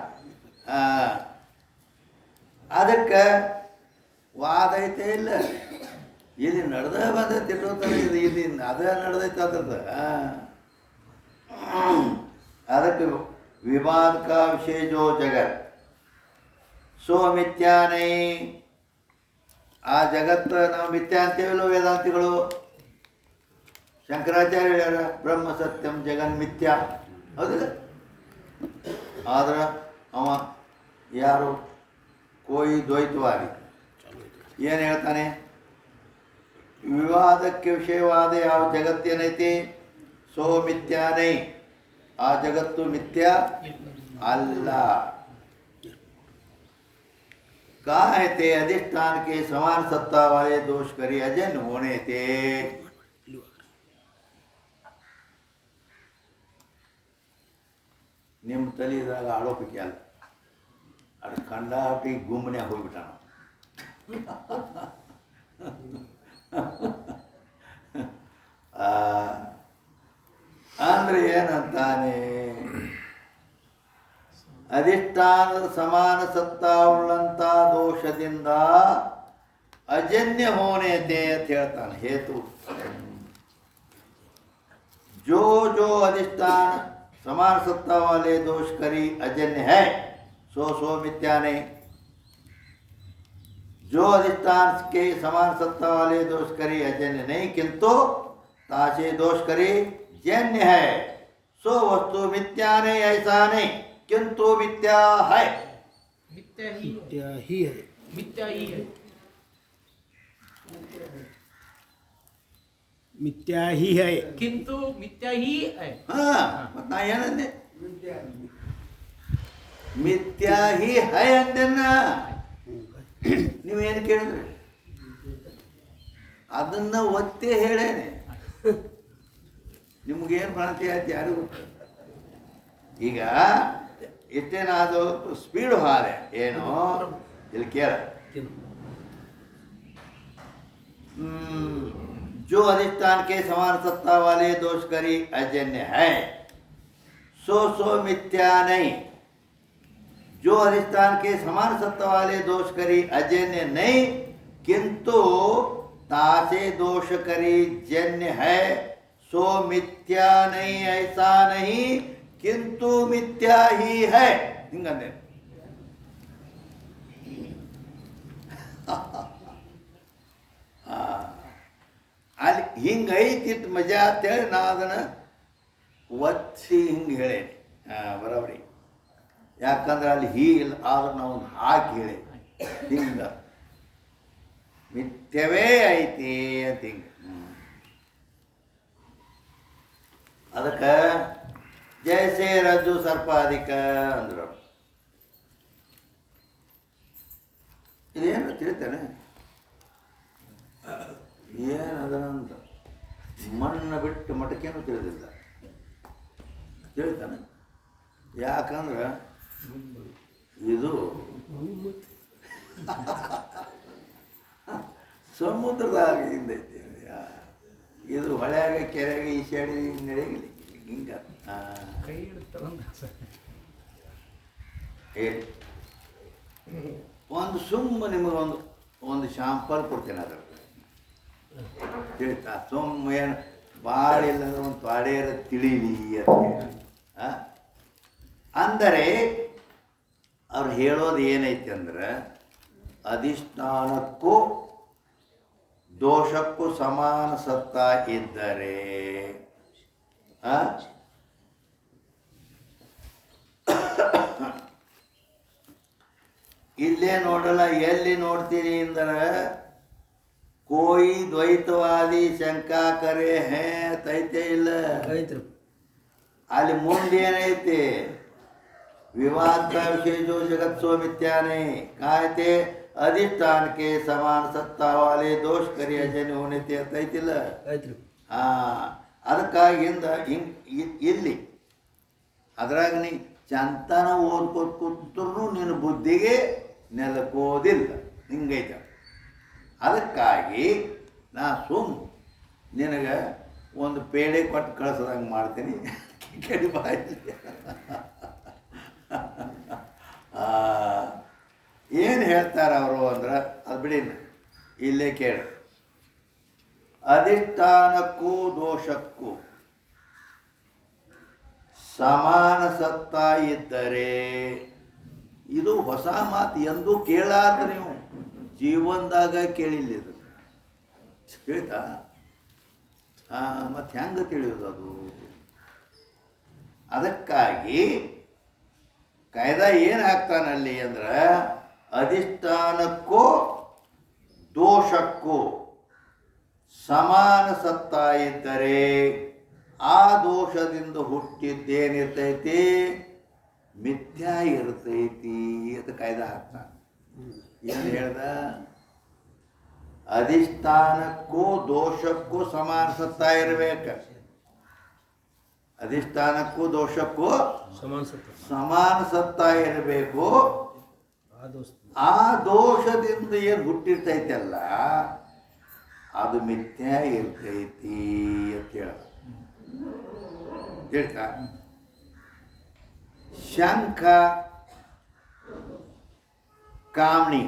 ಅದಕ್ಕೆ ವಾದ ಐತೆ ಇಲ್ಲ ಇದು ನಡೆದ ಬಂದೈತೆ ಇಟ್ಟೋತಾರೆ ಇದು ಇದು ಅದ ನಡೆದೈತೆ ಅದ್ರದ್ದು ಅದಕ್ಕೆ विवाद का विषय जो जगत सो मिथ्या नहीं आ जगत ನಾವು ಮಿಥ್ಯಾ ಅಂತೇವಿಲ್ಲ ವೇದಾಂತಿಗಳು ಶಂಕರಾಚಾರ್ಯ ಹೇಳ್ಯಾರ ಬ್ರಹ್ಮ ಸತ್ಯಂ ಜಗನ್ ಮಿಥ್ಯಾ ಹೌದಿಲ್ಲ ಆದ್ರೆ ಅವ ಯಾರು कोई ದ್ವೈತವಾದಿ ಏನು ಹೇಳ್ತಾನೆ ವಿವಾದಕ್ಕೆ ವಿಷಯವಾದ ಯಾವ ಜಗತ್ತೇನೈತಿ ಸೋ ಮಿಥ್ಯಾ ನೈ आ जगत तो मिथ्या अल्लाह कहा है ते अधिष्ठान के समान सत्ता वाले दोष करी अजन होने थे निम तलीದಾಗ ಆರೋಪಕ್ಕೆ ಅಲ್ಲ ಅದು ಕಂಡಾಪಿ ಗುಮ್ಮನೆ ಹೋಗ್ಬಿಟ್ಟಾನ ಅಂದ್ರೆ ಏನಂತಾನೆ ಅಧಿಷ್ಠಾನದ ಸಮಾನ ಸತ್ತಾ ಉಳ್ಳಂಥ ದೋಷದಿಂದ ಅಜನ್ಯ ಹೋನೇತೆ ಅಂತ ಹೇಳ್ತಾನೆ ಹೇತು जो जो अधिष्ठान समान सत्ता वाले दोष करी अजन्य है सो मिथ्या नहीं जो अधिष्ठान के समान सत्ता वाले दोष करी अजन्य नहीं किंतु तासे दोष करी जन्य है सो वस्तु मिथ्या नहीं ऐसा नहीं किंतु मिथ्या है मिथ्या ही है मिथ्या ही है मिथ्या ही है किंतु मिथ्या ही है हाँ मत ಏನಂದೆ ಮಿಥ್ಯಾ ಹಿ ಹೈ ಅಂದನ್ನ ನೀವೇನು ಕೇಳಿದ್ರಿ ಅದನ್ನ ಒತ್ತಿ ಹೇಳೇನೆ ನಿಮ್ಗೇನು ಭ್ರಾಂತಿ ಆಯ್ತು ಯಾರು ಈಗ ಇಷ್ಟೇನಾದ್ರು ಸ್ಪೀಡ್ ಹಾರೆ ಏನು ಇಲ್ಲಿ ಕೇಳ जो अधिष्ठान के समान सत्ता वाले दोष करी अजन्य है सो मिथ्या नहीं जो अधिष्ठान के समान सत्ता वाले दोष करी अजन्य नहीं किंतु तासे दोष करी जन्य है सो मिथ्या नहीं ऐसा नहीं किंतु मिथ्या ही है हिंगंदे ಅಲ್ಲಿ ಹಿಂಗೈತಿಟ್ಟು ಮಜಾ ಅಂತೇಳಿ ನಾ ಅದನ್ನು ಒತ್ತಿ ಹಿಂಗೆ ಹೇಳೇನೆ ಬರೋಬರಿ ಯಾಕಂದ್ರೆ ಅಲ್ಲಿ ಇಲ್ಲ ಆದ್ರೆ ನಾವು ಹಾಕಿ ಹೇಳಿ ಹಿಂಗೆ ಮಿಥ್ಯವೇ ಐತಿ ಅಂತ ಹಿಂಗೆ ಅದಕ್ಕೆ ಜೈಸೆ ರಜ್ಜು ಸರ್ಪಾಧಿಕ ಅಂದರು ಇದೇನು ತಿಳಿತಾನೆ ಏನದನಂತ ಮಣ್ಣು ಬಿಟ್ಟು ಮಟಕೇನು ತಿಳಿದಿಲ್ಲ ತಿಳಿತಾನೆ ಯಾಕಂದ್ರೆ ಇದು ಸಮುದ್ರದಾಗ ಹಿಂದೈತಿ ಇದು ಹೊಳೆಯಾಗ ಕೆರೆಯಾಗ ಈಶಾಡಿ ನಡೆಯಲಿ ಹಿಂಗೆ ಕೈ ಹಿಡಿತಾರಂತ ಸರ್. ಹೇಳಿ ಒಂದು ನಿಮಗೊಂದು ಒಂದು ಶಾಂಪಲ್ ಕೊಡ್ತೇನೆ ಅದರ ತಿಳಿತಾ ಏನು ಭಾಳ ಇಲ್ಲಂದ್ರೆ ಒಂದು ಪಾಡೇರ ತಿಳಿಲಿ ಅಂತ ಅಂದರೆ ಅವ್ರು ಹೇಳೋದು ಏನೈತೆ ಅಂದ್ರೆ ಅಧಿಷ್ಠಾನಕ್ಕೂ ದೋಷಕ್ಕೂ ಸಮಾನ ಸತ್ತ ಇದ್ದರೆ ಇಲ್ಲೇ ನೋಡಲ್ಲ ಎಲ್ಲಿ ನೋಡ್ತೀನಿ ಅಂದ್ರೆ ಕೋಯಿ ದ್ವೈತವಾದಿ ಶಂಕಾ ಕರೆ ಹೇ ತೈತೆ ಇಲ್ಲ ಅಲ್ಲಿ ಮುಂದೇನೈತಿ विवाद का विषय जो जगत सो मिथ्या नहीं कहते अधिष्ठान के समान सत्ता वाले दोष करिಯ ಜನ होने ತೈತಿಲ್ಲ ಅದಕ್ಕಾಗಿಂದ ಇಲ್ಲಿ ಅದ್ರಾಗ ನೀ ಚಂತನ ಓದ್ಕೋತ ಕೂತ್ರು ನಿನ್ನ ಬುದ್ಧಿಗೆ ನೆಲಕೋದಿಲ್ಲ ಹಿಂಗೈತೆ ಅದಕ್ಕಾಗಿ ನಾ ನಿನಗೆ ಒಂದು ಪೇಡೆ ಕೊಟ್ಟು ಕಳಿಸೋದಂಗೆ ಮಾಡ್ತೀನಿ ಕೆಡಿ ಬಾಯಿ ಏನು ಹೇಳ್ತಾರೆ ಅವರು ಅಂದ್ರೆ ಅದು ಬಿಡಿ ಇಲ್ಲೇ ಕೇಳಿ ಅಧಿಷ್ಠಾನಕ್ಕೂ ದೋಷಕ್ಕೂ ಸಮಾನ ಸತ್ತ ಇದ್ದರೆ ಇದು ಹೊಸ ಮಾತು ಎಂದೂ ಕೇಳಾದ ನೀವು ಜೀವನದಾಗ ಕೇಳಿಲ್ಲ ಇದು ಹೇಳ್ತಾ ಮತ್ತು ಹೆಂಗೆ ತಿಳಿಯೋದು ಅದು ಅದಕ್ಕಾಗಿ ಕಾಯ್ದ ಏನು ಹಾಕ್ತಾನಲ್ಲಿ ಅಂದ್ರೆ ಅಧಿಷ್ಠಾನಕ್ಕೂ ದೋಷಕ್ಕೂ ಸಮಾನ ಸತ್ತ ಇದ್ದರೆ ಆ ದೋಷದಿಂದ ಹುಟ್ಟಿದ್ದೇನಿರ್ತೈತಿ ಮಿಥ್ಯಾ ಇರ್ತೈತಿ ಅಂತ ಕಾಯ್ದ ಹಾಕ್ತಾನೆ ಏನು ಹೇಳ್ದ ಅಧಿಷ್ಠಾನಕ್ಕೂ ದೋಷಕ್ಕೂ ಸಮಾನ ಸತ್ತ ಇರಬೇಕು ಅಧಿಷ್ಠಾನಕ್ಕೂ ದೋಷಕ್ಕೂ ಸಮಾನ ಸತ್ತ ಇರಬೇಕು ಆ ದೋಷದಿಂದ ಏನು ಹುಟ್ಟಿರ್ತೈತಲ್ಲ ಅದು ಮಿಥ್ಯಾ ಇರ್ತೈತಿ ಅಂತ ಹೇಳ್ತಾ ಶಂಖ ಕಾಮಣಿ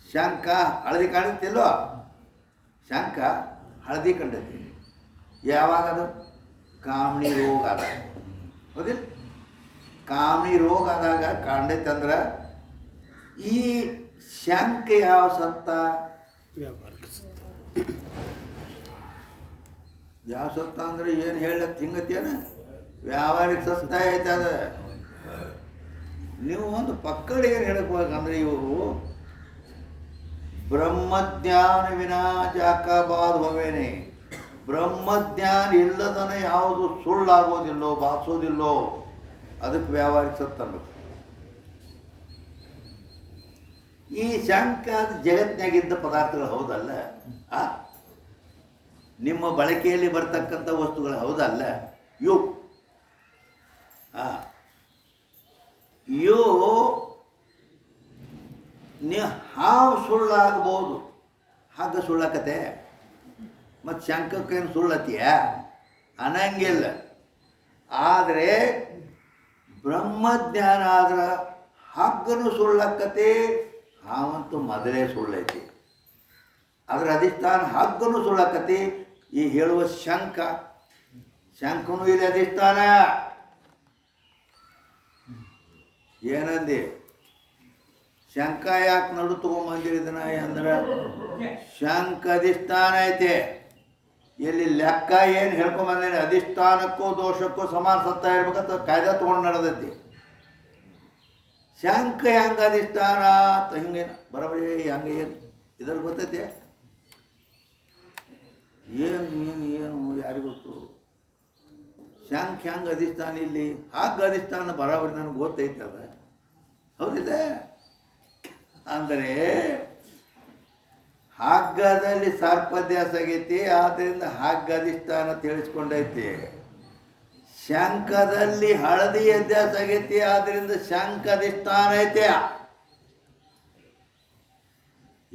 ಶಂಖ ಹಳದಿ ಕಾಣುತ್ತಿಲ್ವೋ ಶಂಖ ಹಳದಿ ಕಂಡೈತಿ ಯಾವಾಗದು ಕಾಮಣಿ ರೋಗ ಆದಾಗ ಹೌದಿಲ್ಲ ಕಾಮಣಿ ರೋಗ ಆದಾಗ ಕಾಣೈತಂದ್ರೆ ಈ ಶಂಖ ಯಾವ ಸತ್ತ ಯಾವ ಸತ್ತ ಅಂದ್ರೆ ಏನು ಹೇಳಕ್ ಹಿಂಗತ್ತೇನ ವ್ಯಾವಹಾರಿಕ ಸತ್ತ ಐತೆ ಅದ ನೀವು ಒಂದು ಪಕ್ಕಡ ಏನು ಹೇಳಕ್ಬೇಕಂದ್ರೆ ಇವರು ಬ್ರಹ್ಮಜ್ಞಾನ ವಿನಾ ಜಾಕಬಾದ್ ಭವೇನೆ ಬ್ರಹ್ಮಜ್ಞಾನ ಇಲ್ಲದನ ಯಾವುದು ಸುಳ್ಳಾಗೋದಿಲ್ಲೋ ಬಾಸೋದಿಲ್ಲೋ ಅದಕ್ಕೆ ವ್ಯಾವಹಾರಿಕ ಸತ್ತ ಅನ್ಬೇಕು ಈ ಶಂಕ ಜಗತ್ತಿನಾಗಿದ್ದ ಪದಾರ್ಥಗಳು ಹೌದಲ್ಲ ನಿಮ್ಮ ಬಳಕೆಯಲ್ಲಿ ಬರ್ತಕ್ಕಂಥ ವಸ್ತುಗಳು ಹೌದಲ್ಲ ಇವು ನೀವು ಹಾವು ಸುಳ್ಳಾಗ್ಬೋದು ಹಾಗೆ ಸುಳ್ಳಾಕತೆ ಮತ್ತು ಶಂಕಕ್ಕೇನು ಸುಳ್ಳತ್ತೀಯ ಅನ್ನಂಗಿಲ್ಲ ಆದರೆ ಬ್ರಹ್ಮಜ್ಞಾನ ಆದ್ರೆ ಹಗ್ಗನು ಸುಳ್ಳಕ್ಕತೆ ಹಾವಂತೂ ಮೊದಲೇ ಸುಳ್ಳೈತಿ ಅದರ ಅಧಿಷ್ಠಾನ ಹಗ್ಗನು ಸುಳ್ಳಕ್ಕತಿ ಈ ಹೇಳುವ ಶಂಕನು ಇಲ್ಲಿ ಅಧಿಷ್ಠಾನ ಏನಂದಿ ಶಂಕ ಯಾಕೆ ನಡು ತಗೊಂಬಂದಿರಿದನ ಅಂದ್ರೆ ಶಂಕ ಅಧಿಷ್ಠಾನ ಐತೆ ಇಲ್ಲಿ ಲೆಕ್ಕ ಏನು ಹೇಳ್ಕೊಂಬಂದೇನೆ ಅಧಿಷ್ಠಾನಕ್ಕೂ ದೋಷಕ್ಕೂ ಸಮಾನ ಸತ್ತ ಇರ್ಬೇಕಂತ ಕಾಯ್ದೆ ತೊಗೊಂಡು ನಡೆದೈತಿ ಶಂಕ ಹೆಂಗೆ ಅಧಿಷ್ಠಾನ ಅಂತ ಹಿಂಗೇನು ಬರೋಬರಿ ಹಂಗೆ ಏನು ಇದ್ರ ಗೊತ್ತೈತೆ ಏನು ಯಾರಿಗೂ ಗೊತ್ತು ಶಂಕ ಹೆಂಗೆ ಅಧಿಷ್ಠಾನ ಇಲ್ಲಿ ಹಾಗೆ ಅಧಿಷ್ಠಾನ ಬರೋಬರಿ ನನಗೆ ಗೊತ್ತೈತೆ ಅದ ಹೌದಿಲ್ಲ ಅಂದರೆ ಹಗ್ಗದಲ್ಲಿ ಸರ್ಪದ್ಯಾಸ ಆಗೈತಿ ಆದ್ದರಿಂದ ಹಗ್ಗ ಅಧಿಷ್ಠಾನ ತಿಳಿಸ್ಕೊಂಡೈತಿ ಶಂಕದಲ್ಲಿ ಹಳದಿ ಅಧ್ಯಾಸ ಆಗೈತಿ ಆದ್ದರಿಂದ ಶಂಕ ಅಧಿಷ್ಠಾನ ಐತೆ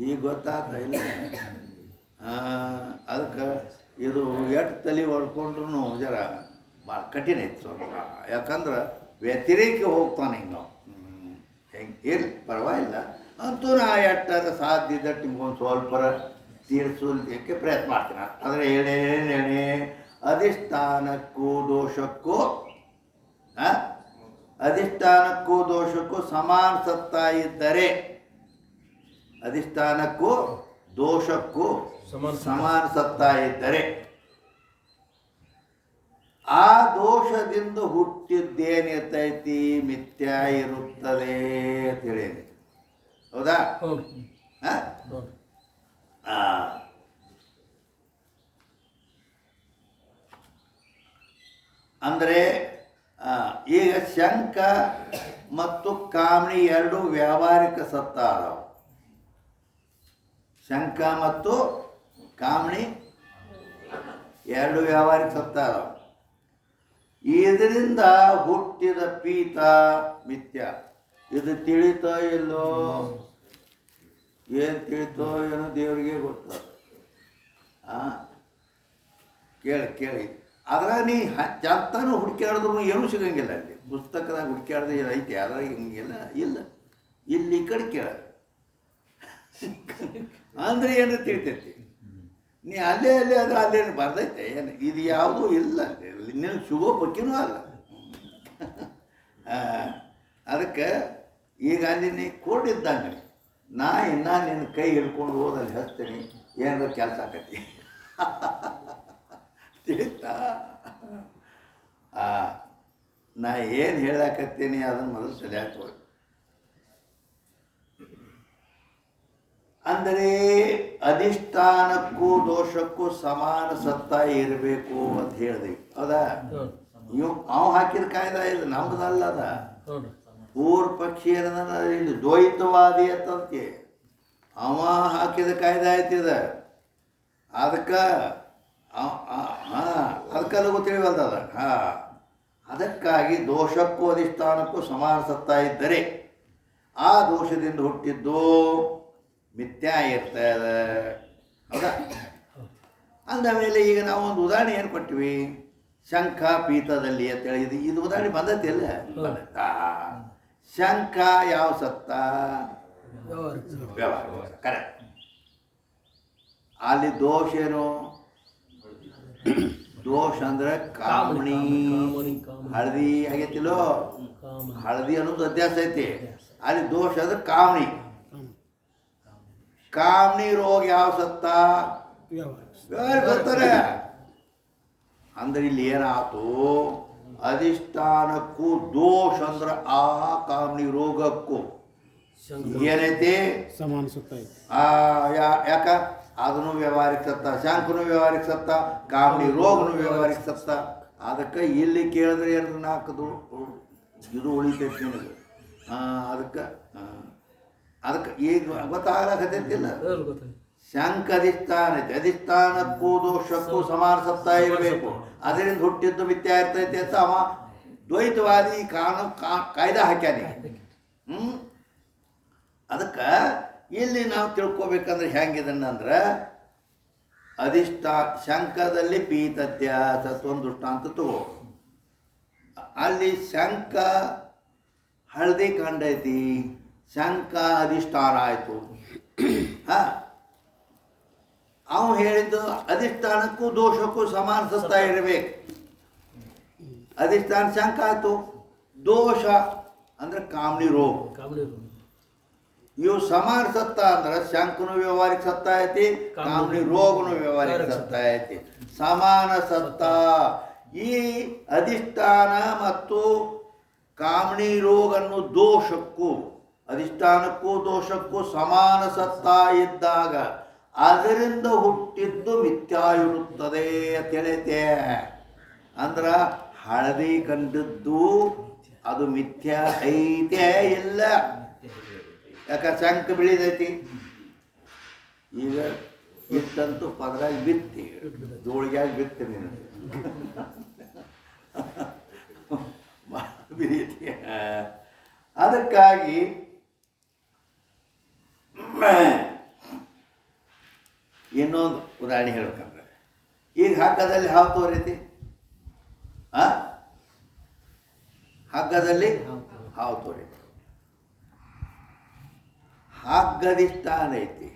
ಈಗ ಗೊತ್ತಾಗ್ತಾ ಇಲ್ಲ ಅದಕ್ಕೆ ಇದು ಎಷ್ಟು ತಲೆ ಹೊಡ್ಕೊಂಡ್ರು ಜರ ಭಾಳ ಕಠಿಣ ಐತೆ ಸ್ವಲ್ಪ. ಯಾಕಂದ್ರೆ ವ್ಯತಿರೇಕ ಹೋಗ್ತಾನೆ ಹಿಂಗೆ ನಾವು ಹೆಂಗೆ ಇರಲಿ ಪರವಾಗಿಲ್ಲ ಅಂತೂ ನಾ ಎಟ್ಟಾರ ಸಾಧ್ಯ ಇದ್ದಟ್ಟು ನಿಮ್ಗೊಂದು ಸ್ವಲ್ಪ ತೀರಿಸೋದಕ್ಕೆ ಪ್ರಯತ್ನ ಮಾಡ್ತೀನಿ. ಆದರೆ ಹೇಳೇ ಅಧಿಷ್ಠಾನಕ್ಕೂ ದೋಷಕ್ಕೂ ಅಧಿಷ್ಠಾನಕ್ಕೂ ದೋಷಕ್ಕೂ ಸಮಾನ ಸತ್ತ ಇದ್ದರೆ, ಅಧಿಷ್ಠಾನಕ್ಕೂ ದೋಷಕ್ಕೂ ಸಮಾನ ಸತ್ತ ಇದ್ದರೆ ಆ ದೋಷದಿಂದ ಹುಟ್ಟಿದ್ದೇನಿರ್ತೈತಿ ಮಿಥ್ಯ ಇರುತ್ತದೆ ಅಂತ ಹೇಳೀನಿ. ಹೌದಾ? ಅಂದರೆ ಈಗ ಶಂಕ ಮತ್ತು ಕಾಮಣಿ ಎರಡು ವ್ಯಾವಹಾರಿಕ ಸತ್ತ ಅದಾವ. ಶಂಕ ಮತ್ತು ಕಾಮಣಿ ಎರಡು ವ್ಯಾವಹಾರಿಕ ಸತ್ತ ಅದಾವ. ಇದರಿಂದ ಹುಟ್ಟಿದ ಪೀತ ಮಿಥ್ಯ. ಇದು ತಿಳಿತೋ ಇಲ್ಲೋ, ಏನು ತಿಳಿತೋ ಏನೋ ದೇವರಿಗೆ ಗೊತ್ತ. ಕೇಳಿ ಅದ್ರಾಗ ನೀ ಜಾಸ್ತಾನು ಹುಡುಕ್ಯಾಡಿದ್ರು ಏನೂ ಸಿಗಂಗಿಲ್ಲ. ಅಲ್ಲಿ ಪುಸ್ತಕದಾಗ ಹುಡುಕ್ಯಾಡ್ದೆ ಐತೆ, ಅದ್ರಾಗ ಹಿಂಗೆಲ್ಲ ಇಲ್ಲ. ಇಲ್ಲಿ ಈ ಕಡೆ ಕೇಳ ಅಂದರೆ ಏನು ತಿಳ್ತೈತಿ. ನೀ ಅಲ್ಲೇ ಅದು ಅಲ್ಲೇನು ಬರ್ದೈತೆ ಏನು, ಇದು ಯಾವುದೂ ಇಲ್ಲ ನಿನ್ನ ಸಿಗೋ ಬಗ್ಗೆನೂ ಅಲ್ಲ. ಅದಕ್ಕೆ ಈಗ ಅಲ್ಲಿ ನೀ ಕೊಡಿದ್ದಂಗೆ ನಾ ಇನ್ನು ನಿನ್ನ ಕೈ ಹಿಡ್ಕೊಂಡು ಹೋದಲ್ಲಿ ಹಚ್ತೀನಿ, ಏನಾದ್ರು ಕೆಲಸ ಆಕತಿ. ತಿಳಿತಾ? ನಾ ಏನು ಹೇಳಾಕತ್ತೀನಿ ಅದನ್ನು ಮೊದಲು ಸರಿಯಾಗಿ ಹೋಗಿ. ಅಂದರೆ ಅಧಿಷ್ಠಾನಕ್ಕೂ ದೋಷಕ್ಕೂ ಸಮಾನ ಸತ್ತ ಇರಬೇಕು ಅಂತ ಹೇಳಿದೆ. ಹೌದಾ? ಅವ ಹಾಕಿದ ಕಾಯ್ದ ಇದು ನಮ್ದಲ್ಲ. ಅದ ಪೂರ್ವ ಪಕ್ಷಿ ಏನದ ಇಲ್ಲಿ ದ್ವೈತವಾದಿ ಅಂತಂತೆ ಅವ ಹಾಕಿದ ಕಾಯ್ದೆ ಆಯ್ತಿದ. ಅದಕ್ಕೆ ಅದಕ್ಕೆಲ್ಲ ಗೊತ್ತಿಳಿವಲ್ದದ. ಅದಕ್ಕಾಗಿ ದೋಷಕ್ಕೂ ಅಧಿಷ್ಠಾನಕ್ಕೂ ಸಮಾನ ಸತ್ತ ಇದ್ದರೆ ಆ ದೋಷದಿಂದ ಹುಟ್ಟಿದ್ದು ಮಿಥ್ಯ ಇರ್ತದೆ. ಹೌದಾ? ಅಂದಮೇಲೆ ಈಗ ನಾವು ಒಂದು ಉದಾಹರಣೆ ಏನು ಕೊಟ್ಟಿವಿ, ಶಂಖ ಪೀತದಲ್ಲಿ ಅಂತ ಹೇಳಿದ್ವಿ. ಇದು ಉದಾಹರಣೆ ಬಂದೈತಿ ಅಲ್ಲ? ಶಂಖ ಯಾವ ಸತ್ತ? ವ್ಯವಹಾರ. ಕರೆಕ್ಟ್. ಅಲ್ಲಿ ದೋಷ ಏನು? ದೋಷ ಅಂದ್ರೆ ಕಾಮಣಿ. ಹಳದಿ ಆಗೈತಿಲ್ಲೋ, ಹಳದಿ ಅನ್ನೋದು ಅಧ್ಯಾಸ ಐತಿ. ಅಲ್ಲಿ ದೋಷ ಅಂದ್ರೆ ಕಾಮಣಿ. ಕಾಮಣಿ ರೋಗ ಯಾವ ಸತ್ತ? ಬರ್ತಾರೆ. ಅಂದ್ರೆ ಇಲ್ಲಿ ಏನಾಯ್ತು, ಅಧಿಷ್ಠಾನಕ್ಕೂ ದೋಷ ಅಂದ್ರೆ ಆ ಕಾಮಣಿ ರೋಗಕ್ಕೂ ಏನೈತಿ ಸಮಾನ ಸತ್ತ. ಯಾಕ ಅದನ್ನು ವ್ಯವಹಾರಿಕ ಸತ್ತ, ಶಂಕನು ವ್ಯವಹಾರಿಕ ಸತ್ತ, ಕಾಮಣಿ ರೋಗನು ವ್ಯವಹಾರಿಕ ಸತ್ತ. ಅದಕ್ಕೆ ಇಲ್ಲಿ ಕೇಳಿದ್ರೆ ಏನಾದ್ರು ನಾಲ್ಕದು ಇದು ಉಳಿತೈತಿ ನಿನಗೆ. ಅದಕ್ಕೆ ಈಗ ಗೊತ್ತಾಗಲಾಕತ್ತೈತಿಲ್ಲ. ಶಂಕ ಅಧಿಷ್ಠಾನ ಐತಿ, ಅಧಿಷ್ಠಾನಕ್ಕೂ ದೋಷಕ್ಕೂ ಸಮಾನ ಸತ್ತ ಇರಬೇಕು, ಅದರಿಂದ ಹುಟ್ಟಿದ್ದು ಮಿಥ್ಯ ಇರ್ತೈತಿ ಅಂತ ಅವ ದ್ವೈತವಾದಿ ಕಾಯ್ದೆ ಹಾಕ್ಯಾನ. ಅದಕ್ಕೆ ಇಲ್ಲಿ ನಾವು ತಿಳ್ಕೊಬೇಕಂದ್ರೆ ಹೆಂಗಿದನ್ನಂದ್ರೆ ಶಂಕದಲ್ಲಿ ಪೀತತ್ಯ ಸತ್ವೊಂದು ದೃಷ್ಟಾಂತ ತಗೋ. ಅಲ್ಲಿ ಶಂಕ ಹಳದಿ ಕಂಡೈತಿ, ಶಂಕ ಅಧಿಷ್ಠಾನ ಆಯಿತು. ಅವನು ಹೇಳಿದ್ದು ಅಧಿಷ್ಠಾನಕ್ಕೂ ದೋಷಕ್ಕೂ ಸಮಾನ ಸತ್ತ ಇರಬೇಕು. ಅಧಿಷ್ಠಾನ ಶಂಕ ಆಯಿತು, ದೋಷ ಅಂದ್ರೆ ಕಾಮಣಿ ರೋಗ. ಇವು ಸಮಾನ ಸತ್ತ ಅಂದ್ರೆ ಶಂಕನು ವ್ಯವಹಾರಿಕ ಸತ್ತ ಐತಿ, ಕಾಮಣಿ ರೋಗನು ವ್ಯವಹಾರಿಕ ಸತ್ತ ಐತಿ. ಸಮಾನ ಸತ್ತ. ಈ ಅಧಿಷ್ಠಾನ ಮತ್ತು ಕಾಮಣಿ ರೋಗನ್ನು ದೋಷಕ್ಕೂ ಅಧಿಷ್ಠಾನಕ್ಕೂ ದೋಷಕ್ಕೂ ಸಮಾನ ಸತ್ತ ಇದ್ದಾಗ ಅದರಿಂದ ಹುಟ್ಟಿದ್ದು ಮಿಥ್ಯ ಇರುತ್ತದೆ ಅಂತ ಹೇಳೈತೆ. ಅಂದ್ರ ಹಳದಿ ಕಂಡದ್ದು ಅದು ಮಿಥ್ಯ ಐತೆ ಇಲ್ಲ. ಯಾಕೆ ಶಂಕ ಬೆಳಿದೈತಿ, ಈಗ ಇಟ್ಟಂತೂ ಪದರಾಗಿ ಬಿತ್ತಿ ಜೋಳಿಗಾಗಿ ಬಿತ್ತಿ ನೀನು ಬಿರಿಯತಿ. ಅದಕ್ಕಾಗಿ ಇನ್ನೊಂದು ಉದಾಹರಣೆ ಹೇಳ್ಬೇಕಂದ್ರೆ ಈಗ ಹಗ್ಗದಲ್ಲಿ ಹಾವು ತೋರೈತಿ, ಹಗ್ಗದಲ್ಲಿ ಹಾವು ತೋರೈತಿ. ಹಗ್ಗದಿಷ್ಟಾನ ಐತಿ,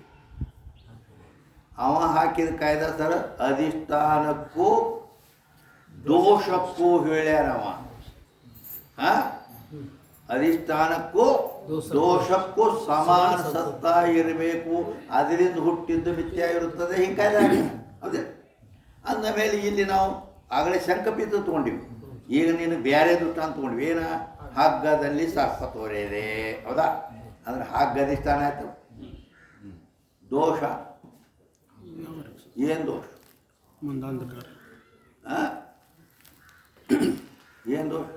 ಅವ ಹಾಕಿದ ಕಾಯ್ದ ಸರ್ ಅಧಿಷ್ಠಾನಕ್ಕೂ ದೋಷಕ್ಕೂ ಹೇಳ್ಯಾರವ. ಅಧಿಷ್ಠಾನಕ್ಕೂ ದೋಷಕ್ಕೂ ಸಮಾನ ಸತ್ತ ಇರಬೇಕು, ಅದರಿಂದ ಹುಟ್ಟಿದ್ದು ಮಿಥ್ಯ ಇರುತ್ತದೆ. ಹಿಂಗೆ ಹೌದೇ? ಅಂದ ಮೇಲೆ ಇಲ್ಲಿ ನಾವು ಆಗಲೇ ಶಂಕಪಿತ ತೊಗೊಂಡಿವಿ, ಈಗ ನೀನು ಬೇರೆ ದೃಷ್ಟಾಂತ ತೊಗೊಂಡ್ವಿ. ಏನ? ಹಗ್ಗದಲ್ಲಿ ಸರ್ಪ ತೋರಿದೆ, ಹೌದಾ? ಅಂದ್ರೆ ಹಗ್ಗಧಿಷ್ಠಾನ ಆಯ್ತು. ದೋಷ ಏನು ದೋಷ? ಏನು ದೋಷ?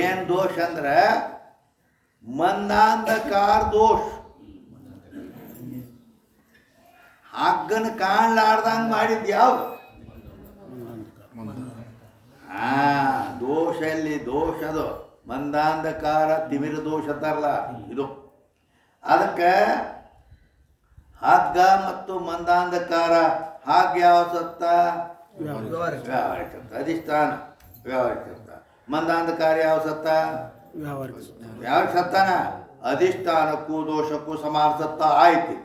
ಏನು ದೋಷ ಅಂದ್ರೆ ಮಂದಾಂಧಕಾರ ದೋಷ. ಹಗ್ಗನ ಕಾಣ್ಲಾರ್ದಂಗೆ ಮಾಡಿದ್ದು ಯಾವುದು? ದೋಷ ಎಲ್ಲಿ? ದೋಷದು ಮಂದಾಂಧಕಾರ ತಿಮಿರ ದೋಷ ತರಲ್ಲ ಇದು. ಅದಕ್ಕೆ ಹಗ್ಗ ಮತ್ತು ಮಂದಾಂಧಕಾರ. ಹಾಗೆ ಯಾವ ಸತ್ತ? ವ್ಯಾವಹಾರಿಕ ಸತ್ತ. ಅಧಿಷ್ಠಾನ ವ್ಯಾವಹಾರಿಕ ಸತ್ತ. ಮಂದಾಂಧಕಾರ ಯಾವ ಸತ್ತ? ವ್ಯಾವಹಾರಿಕ ಸತ್ತಾನ. ಅಧಿಷ್ಠಾನಕ್ಕೂ ದೋಷಕ್ಕೂ ಸಮಾನ ಸತ್ತ ಆಯ್ತು,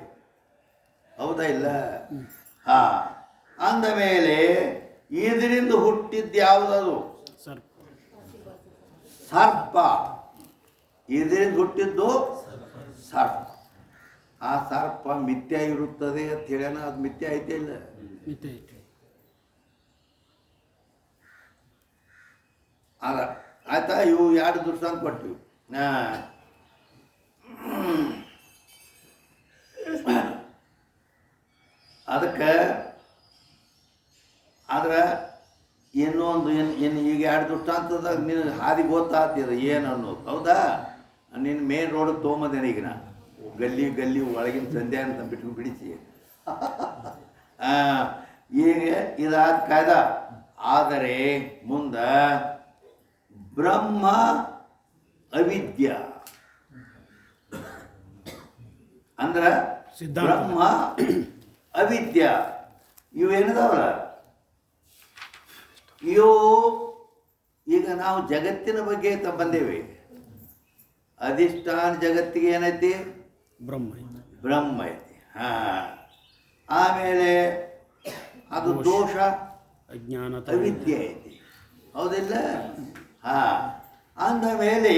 ಹೌದಾ ಇಲ್ಲ? ಅಂದ ಮೇಲೆ ಇದರಿಂದ ಹುಟ್ಟಿದ್ದು ಯಾವುದದು? ಸರ್ಪ. ಇದರಿಂದ ಹುಟ್ಟಿದ್ದು ಸರ್ಪ. ಆ ಸರ್ಪ ಮಿಥ್ಯ ಇರುತ್ತದೆ ಅಂತ ಹೇಳ್ಯಾನ. ಅದು ಮಿಥ್ಯ ಐತೆ ಇಲ್ಲ? ಅಲ್ಲ, ಆಯ್ತಾ? ಇವು ಎರಡು ದೃಷ್ಟಾಂತ ಕೊಟ್ಟಿವಿ. ಅದಕ್ಕೆ ಆದ್ರೆ ಇನ್ನೊಂದು ಇನ್ನು ಈಗ ಎರಡು ದೃಷ್ಟಾಂತದಾಗ ನೀನು ಹಾದಿ ಗೊತ್ತಾಗ್ತದ ಏನು ಅನ್ನೋದು, ಹೌದಾ? ನೀನು ಮೇನ್ ರೋಡಿಗೆ ತೊಗೊಂಬಂದೇನೆ ಈಗ ನಾ ಗಲ್ಲಿ ಗಲ್ಲಿ ಒಳಗಿನ ಸಂಧ್ಯಾ ಅಂತ ಬಿಟ್ಟು ಬಿಡಿಸಿ. ಈಗ ಇದಾದ ಕಾಯ್ದ. ಆದರೆ ಮುಂದೆ ಬ್ರಹ್ಮ ಅವಿದ್ಯ ಅಂದ್ರೆ ಬ್ರಹ್ಮ ಅವಿದ್ಯ ಇವೇನದಾವಲ್ಲ, ಇವು ಈಗ ನಾವು ಜಗತ್ತಿನ ಬಗ್ಗೆ ಬಂದೇವೆ. ಅಧಿಷ್ಠಾನ ಜಗತ್ತಿಗೆ ಏನೈತಿ? ಬ್ರಹ್ಮ ಐತಿ. ಆಮೇಲೆ ಅದು ದೋಷ ಅಜ್ಞಾನ ಅವಿದ್ಯೆ ಐತಿ, ಹೌದಿಲ್ಲ? ಅಂದ ಮೇಲೆ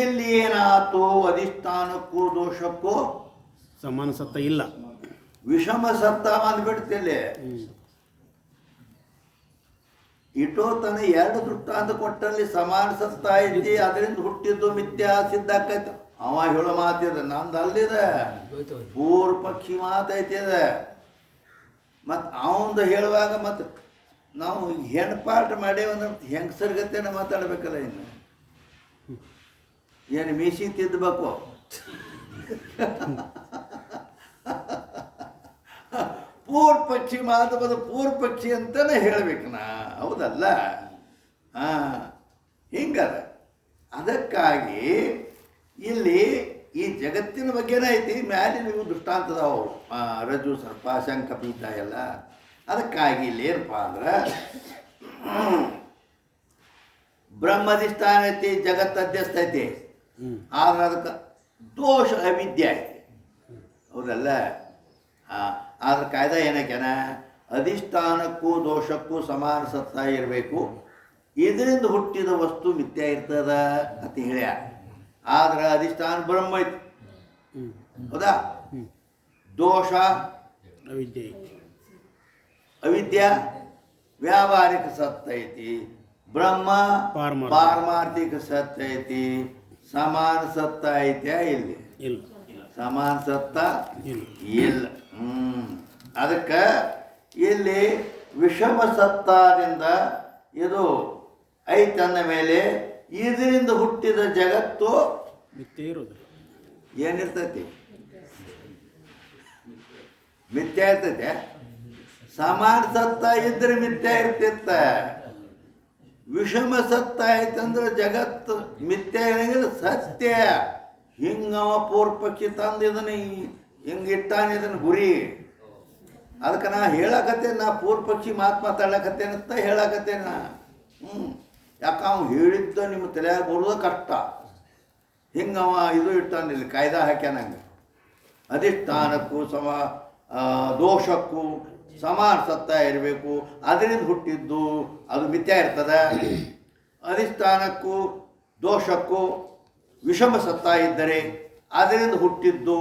ಇಲ್ಲಿ ಏನಾಯ್ತು? ಅಧಿಷ್ಠಾನಕ್ಕೂ ದೋಷಕ್ಕೂ ಸಮಾನ ಸತ್ತ ಇಲ್ಲ, ವಿಷಮ ಸತ್ತ ಅಂದ್ಬಿಡ್ತಿಲ್ಲ. ಇಟೋ ತನ ಎರಡು ದೃಷ್ಟಾಂತ ಕೊಟ್ಟಲ್ಲಿ ಸಮಾನ ಸತ್ತ ಐತಿ, ಅದರಿಂದ ಹುಟ್ಟಿದ್ದು ಮಿಥ್ಯಾ ಸಿದ್ಧಾಕೈತಿ. ಅವ ಹೇಳೋ ಮಾತಿದೆ, ನಂದು ಅಲ್ಲಿದೆ ಪೂರ್ವ ಪಕ್ಷಿ ಮಾತೈತಿದೆ. ಮತ್ತು ಅವಂದು ಹೇಳುವಾಗ ಮತ್ತು ನಾವು ಹೆಣ್ಪಾಠ ಮಾಡೇವಂದ್ರೆ ಹೆಂಗಸರ್ಗತೆನ ಮಾತಾಡ್ಬೇಕಲ್ಲ. ಇನ್ನು ಏನು ಮೀಸಿ ತಿದ್ದಬೇಕು? ಪೂರ್ವ ಪಕ್ಷಿ ಮಾತು ಬದ ಪೂರ್ವ ಪಕ್ಷಿ ಅಂತಲೇ ಹೇಳ್ಬೇಕು ನಾ, ಹೌದಲ್ಲ? ಹಿಂಗದ. ಅದಕ್ಕಾಗಿ ಇಲ್ಲಿ ಈ ಜಗತ್ತಿನ ಬಗ್ಗೆನೇ ಐತಿ, ಮ್ಯಾಲೆ ನೀವು ದೃಷ್ಟಾಂತದವು ರಜ್ಜು ಸರ್ಪ ಶಂಖ ಪೀಠ ಎಲ್ಲ. ಅದಕ್ಕಾಗಿ ಇಲ್ಲಿ ಏನಪ್ಪ ಅಂದ್ರೆ ಬ್ರಹ್ಮಧಿಷ್ಠಾನ ಐತಿ, ಜಗತ್ತು ಅಧ್ಯಸ್ಥ ಐತಿ. ಆದ್ರೆ ಅದಕ್ಕೆ ದೋಷ ಅವಿದ್ಯೆ ಐತಿ, ಹೌದಲ್ಲ? ಆದ್ರೆ ಕಾಯ್ದೆ ಏನಕ್ಕೆನ? ಅಧಿಷ್ಠಾನಕ್ಕೂ ದೋಷಕ್ಕೂ ಸಮಾನ ಸತ್ತ ಇರಬೇಕು, ಇದರಿಂದ ಹುಟ್ಟಿದ ವಸ್ತು ಮಿಥ್ಯ ಇರ್ತದ ಅಂತ ಹೇಳ್ಯ. ಆದ್ರೆ ಅಧಿಷ್ಠಾನ ಬ್ರಹ್ಮ ಐತಿ, ಹೌದಾ? ದೋಷ ಅವಿದ್ಯಾ ವ್ಯಾವಹಾರಿಕ ಸತ್ತ ಐತಿ, ಬ್ರಹ್ಮ ಪಾರಮಾರ್ಥಿಕ ಸತ್ತ ಐತಿ. ಸಮಾನ ಸತ್ತ ಐತ್ಯಾ? ಇಲ್ಲಿ ಸಮಾನ ಸತ್ತ ಇಲ್ಲ. ಅದಕ್ಕೆ ಇಲ್ಲಿ ವಿಷಮ ಸತ್ತಾದಿಂದ ಇದು ಐತಂದ ಮೇಲೆ ಇದರಿಂದ ಹುಟ್ಟಿದ ಜಗತ್ತು ಏನಿರ್ತೈತಿ? ಮಿಥ್ಯ ಇರ್ತೈತೆ. ಸಮಾನ ಸತ್ತ ಇದ್ರೆ ಮಿಥ್ಯ ಇರ್ತಿತ್ತ. ವಿಷಮ ಸತ್ತ ಆಯ್ತಂದ್ರೆ ಜಗತ್ತು ಮಿಥ್ಯ ಇರಂಗಿಲ್ಲ, ಸತ್ಯ. ಹಿಂಗವ ಪೂರ್ವ ಪಕ್ಷಿ ತಂದು ಇದನ್ನ ಹಿಂಗಿಟ್ಟಾನ, ಇದನ್ನು ಗುರಿ ಅದಕ್ಕೆ ನಾ ಹೇಳಕತ್ತೇನೆ, ನಾ ಪೂರ್ವ ಪಕ್ಷಿ ಮಾತಾಡ್ಲಕತ್ತೇನಂತ ಹೇಳಕತ್ತೇನೆ ನಾ. ಯಾಕೆ ಅವ್ನು ಹೇಳಿದ್ದ ನಿಮ್ಮ ತಲೆಯಾಗ ಬರೋದು ಕಷ್ಟ. ಹಿಂಗೆ ಅವ ಇದು ಇಟ್ಟಾನಿಲ್ಲ, ಕಾಯ್ದೆ ಹಾಕ್ಯಾನಂಗೆ. ಅಧಿಷ್ಠಾನಕ್ಕೂ ದೋಷಕ್ಕೂ ಸಮಾನ ಸತ್ತ ಇರಬೇಕು, ಅದರಿಂದ ಹುಟ್ಟಿದ್ದು ಅದು ಮಿಥ್ಯಾ ಇರ್ತದೆ. ಅಧಿಷ್ಠಾನಕ್ಕೂ ದೋಷಕ್ಕೂ ವಿಷಮ ಸತ್ತ ಇದ್ದರೆ ಅದರಿಂದ ಹುಟ್ಟಿದ್ದು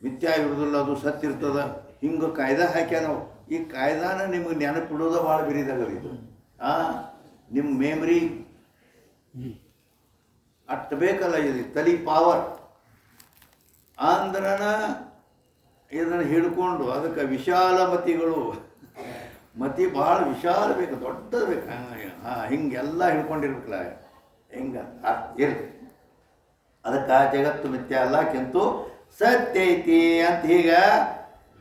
ಮಿಥ್ಯಾ ಇರೋದಿಲ್ಲ, ಅದು ಸತ್ತಿರ್ತದೆ. ಹಿಂಗೆ ಕಾಯ್ದೆ ಹಾಕ್ಯಾನ. ಈ ಕಾಯ್ದಾನ ನಿಮಗೆ ನೆನಪಿಡೋದು ಭಾಳ ಬಿರಿದಾಗದ ಇದು. ನಿಮ್ಮ ಮೆಮ್ರಿ ಅಷ್ಟು ಬೇಕಲ್ಲ, ಇದು ತಲೆ ಪವರ್ ಅಂದ್ರನ ಇದನ್ನು ಹಿಡ್ಕೊಂಡು. ಅದಕ್ಕೆ ವಿಶಾಲ ಮತಿಗಳು, ಮತಿ ಭಾಳ ವಿಶಾಲ ಬೇಕು, ದೊಡ್ಡದು ಬೇಕು. ಹಿಂಗೆಲ್ಲ ಹಿಡ್ಕೊಂಡಿರ್ಬೇಕಲ್ಲ, ಹಿಂಗೆ ಇರ್ಲಿ. ಅದಕ್ಕೆ ಜಗತ್ತು ಮಿಥ್ಯ ಅಲ್ಲ, ಕಿಂತು ಸತ್ಯ ಐತಿ ಅಂತ ಈಗ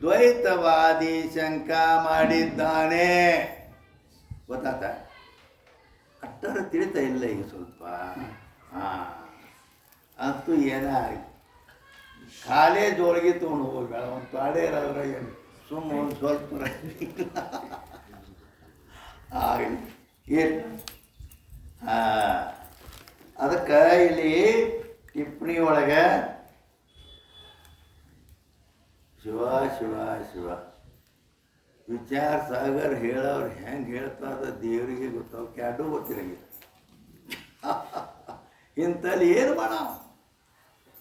ದ್ವೈತವಾದಿ ಶಂಕಾ ಮಾಡಿದ್ದಾನೆ. ಗೊತ್ತಾತ? ಅಷ್ಟರ ತಿಳಿತಾ ಇಲ್ಲ ಈಗ ಸ್ವಲ್ಪ. ಅಂತೂ ಏನ ಕಾಲೇಜ್ ಒಳಗೆ ತೊಗೊಂಡು ಹೋಗ್ಬೇಡ, ಒಂದು ಪಾಡೇ ಇರೋದ್ರ ಏನು ಸುಮ್ಮ ಒಂದು ಸ್ವಲ್ಪ ಆಗಲಿ ಏನು. ಅದಕ್ಕೆ ಇಲ್ಲಿ ಟಿಪ್ಪಣಿ ಒಳಗೆ ಶಿವ ಶಿವ ಶಿವ ವಿಚಾರ ಸಾಗರ್ ಹೇಳೋರು ಹೆಂಗೆ ಹೇಳ್ತಾರ ದೇವರಿಗೆ ಗೊತ್ತಾವ, ಕ್ಯಾಟು ಗೊತ್ತಿರಂಗಿಲ್ಲ. ಇಂಥಲ್ಲಿ ಏನು ಮಾಡ,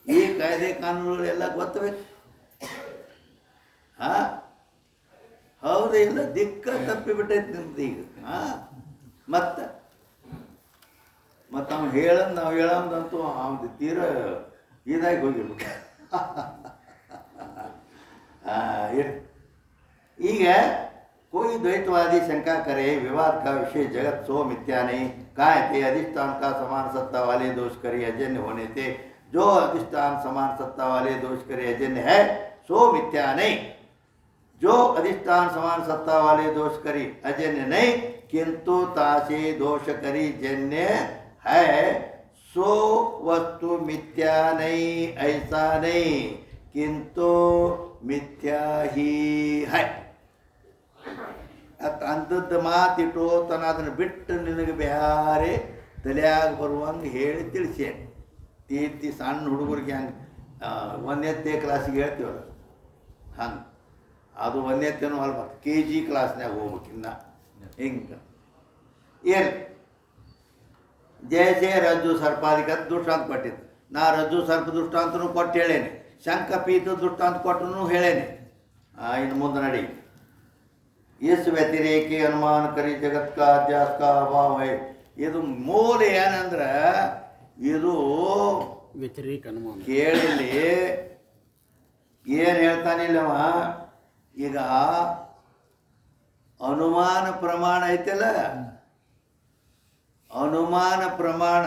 ಈ ಕಾಯ್ದೆ ಕಾನೂನುಗಳೆಲ್ಲ ಗೊತ್ತಬೇಕು. ಹೌದು, ಇಲ್ಲ ದಿಕ್ಕ ತಪ್ಪಿಬಿಟ್ಟೈತಿ ನಿಮ್ದು ಈಗ. ಮತ್ತೆ ಅವ್ನು ಹೇಳಂದು ನಾವು ಹೇಳಂದಂತೂ ಅವ್ದು ತೀರ ಇದಾಗಿ ಹೋಗಿರ್ಬೇಕು. ಈಗ कोई द्वैतवादी शंका करे विवाद का विषय जगत सो मिथ्या नहीं, कहाँ थे अधिष्ठान का समान सत्ता वाले दोष करे अजन्य होने थे। जो अधिष्ठान समान सत्ता वाले दोष करे अजन्य है सो मिथ्या नहीं। जो अधिष्ठान समान सत्ता वाले दोष करी अजन्य नहीं, किंतु तासे दोष करी जन्य है, सो वस्तु मिथ्या नहीं। ऐसा नहीं, किंतु मिथ्या ही है. ಅಂಥದ್ದು ಮಾತಿಟ್ಟು ತನ್ನ ಅದನ್ನು ಬಿಟ್ಟು ನಿನಗೆ ಬೇರೆ ತಲೆಯಾಗ ಬರುವಂಗೆ ಹೇಳಿ ತಿಳಿಸೇನೆ. ತೀರ್ತಿ ಸಣ್ಣ ಹುಡುಗರಿಗೆ ಹಂಗೆ 1ನೇ ಕ್ಲಾಸಿಗೆ ಹೇಳ್ತೀವಲ್ಲ ಹಂಗೆ, ಅದು 1ನೇನೂ ಅಲ್ಲ, KG ಕ್ಲಾಸ್ನಾಗ ಹೋಗ್ಬೇಕಿನ್ನ ಹಿಂಗೆ. ಏನು ಜಯಸೇ ರಜ್ಜು ಸರ್ಪಾದಿಕ ದೃಷ್ಟಾಂತ ಕೊಟ್ಟಿದ್ದು, ನಾ ರಜ್ಜು ಸರ್ಪ ದೃಷ್ಟಾಂತನೂ ಕೊಟ್ಟು ಹೇಳೇನೆ, ಶಂಕಪೀತ ದೃಷ್ಟಾಂತ ಕೊಟ್ಟರು ಹೇಳೇನೆ. ಇನ್ನು ಮುಂದೆ ನಡಿ. इस व्यतिरेकी अनुमान करी जगत का अध्यास का अभाव है. ಇದು ಮೂಲ ಏನಂದ್ರೆ ಇದು ವ್ಯತಿರೇಕ ಅನುಮಾನ. ಕೇಳಲಿ ಏನು ಹೇಳ್ತಾನಿಲ್ಲವ. ಈಗ ಅನುಮಾನ ಪ್ರಮಾಣ ಐತಲ್ಲ, ಅನುಮಾನ ಪ್ರಮಾಣ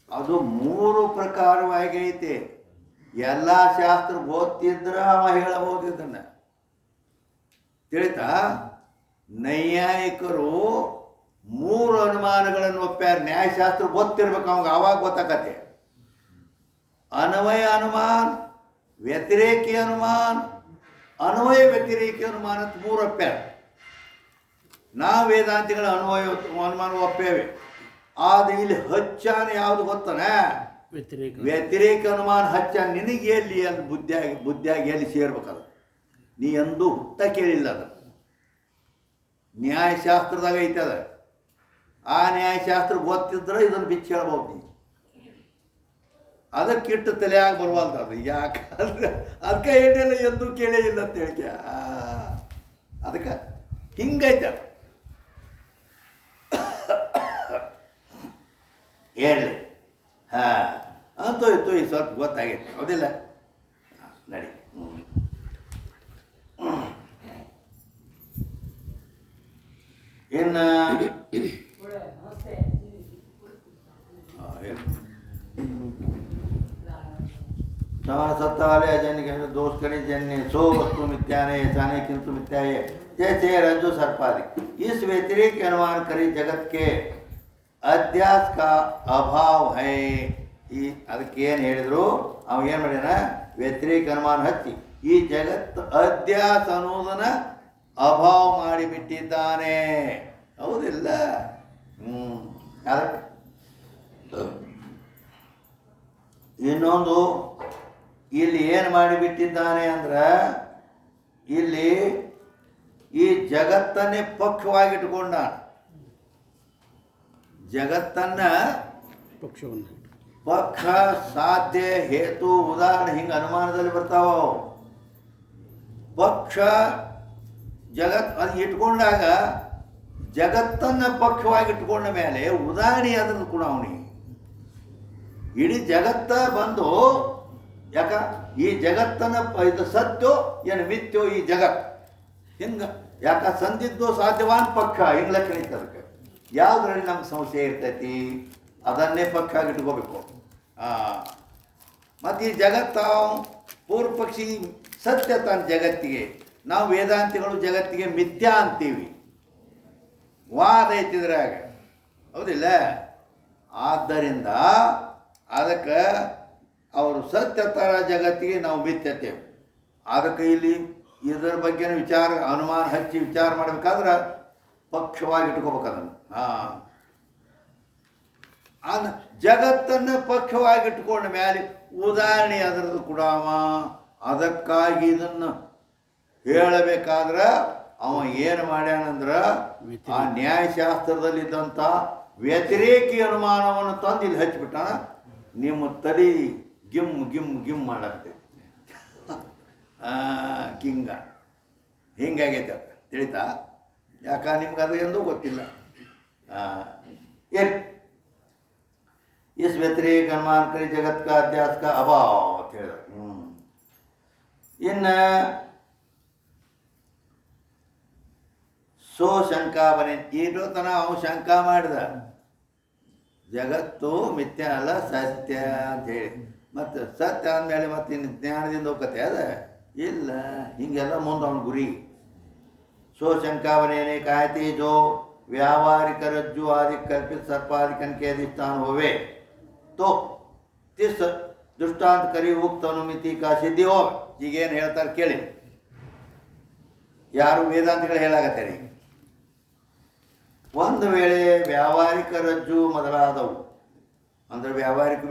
ಅದು 3 ಪ್ರಕಾರವಾಗಿ ಐತೆ. ಎಲ್ಲ ಶಾಸ್ತ್ರ ಓದ್ತಿದ್ರೆ ಅವ ಹೇಳಬಹುದು ಇದನ್ನು. ತಿಳಿತಾ? ನೈಯಾಯಿಕರು 3 ಅನುಮಾನಗಳನ್ನು ಒಪ್ಪ್ಯಾರ. ನ್ಯಾಯಶಾಸ್ತ್ರ ಗೊತ್ತಿರ್ಬೇಕು ಅವಾಗ, ಆವಾಗ ಗೊತ್ತಾಗತ್ತೆ. ಅನ್ವಯ ಅನುಮಾನ, ವ್ಯತಿರೇಕಿ ಅನುಮಾನ, ಅನ್ವಯ ವ್ಯತಿರೇಕಿ ಅನುಮಾನ ಅಂತ 3 ಒಪ್ಪ್ಯಾರ. ನಾವು ವೇದಾಂತಿಗಳ ಅನುಮಾನ ಒಪ್ಪೇವೆ. ಆದ್ರೆ ಇಲ್ಲಿ ಹಚ್ಚಾನ ಯಾವುದು ಗೊತ್ತಾನ? ವ್ಯತಿರೇಕ ಅನುಮಾನ ಹಚ್ಚ. ನಿನಗೆ ಎಲ್ಲಿ ಅಲ್ಲಿ ಬುದ್ಧಿಯಾಗಿ ಎಲ್ಲಿ ಸೇರ್ಬೇಕಲ್ಲ, ನೀ ಎಂದೂ ಹುಟ್ಟ ಕೇಳಿಲ್ಲ. ಅದು ನ್ಯಾಯಶಾಸ್ತ್ರದಾಗ ಐತೆ. ಅದ ಆ ನ್ಯಾಯಶಾಸ್ತ್ರ ಗೊತ್ತಿದ್ರೆ ಇದನ್ನು ಬಿಚ್ಚಿ ಹೇಳ್ಬೋದು ನೀ. ಅದಕ್ಕಿಟ್ಟು ತಲೆಯಾಗ ಬರುವಲ್ದ ಅದು. ಯಾಕಂದ್ರೆ ಅದಕ್ಕೆ ಏನೆಲ್ಲ ಎಂದೂ ಕೇಳೇ ಇಲ್ಲ ಅಂತ ಹೇಳಿಕೆ. ಅದಕ್ಕೆ ಹಿಂಗೈತೆ. ಹೇಳಿ ಅಂತೂ ಇತ್ತು ಈ ಸ್ವಲ್ಪ ಗೊತ್ತಾಗೈತೆ, ಹೌದಿಲ್ಲ? ನಡಿ. ಇನ್ನು सत्ता वाले अजन्य के दोष करे जन्य सो वस्तु मिथ्या नहीं, ऐसा नहीं किंतु मिथ्या है. जैसे रज्जु सर्पादि इस व्यतिरेक अनुमान करी जगत के अध्यास का अभाव है. ಈ ಅದಕ್ಕೆ ಏನು ಹೇಳಿದ್ರು, ಅವ ಏನು ಮಾಡ್ಯಾನ? ವ್ಯತಿರೇಕ ಅನುಮಾನ ಹಚ್ಚಿ ಈ ಜಗತ್ತು ಅಧ್ಯಾಸ ಅನ್ನೋದನ್ನ ಅಭಾವ ಮಾಡಿಬಿಟ್ಟಿದ್ದಾನೆ. ಹೌದಿಲ್ಲ? ಅದಕ್ಕೆ ಇನ್ನೊಂದು ಇಲ್ಲಿ ಏನು ಮಾಡಿಬಿಟ್ಟಿದ್ದಾನೆ ಅಂದ್ರೆ, ಇಲ್ಲಿ ಈ ಜಗತ್ತನ್ನೇ ಪಕ್ಷವಾಗಿಟ್ಕೊಂಡ. ಜಗತ್ತನ್ನ ಪಕ್ಷವನ್ನು ಪಕ್ಷ, ಸಾಧ್ಯ, ಹೇತು, ಉದಾಹರಣೆ ಹಿಂಗೆ ಅನುಮಾನದಲ್ಲಿ ಬರ್ತಾವ. ಪಕ್ಷ ಜಗತ್ ಅದು ಇಟ್ಕೊಂಡಾಗ ಜಗತ್ತನ್ನು ಪಕ್ಷವಾಗಿಟ್ಕೊಂಡ ಮೇಲೆ ಉದಾಹರಣೆ ಅದನ್ನು ಕೂಡ ಅವನಿಗೆ ಇಡೀ ಜಗತ್ತ ಬಂದು, ಯಾಕ ಈ ಜಗತ್ತನ್ನು ಇದು ಸತ್ಯೋ ಏನು ಮಿಥ್ಯೋ ಈ ಜಗತ್ ಹಿಂಗೆ, ಯಾಕ ಸಂದಿದ್ದೋ ಸಾಧ್ಯವಾನ್ ಪಕ್ಷ ಹಿಂಗೆ ಲೆಕ್ಕ ಐತೆ. ಅದಕ್ಕೆ ಯಾವುದ್ರಲ್ಲಿ ನಮ್ಗೆ ಸಂಶಯ ಇರ್ತೈತಿ ಅದನ್ನೇ ಪಕ್ಷ ಆಗಿಟ್ಕೋಬೇಕು. ಮತ್ತು ಈ ಜಗತ್ತ ಪೂರ್ವ ಪಕ್ಷಿ ಸತ್ಯ ತಾನು ಜಗತ್ತಿಗೆ, ನಾವು ವೇದಾಂತಿಗಳು ಜಗತ್ತಿಗೆ ಮಿಥ್ಯಾ ಅಂತೀವಿ. ವಾದ ಐತಿದ್ರಾಗ, ಹೌದಿಲ್ಲ? ಆದ್ದರಿಂದ ಅದಕ್ಕೆ ಅವರು ಸತ್ಯ ಥರ ಜಗತ್ತಿಗೆ ನಾವು ಮಿಥ್ಯತೇವೆ. ಅದಕ್ಕೆ ಇಲ್ಲಿ ಇದರ ಬಗ್ಗೆ ವಿಚಾರ ಅನುಮಾನ ಹಚ್ಚಿ ವಿಚಾರ ಮಾಡಬೇಕಾದ್ರೆ ಪಕ್ಷವಾಗಿ ಇಟ್ಕೋಬೇಕು ಅದನ್ನು. ಜಗತ್ತನ್ನು ಪಕ್ಷವಾಗಿಟ್ಕೊಂಡ ಮೇಲೆ ಉದಾಹರಣೆ ಅದರದ್ದು ಕೂಡ ಅದಕ್ಕಾಗಿ ಇದನ್ನು ಹೇಳಬೇಕಾದ್ರೆ ಅವ ಏನು ಮಾಡ್ಯಾನಂದ್ರೆ ಆ ನ್ಯಾಯಶಾಸ್ತ್ರದಲ್ಲಿದ್ದಂಥ ವ್ಯತಿರೇಕಿ ಅನುಮಾನವನ್ನು ತಂದು ಇಲ್ಲಿ ಹಚ್ಚಿಬಿಟ್ಟಾನ. ನಿಮ್ಮ ತಲೆ ಗಿಮ್ ಗಿಮ್ ಗಿಮ್ ಮಾಡಾಕ್ತೈತಿ. ಹಿಂಗಾಗೈತೆ ಅದು, ತಿಳಿತಾ? ಯಾಕ ನಿಮ್ಗೆ ಅದು ಎಂದೂ ಗೊತ್ತಿಲ್ಲ. ಏನು इस व्यतिरेक अनुमान करी जगत का अध्यास का अभाव ಅಂತ ಹೇಳಿದ್ರು. ಇನ್ನು ಶಂಕಾ ಬನೆ ಈಟೋ ತನ ಅವನು ಶಂಕಾ ಮಾಡಿದ ಜಗತ್ತು ಮಿಥ್ಯ ಅಲ್ಲ ಸತ್ಯ ಅಂತ ಹೇಳಿ. ಮತ್ತು ಸತ್ಯ ಅಂದಮೇಲೆ ಮತ್ತೆ ಇನ್ನು ಜ್ಞಾನದಿಂದ ಹೋಗತ್ತೆ ಅದ ಇಲ್ಲ. ಹಿಂಗೆಲ್ಲ ಮುಂದೆ ಅವನ ಗುರಿ. शंका बने कहते जो व्यावहारिक रज्जु आदि कल्पित सर्पादिकन के अधिष्ठान होवे तो तिस दृष्टांत करी उक्त अनुमिति का सिद्धि हो. ಈಗೇನು ಹೇಳ್ತಾರೆ ಕೇಳಿ, ಯಾರು ವೇದಾಂತಗಳು ಹೇಳಾಗತ್ತಾರೆ. ಒಂದು ವೇಳೆ ವ್ಯಾವಹಾರಿಕ ರಜ್ಜು ಮೊದಲಾದವು ಅಂದರೆ ವ್ಯಾವಹಾರಿಕ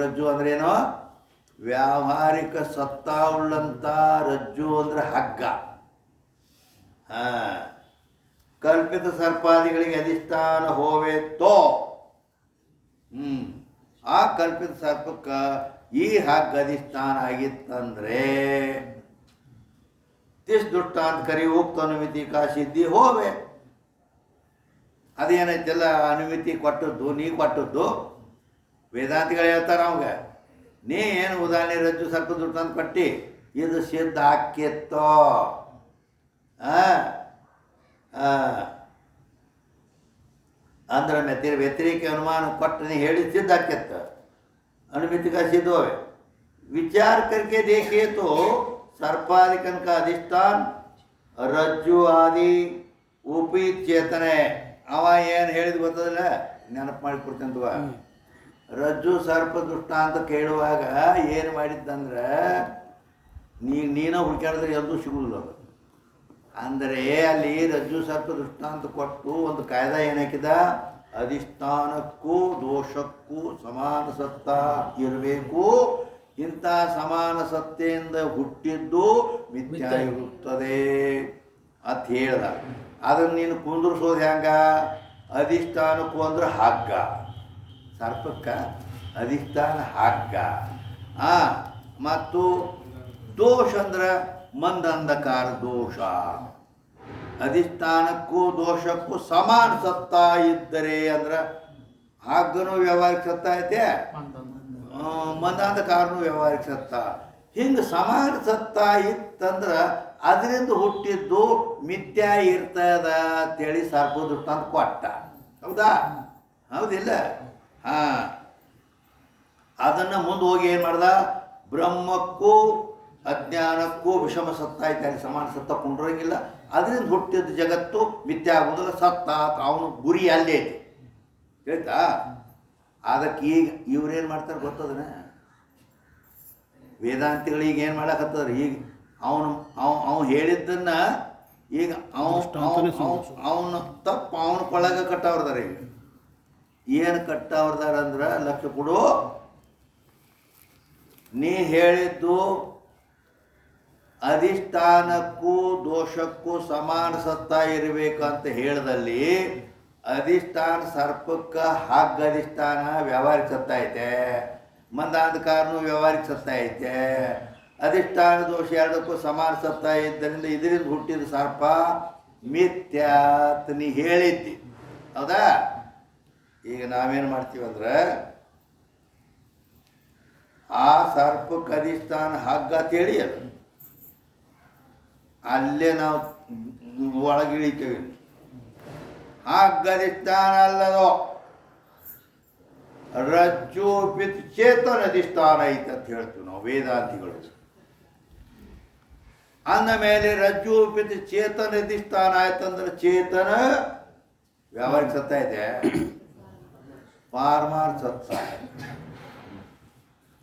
ರಜ್ಜು ಅಂದ್ರೆ ಏನೋ, ವ್ಯಾವಹಾರಿಕ ಸತ್ತಾ ಉಳ್ಳಂಥ ರಜ್ಜು ಅಂದ್ರೆ ಹಗ್ಗ. ಕಲ್ಪಿತ ಸರ್ಪಾದಿಗಳಿಗೆ ಅಧಿಷ್ಠಾನ ಹೋವೆತ್ತೋ, ಆ ಕಲ್ಪಿತ ಸರ್ಪಕ್ಕೆ ಈ ಹಗ್ಗ ಅಧಿಷ್ಠಾನ ಆಗಿತ್ತಂದ್ರೆ ತಿಸ್ ದುಷ್ಟಾಂತ ಕರಿ ಉಕ್ತ ಅನುಮಿತಿ ಕಾ ಸಿದ್ಧಿ ಹೋವೆ. ಅದೇನೈತೆಲ್ಲ ಅನುಮಿತಿ ಕೊಟ್ಟದ್ದು ನೀ ಕೊಟ್ಟದ್ದು ವೇದಾಂತಿಗಳು ಹೇಳ್ತಾರೆ ಅವಾಗ. ನೀ ಏನು ಉದಾಹರಣೆ ರಜ್ಜು ಸರ್ಪ ದುಷ್ಟಾಂತ ಕೊಟ್ಟು ಇದು ಸಿದ್ಧ ಹಾಕಿತ್ತೋ. ಅಂದ್ರೆ ವ್ಯತಿರೇಕ ಅನುಮಾನ ಕೊಟ್ಟು ನೀ ಹೇಳಿ सिद्ध हाक्यत अनुमिति का सिद्ध होवे. विचार करके देखिए तो सर्पादिकन का अधिष्ठान रज्जु आदि उपी चेतन है. ಅವ ಏನು ಹೇಳಿದ್ ಗೊತ್ತದಿಲ್ಲ, ನೆನಪು ಮಾಡಿಕೊಡ್ತಂತವ. ರಜ್ಜು ಸರ್ಪ ದುಷ್ಟ ಅಂತ ಕೇಳುವಾಗ ಏನು ಮಾಡಿದ್ದಂದ್ರೆ ನೀನು ಹುಡುಕಾಡಿದ್ರೆ ಎಲ್ಲೂ ಸಿಗುವುದಿಲ್ಲ ಅದು. ಅಂದರೆ ಅಲ್ಲಿ ರಜ್ಜು ಸರ್ಪ ದೃಷ್ಟಾಂತ ಕೊಟ್ಟು ಒಂದು ಕಾಯ್ದೆ ಏನಾಕಿದ, ಅಧಿಷ್ಠಾನಕ್ಕೂ ದೋಷಕ್ಕೂ ಸಮಾನ ಸತ್ತ ಇರಬೇಕು. ಇಂಥ ಸಮಾನ ಸತ್ತೆಯಿಂದ ಹುಟ್ಟಿದ್ದು ಮಿಥ್ಯಾ ಇರುತ್ತದೆ ಅಂತ ಹೇಳ್ದ. ಅದನ್ನು ನೀನು ಕುಂದ್ರಿಸೋದು ಹೆಂಗ? ಅಧಿಷ್ಠಾನಕ್ಕೂ ಅಂದ್ರೆ ಹಗ್ಗ, ಸರ್ಪಕ್ಕೆ ಅಧಿಷ್ಠಾನ ಹಗ್ಗ. ಮತ್ತು ದೋಷ ಅಂದ್ರೆ ಮಂದಂಧಕಾರ ದೋಷ. ಅಧಿಷ್ಠಾನಕ್ಕೂ ದೋಷಕ್ಕೂ ಸಮಾನ ಸತ್ತ ಇದ್ದರೆ ಅಂದ್ರೆ ಹಗ್ಗನೂ ವ್ಯಾವಹಾರಿಕ ಸತ್ತ ಐತೆ, ಮಂದಾಂಧಕಾರನೂ ವ್ಯಾವಹಾರಿಕ ಸತ್ತ. ಹಿಂಗೆ ಸಮಾನ ಸತ್ತ ಇತ್ತಂದ್ರೆ ಅದರಿಂದ ಹುಟ್ಟಿದ್ದು ಮಿಥ್ಯಾ ಇರ್ತದ ಅಂತೇಳಿ ಸರ್ಪ ದೃಷ್ಟಾಂತ ಕೊಟ್ಟ. ಹೌದಾ? ಹೌದಿಲ್ಲ? ಅದನ್ನು ಮುಂದೆ ಹೋಗಿ ಏನು ಮಾಡ್ದ, ಬ್ರಹ್ಮಕ್ಕೂ ಅಜ್ಞಾನಕ್ಕೂ ವಿಷಮ ಸತ್ತ ಐತೆ, ಅಲ್ಲಿ ಸಮಾನ ಸತ್ತ ಕುಂಡ್ರಂಗಿಲ್ಲ. ಅದರಿಂದ ಹುಟ್ಟಿದ ಜಗತ್ತು ಮಿಥ್ಯಾ ಆಗುವುದಿಲ್ಲ, ಸತ್ತ ಅವನು ಗುರಿ ಅಲ್ಲೇ ಐತಿ. ಹೇಳ್ತಾ? ಅದಕ್ಕೆ ಈಗ ಇವ್ರೇನು ಮಾಡ್ತಾರೆ ಗೊತ್ತದನ, ವೇದಾಂತಿಗಳು ಈಗ ಏನು ಮಾಡಕತ್ತದ್ರಿ, ಈಗ ಅವನು ಹೇಳಿದ್ದನ್ನ ಈಗ ದೃಷ್ಟಾಂತನೇ ಸಂದೇಶ. ಅವನು ತಪ್ಪು ಅವನ ಕೊಳ್ಳಾಗ ಕಟ್ಟವ್ರದಾರ. ಈಗ ಏನು ಕಟ್ಟವ್ರದಾರ ಅಂದ್ರೆ ಲಕ್ಷ ಕೊಡು, ನೀ ಹೇಳಿದ್ದು ಅಧಿಷ್ಠಾನಕ್ಕೂ ದೋಷಕ್ಕೂ ಸಮಾನ ಸತ್ತ ಇರಬೇಕಂತ ಹೇಳ್ದಲ್ಲಿ ಅಧಿಷ್ಠಾನ ಸರ್ಪಕ್ಕೆ ಹಗ್ಗ ಅಧಿಷ್ಠಾನ ವ್ಯಾವಹಾರಿಕ ಸತ್ತ ಐತೆ, ಮಂದಾಂಧಕಾರನು ವ್ಯಾವಹಾರಿಕ ಸತ್ತ ಐತೆ. ಅಧಿಷ್ಠಾನ ದೋಷ ಎರಡಕ್ಕೂ ಸಮಾನ ಸತ್ತ ಇದ್ದರಿಂದ ಇದರಿಂದ ಹುಟ್ಟಿದ ಸರ್ಪ ಮಿಥ್ಯಾತ್ ನೀ ಹೇಳಿದ್ದಿ, ಹೌದಾ? ಈಗ ನಾವೇನು ಮಾಡ್ತೀವಂದ್ರೆ ಆ ಸರ್ಪಕ್ಕೆ ಅಧಿಷ್ಠಾನ ಹಗ್ಗ ಅಂತೇಳಿ ಅದು ಅಲ್ಲೇ ನಾವು ಒಳಗಿಳಿತೀವಿ. ಹಗ್ಗ ಅಧಿಷ್ಠಾನ ಅಲ್ಲದೋ ರಜ್ಜು ಪಿತ್ ಚೇತನ ಅಧಿಷ್ಠಾನ ಐತೆ ಅಂತ ಹೇಳ್ತೀವಿ ನಾವು ವೇದಾಂತಿಗಳು. ಅಂದ ಮೇಲೆ ರಜ್ಜು ಪಿತ್ ಚೇತನ ಅಧಿಷ್ಠಾನ ಆಯ್ತಂದ್ರೆ ಚೇತನ ವ್ಯಾವಹಾರಿಕ ಸತ್ತ ಐತೆ, ಪಾರಮಾರ್ಥ ಸತ್ತ.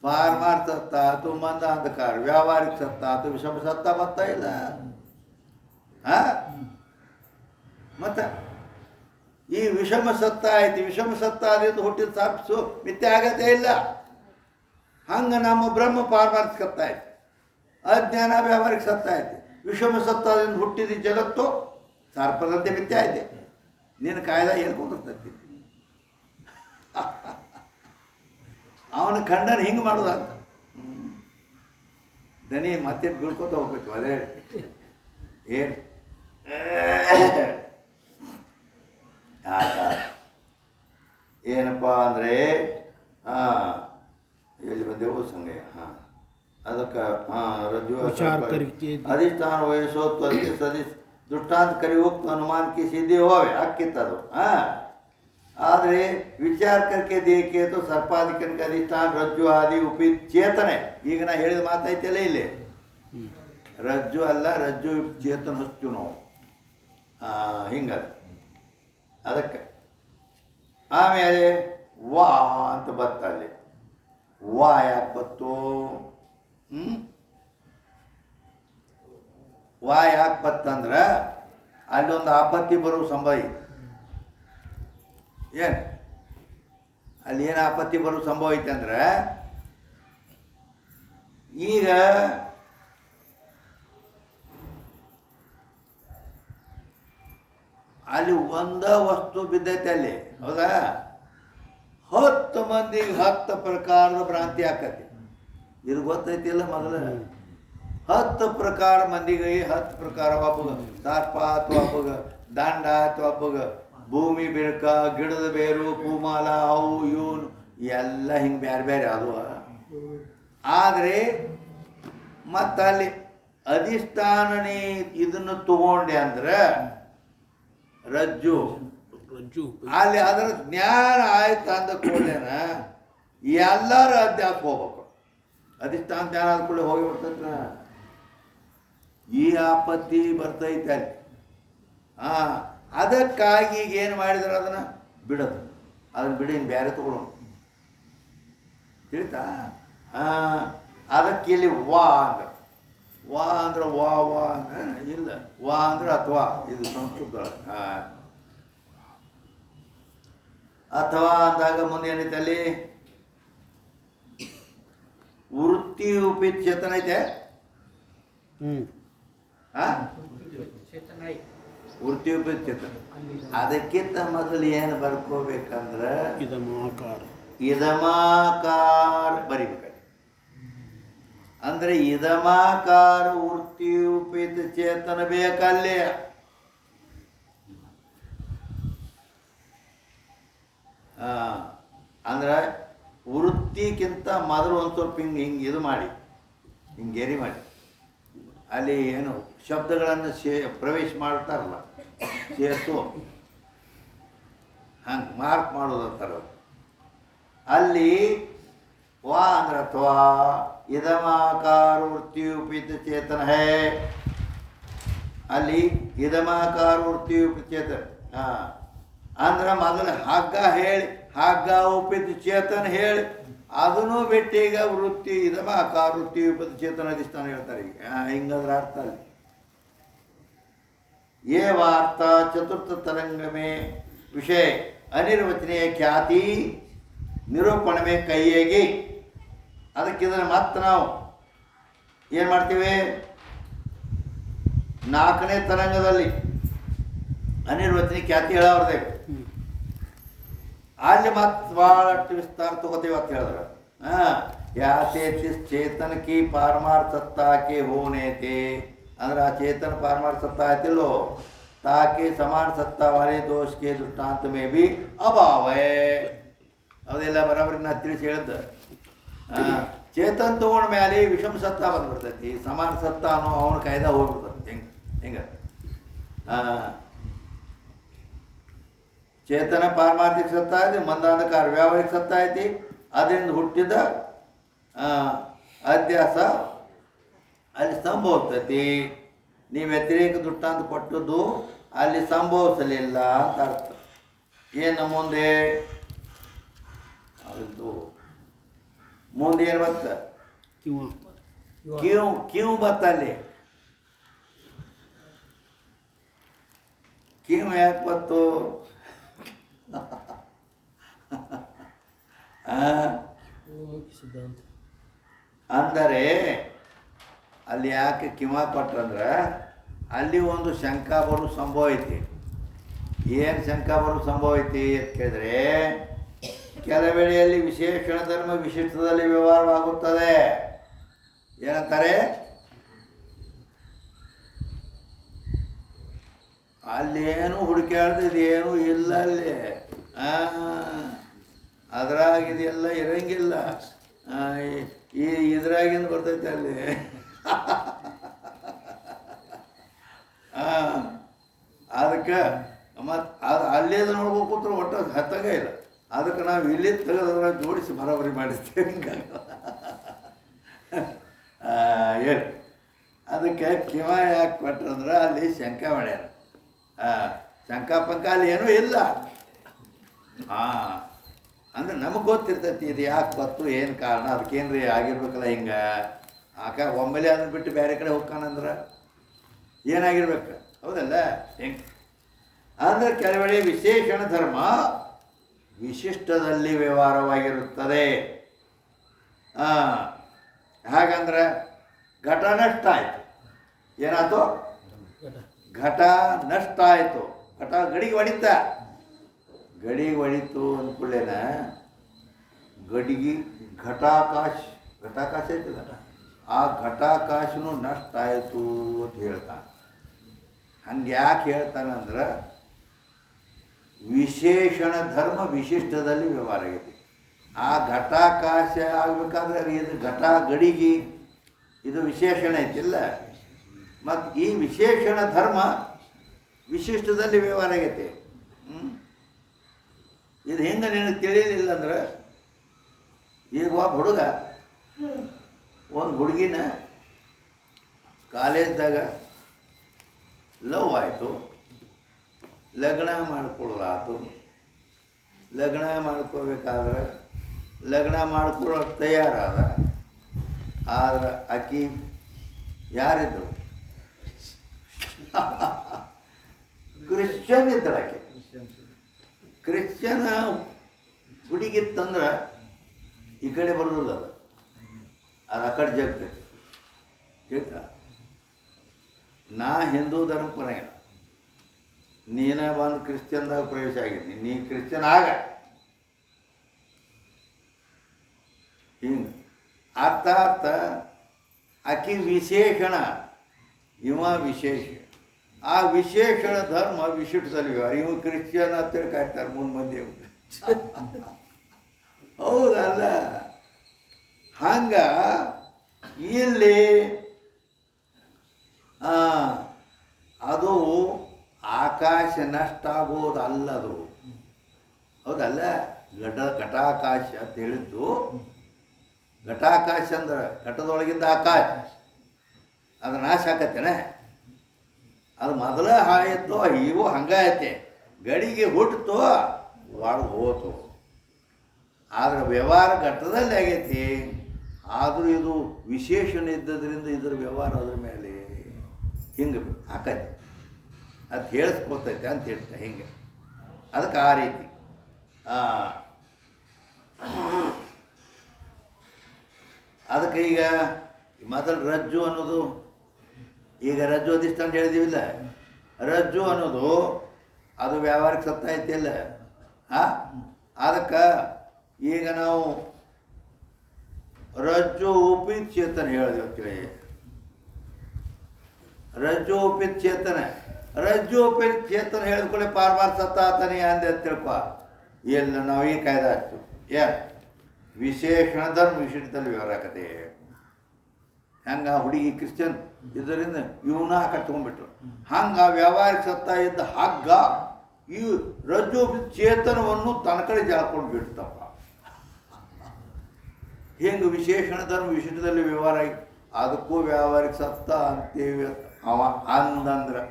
ಪಾರಮಾರ್ಥ ಸತ್ತ ಆತು, ಮಂದ ಅಂಧಕಾರ ವ್ಯಾವಹಾರಿಕ ಸತ್ತ ಆತು, ವಿಷಮ ಸತ್ತ ಬರ್ತಾ ಇಲ್ಲ. ಮತ್ತೆ ಈ ವಿಷಮ ಸತ್ತ ಆಯ್ತು, ವಿಷಮ ಸತ್ತ ಆದ್ರಿಂದ ಹುಟ್ಟಿದ ಸಾಪಿಸು ಮಿಥ್ಯೆ ಆಗದೇ ಇಲ್ಲ. ಹಂಗೆ ನಮ್ಮ ಬ್ರಹ್ಮ ಪಾರಮಾರ್ಥ ಸತ್ತ ಆಯ್ತು, ಅಜ್ಞಾನ ವ್ಯಾವಹಾರಿಕ ಸತ್ತ ಆಯ್ತು, ವಿಷಮ ಸತ್ತಾದಿಂದ ಹುಟ್ಟಿದ ಜಗತ್ತು ಸರ್ಪದಂತೆ ಮಿಥ್ಯೆ ಆಯ್ತೆ. ನಿನ್ನ ಕಾಯ್ದೆ ಹೇಳ್ಕೊಂಡಿರ್ತೈತಿ ಅವನ ಖಂಡನ ಹಿಂಗೆ ಮಾಡೋದಂತ ದನಿ ಮತ್ತೆ ಬೀಳ್ಕೊತ ಹೋಗ್ಬೇಕು. ಅದೇ ಏನು ಏನಪ್ಪ ಅಂದರೆ ಎಲ್ಲಿ ಬಂದೆವು ಸಂಘ ಅದಕ್ಕೆ ರಜ್ಜು ಅಧಿಷ್ಠಾನ ವಯಸ್ಸೋ ಸದಿ दृष्टांत करी उक्त अनुमान की सीधी होवे हक्कितದು ಆದರೆ ವಿಚಾರ करके देखिए तो सर्पाधिकन का अधिष्ठान रज्जु आदि उपित चेतन है. ಈಗ ನಾ ಹೇಳಿದ ಮಾತೈತಲ್ಲ ಇಲ್ಲಿ ರಜ್ಜು ಅಲ್ಲ, ರಜ್ಜು ಚೇತನ ಹಚ್ಚು ನಾವು ಹಿಂಗದ. ಅದಕ್ಕೆ ಆಮೇಲೆ ವಾ ಅಂತ ಬತ್ತ ಅಲ್ಲಿ. ವಾ ಯಾಕೆ ಬತ್ತು? ವಾ ಯಾಕೆ ಬತ್ತಂದ್ರೆ ಅಲ್ಲೊಂದು ಆಪತ್ತಿ ಬರೋ ಸಂಭವ ಇದೆ. ಏನು ಅಲ್ಲಿ ಏನು ಆಪತ್ತಿ ಬರೋ ಸಂಭವ ಐತೆ ಅಂದ್ರೆ ಈಗ ಅಲ್ಲಿ ಒಂದ ವಸ್ತು ಬಿದ್ದೈತೆ ಅಲ್ಲಿ, ಹೌದಾ? 10 ಮಂದಿಗೆ 10 ಪ್ರಕಾರದ ಭ್ರಾಂತಿ ಆಕತಿ. ಇದು ಗೊತ್ತೈತಿಲ್ಲ ಮೊದಲು 10 ಪ್ರಕಾರ ಮಂದಿಗೆ 10 ಪ್ರಕಾರ ಒಬ್ಬಗ ಸರ್ಪ ಅಥವಾ ಒಬ್ಬಗ ದಂಡ ಅಥವಾ ಒಬ್ಬಗ ಭೂಮಿ ಬಿರುಕ ಗಿಡದ ಬೇರು ಪೂಮಾಲ ಅವು ಇವನು ಎಲ್ಲ ಹಿಂಗೆ ಬೇರೆ ಬೇರೆ ಅದು. ಆದರೆ ಮತ್ತಲ್ಲಿ ಅಧಿಷ್ಠಾನನೇ ಇದನ್ನು ತಗೊಂಡೆ ಅಂದ್ರೆ ರಜ್ಜು ಅಲ್ಲಿ ಅದರ ಜ್ಞಾನ ಆಯ್ತು ಅಂದ ಕೂಡಲೇನ ಎಲ್ಲರೂ ಅಧ್ಯಾಸ ಹೋಗ್ಬೇಕು. ಅಧಿಷ್ಠಾನ ಜ್ಞಾನ ಆದ ಕೂಡ ಹೋಗಿ ಬಿಡ್ತಂದ್ರ ಈ ಆಪತ್ತಿ ಬರ್ತೈತೆ ಅಲ್ಲಿ. ಅದಕ್ಕಾಗಿ ಈಗ ಏನು ಮಾಡಿದ್ರೆ ಅದನ್ನು ಬಿಡೋದು, ಅದನ್ನು ಬಿಡಿ ಇನ್ನು ಬೇರೆ ತಗೊಳ್ಳೋಣ ತಿಳಿತಾ? ಅದಕ್ಕೆ ಇಲ್ಲಿ ವಾ ಅಂದ್ರೆ ವಾ ಅಂದ್ರೆ ವಾ ವಾ ಅಂದ್ರೆ ಇಲ್ಲ, ವಾ ಅಂದ್ರೆ ಅಥವಾ ಇದು ಸಂಸ್ಕೃತ ಅಥವಾ ಅಂದಾಗ ಮುಂದೆ ಏನೈತೆ ಅಲ್ಲಿ ವೃತ್ತಿ ಉಪಿತ್ ಚೇತನ ಐತೆ. ವೃತ್ತಿ ಉಪಿತ್ ಚೇತನ. ಅದಕ್ಕಿಂತ ಮೊದಲು ಏನು ಬರ್ಕೋಬೇಕಂದ್ರೆ ಇದಮಾಕಾರ ಬರಿಬೇಕು. ಅಂದ್ರೆ ಇದಮಾಕಾರ ವೃತ್ತಿ ಉಪಿತ ಚೇತನ ಬೇಕಲ್ಲೇ. ಅಂದ್ರೆ ವೃತ್ತಿಗಿಂತ ಮೊದಲು ಒಂದು ಸ್ವಲ್ಪ ಹಿಂಗೆ ಇದು ಮಾಡಿ ಹಿಂಗೆ ಗೆರಿ ಮಾಡಿ ಅಲ್ಲಿ ಏನು ಶಬ್ದಗಳನ್ನು ಪ್ರವೇಶ ಮಾಡ್ತಾರಲ್ಲ ಸೇರಿಸು ಹಂಗೆ ಮಾರ್ಕ್ ಮಾಡೋದಂತಾರ. ಅಲ್ಲಿ ವಾ ಅಂದ್ರೆ ಅಥವಾ ಇದಮಾಕಾರ ವೃತ್ತಿ ಉಪಿತ ಚೇತನ ಹೇ. ಅಲ್ಲಿ ಇದಮಾಕಾರ ವೃತ್ತಿ ಉಪಿತ ಚೇತನ ಅಂದ್ರೆ ಮೊದಲು ಹಗ್ಗ ಹೇಳಿ ಹಗ್ಗ ಉಪಿತ ಚೇತನ ಹೇಳಿ ಅದನ್ನು ಬಿಟ್ಟು ಈಗ ವೃತ್ತಿ ಇದಮ ಅಕಾರ ವೃತ್ತಿ ವಿಪತ್ತು ಚೇತನ ಅಧಿಷ್ಠಾನ ಹೇಳ್ತಾರೆ ಈಗ ಹಿಂಗಂದ್ರೆ ಅರ್ಥ ಅಲ್ಲಿ ये वार्ता चतुर्थ तरंग में विषय अनिर्वचनीय ख्याति निरूपण में ಕೈಯೇಗಿ ಅದಕ್ಕೆ ಇದನ್ನು ಮತ್ತೆ ನಾವು ಏನು ಮಾಡ್ತೀವಿ ನಾಲ್ಕನೇ ತರಂಗದಲ್ಲಿ ಅನಿರ್ವಚನೀಯ ಖ್ಯಾತಿ ಹೇಳವ್ರದೇ ಅಲ್ಲಿ ಮತ್ತೆ ಭಾಳಷ್ಟು ವಿಸ್ತಾರ ತಗೋತೀವಿ ಅಂತ ಹೇಳಿದ್ರು ಯಾತೆ ಚೇತನ ಕಿ ಪಾರಮಾರ್ಥತಾ ಕೆ ಹೋನೆ थे ಅಂದ್ರೆ ಆ ಚೇತನ पारमार्थ सत्ता आयतिलो ताकि समान सत्ता वाले दोष के दृष्टांत में भी अभाव है ಅದೆಲ್ಲ ಬರೋಬ್ಬರಿ ನಾ ತಿಳಿಸಿ ಹೇಳಿದ್ದೆ ಚೇತನ್ ತಗೊಂಡ ಮೇಲೆ ವಿಷಮ ಸತ್ತ ಬಂದ್ಬಿಡ್ತೈತಿ ಸಮಾನ ಸತ್ತ ಅನ್ನೋ ಅವನ ಕಾಯ್ದೆ ಹೋಗ್ಬಿಡ್ತೈತಿ ಹೆಂಗೆ ಚೇತನ ಪಾರಮಾರ್ಥಿಕ ಸತ್ತ ಐತಿ ಮಂದಾಂಧಕಾರ ವ್ಯಾವಹಾರಿಕ ಸತ್ತ ಐತಿ ಅದರಿಂದ ಹುಟ್ಟಿದ ಅಧ್ಯಾಸ ಅಲ್ಲಿ ಸಂಭವಿಸ್ತೈತಿ ನೀವು ವ್ಯತಿರೇಕ ದೃಷ್ಟಾಂತ ಕೊಟ್ಟದ್ದು ಅಲ್ಲಿ ಸಂಭವಿಸಲಿಲ್ಲ ಅಂತ ಅರ್ಥ ಏನು ಮುಂದೆ ಅದು ಮುಂದೆ ಏನು ಬತ್ತ ಕ್ಯೂ ಬತ್ತ ಅಲ್ಲಿ ಕ್ಯೂ ಯಾಕೆ ಬತ್ತು ಅಂದರೆ ಅಲ್ಲಿ ಯಾಕೆ ಕಿಮ ಕೊಟ್ರಂದ್ರೆ ಅಲ್ಲಿ ಒಂದು ಶಂಕಾ ಬರೋ ಸಂಭವ ಐತಿ ಏನು ಶಂಕಾ ಬರೋ ಸಂಭವ ಐತಿ ಅಂತ ಕೇಳಿದ್ರೆ ಕೆಲವೆಳೆಯಲ್ಲಿ ವಿಶೇಷಣ ಧರ್ಮ ವಿಶಿಷ್ಟದಲ್ಲಿ ವ್ಯವಹಾರವಾಗುತ್ತದೆ ಏನಂತಾರೆ ಅಲ್ಲಿ ಏನು ಹುಡುಕಾಡ್ದಿದೇನು ಇಲ್ಲ ಅಲ್ಲಿ ಅದ್ರಾಗಿದೆಲ್ಲ ಇರಂಗಿಲ್ಲ ಈ ಇದ್ರಾಗಿಂದ ಬರ್ತೈತೆ ಅಲ್ಲಿ ಅದಕ್ಕೆ ಮತ್ತು ಅದು ಅಲ್ಲೇದು ನೋಡ್ಬೇಕು ಅಂದ್ರೆ ಒಟ್ಟು ಹತ್ತಾಗ ಇಲ್ಲ ಅದಕ್ಕೆ ನಾವು ಇಲ್ಲಿ ತೆಗೆದ್ರೆ ಜೋಡಿಸಿ ಬರೋಬ್ಬರಿ ಮಾಡಿಸ್ತೇವೆ ಹಿಂಗಾಗಿ ಹೇಳಿ ಅದಕ್ಕೆ ಕಿವ ಯಾಕೆ ಕೊಟ್ರಂದ್ರೆ ಅಲ್ಲಿ ಶಂಕ ಮಾಡ್ಯಾರ ಶಂಕ ಪಂಕ ಅಲ್ಲಿ ಏನೂ ಇಲ್ಲ ಅಂದ್ರೆ ನಮಗೆ ಗೊತ್ತಿರ್ತೈತಿ ಇದು ಯಾಕೆ ಬತ್ತು ಏನು ಕಾರಣ ಅದಕ್ಕೇನು ರೀ ಆಗಿರ್ಬೇಕಲ್ಲ ಹಿಂಗೆ ಒಮ್ಮೆಲೆ ಅದನ್ನು ಬಿಟ್ಟು ಬೇರೆ ಕಡೆ ಹೋಗ್ಕಾನಂದ್ರೆ ಏನಾಗಿರ್ಬೇಕು ಹೌದಲ್ಲ ಹೆಂಗೆ ಅಂದರೆ ಕೆಲವೆಡೆ ವಿಶೇಷಣ ಧರ್ಮ ವಿಶಿಷ್ಟದಲ್ಲಿ ವ್ಯವಹಾರವಾಗಿರುತ್ತದೆ ಹಾಗಂದ್ರೆ ಘಟ ನಷ್ಟ ಆಯಿತು ಏನಾಯ್ತು ಘಟ ನಷ್ಟ ಆಯಿತು ಘಟ ಗಡಿಗೆ ಹೊಡಿತ ಗಡಿಗೆ ಹೊಡಿತು ಅಂದ್ಕೊಳ್ಳೇನ ಗಡಿಗೆ ಘಟಾಕಾಶ ಐತಿಲ್ಲ ಆ ಘಟಾಕಾಶನೂ ನಷ್ಟ ಆಯಿತು ಅಂತ ಹೇಳ್ತಾನೆ ಹಂಗೆ ಯಾಕೆ ಹೇಳ್ತಾನಂದ್ರೆ ವಿಶೇಷಣ ಧರ್ಮ ವಿಶಿಷ್ಟದಲ್ಲಿ ವ್ಯವಹಾರ ಆಗೈತಿ ಆ ಘಟಾಕಾಶ ಆಗಬೇಕಾದ್ರೆ ಇದು ಘಟ ಗಡಿಗೆ ಇದು ವಿಶೇಷಣ ಐತಿಲ್ಲ ಮತ್ತು ಈ ವಿಶೇಷಣ ಧರ್ಮ ವಿಶಿಷ್ಟದಲ್ಲಿ ವ್ಯವಹಾರ ಆಗೈತಿ ಇದು ಹೆಂಗೆ ನಿನಗೆ ತಿಳಿಯಲಿಲ್ಲ ಅಂದ್ರೆ ಈಗ ಒಬ್ಬ ಹುಡುಗ ಒಂದು ಹುಡುಗಿನ ಕಾಲೇಜ್ದಾಗ ಲವ್ ಆಯಿತು ಲಗ್ನ ಮಾಡ್ಕೊಳ್ಳೋದಾಯ್ತು ಲಗ್ನ ಮಾಡ್ಕೋಬೇಕಾದ್ರೆ ಲಗ್ನ ಮಾಡ್ಕೊಳ್ಳೋಕೆ ತಯಾರಾದ ಆದ್ರೆ ಆಕಿ ಯಾರಿದ್ರು ಕ್ರಿಶ್ಚಿಯನ್ ಇದ್ದರು ಆಕೆ ಕ್ರಿಶ್ಚಿಯನ್ ಹುಡುಗಿತ್ತಂದ್ರೆ ಈ ಕಡೆ ಬರೋದಿಲ್ಲ ಅದು ಆ ಕಡೆ ಜಗ್ತೈತಿ ಹೇಳ್ತಾ ನಾ ಹಿಂದೂ ಧರ್ಮ ಪರಂಗಿಲ್ಲ ನೀನೇ ಬಂದು ಕ್ರಿಶ್ಚಿಯನ್ದಾಗ ಪ್ರವೇಶ ಆಗಿದ್ದೀನಿ ನೀ ಕ್ರಿಶ್ಚಿಯನ್ ಆಗ ಹಿಂಗೆ ಅರ್ಥಾತ್ ಆಕಿ ವಿಶೇಷಣ ಇವ ವಿಶೇಷ ಆ ವಿಶೇಷಣ ಧರ್ಮ ವಿಶಿಷ್ಟದಲ್ಲಿ ವ್ಯವಹಾರ ಇವು ಕ್ರಿಶ್ಚಿಯನ್ ಅಂತೇಳಿ ಕಾಯ್ತಾರೆ ಮುಂದೆ ಮಂದಿ ಹೌದಲ್ಲ ಹಂಗ ಇಲ್ಲಿ ಅದು ಆಕಾಶ ನಷ್ಟ ಆಗೋದಲ್ಲದು ಹೌದಲ್ಲ ಘಟಾಕಾಶ ಅಂತ ಹೇಳಿದ್ದು ಘಟಾಕಾಶ ಅಂದ್ರೆ ಘಟದೊಳಗಿಂದ ಆಕಾಶ ಅದು ನಾಶ ಆಕತ್ತೇನೆ ಅದು ಮೊದಲ ಹಾಯಿತು ಇವು ಹಂಗಾಯತೆ ಗಡಿಗೆ ಹುಟ್ಟಿತು ಒಳಗೆ ಹೋತು ಆದರೆ ವ್ಯವಹಾರ ಘಟ್ಟದಲ್ಲಿ ಆಗೈತಿ. ಆದರೂ ಇದು ವಿಶೇಷಣ ಇದ್ದದ್ರಿಂದ ಇದರ ವ್ಯವಹಾರ ಅದ್ರ ಮೇಲೆ ಹಿಂಗೆ ಹಾಕೈತಿ, ಅದು ಹೇಳಿಸ್ಕೊತೈತೆ ಅಂತ ಹೇಳ್ತಾ ಹಿಂಗೆ. ಅದಕ್ಕೆ ಆ ರೀತಿ ಅದಕ್ಕೆ ಈಗ ಮೊದಲು ರಜ್ಜು ಅನ್ನೋದು, ಈಗ ರಜ್ಜು ಅಧಿಷ್ಠಾನ ಹೇಳಿದೀವಿಲ್ಲ, ರಜ್ಜು ಅನ್ನೋದು ಅದು ವ್ಯಾವಹಾರಿಕ ಸತ್ತ ಐತಿಲ್ಲ. ಅದಕ್ಕೆ ಈಗ ನಾವು ರಜ್ಜು ಉಪಿತ್ ಚೇತನ ಹೇಳಿದೆವು ಅಂತೇಳಿ. ರಜ್ಜು ಉಪಿತ್ ಚೇತನ, ರಜ್ಜು ಉಪಿತ್ ಚೇತನ ಹೇಳಿದ್ಕೊಳ್ಳಿ ಪಾರ್ಮಾರ್ ಸತ್ತ ಆತನೇ ಅಂದೆ ಅಂತ ತಿಳ್ಕೊ. ಎಲ್ಲ ನಾವು ಈ ಕಾಯ್ದೆ ಆಯ್ತು ವಿಶೇಷಣ ಧರ್ಮ ವಿಶೇಷದಲ್ಲಿ ವಿವರಾಕತೆ. ಹಂಗೆ ಆ ಹುಡುಗಿ ಕ್ರಿಶ್ಚಿಯನ್ ಇದರಿಂದ ಇವನ್ನ ಕಟ್ಕೊಂಡ್ಬಿಟ್ರು. ಹಂಗೆ ವ್ಯಾವಹಾರಿಕ ಸತ್ತ ಇದ್ದ ಹಗ್ಗ ಈ ರಜ್ಜು ಚೇತನವನ್ನು ತನ್ನ ಕಡೆ ಜಾಳ್ಕೊಂಡು ಬಿಡ್ತಪ್ಪ. ಹಿಂಗೆ ವಿಶೇಷಣ ಧರ್ಮ ವಿಶೇಷದಲ್ಲಿ ವ್ಯವಹಾರ ಆಗಿ ಅದಕ್ಕೂ ವ್ಯಾವಹಾರಿಕ ಸತ್ತ ಅಂತೇವಿ ಅವ ಅಂದಂದ್ರೆ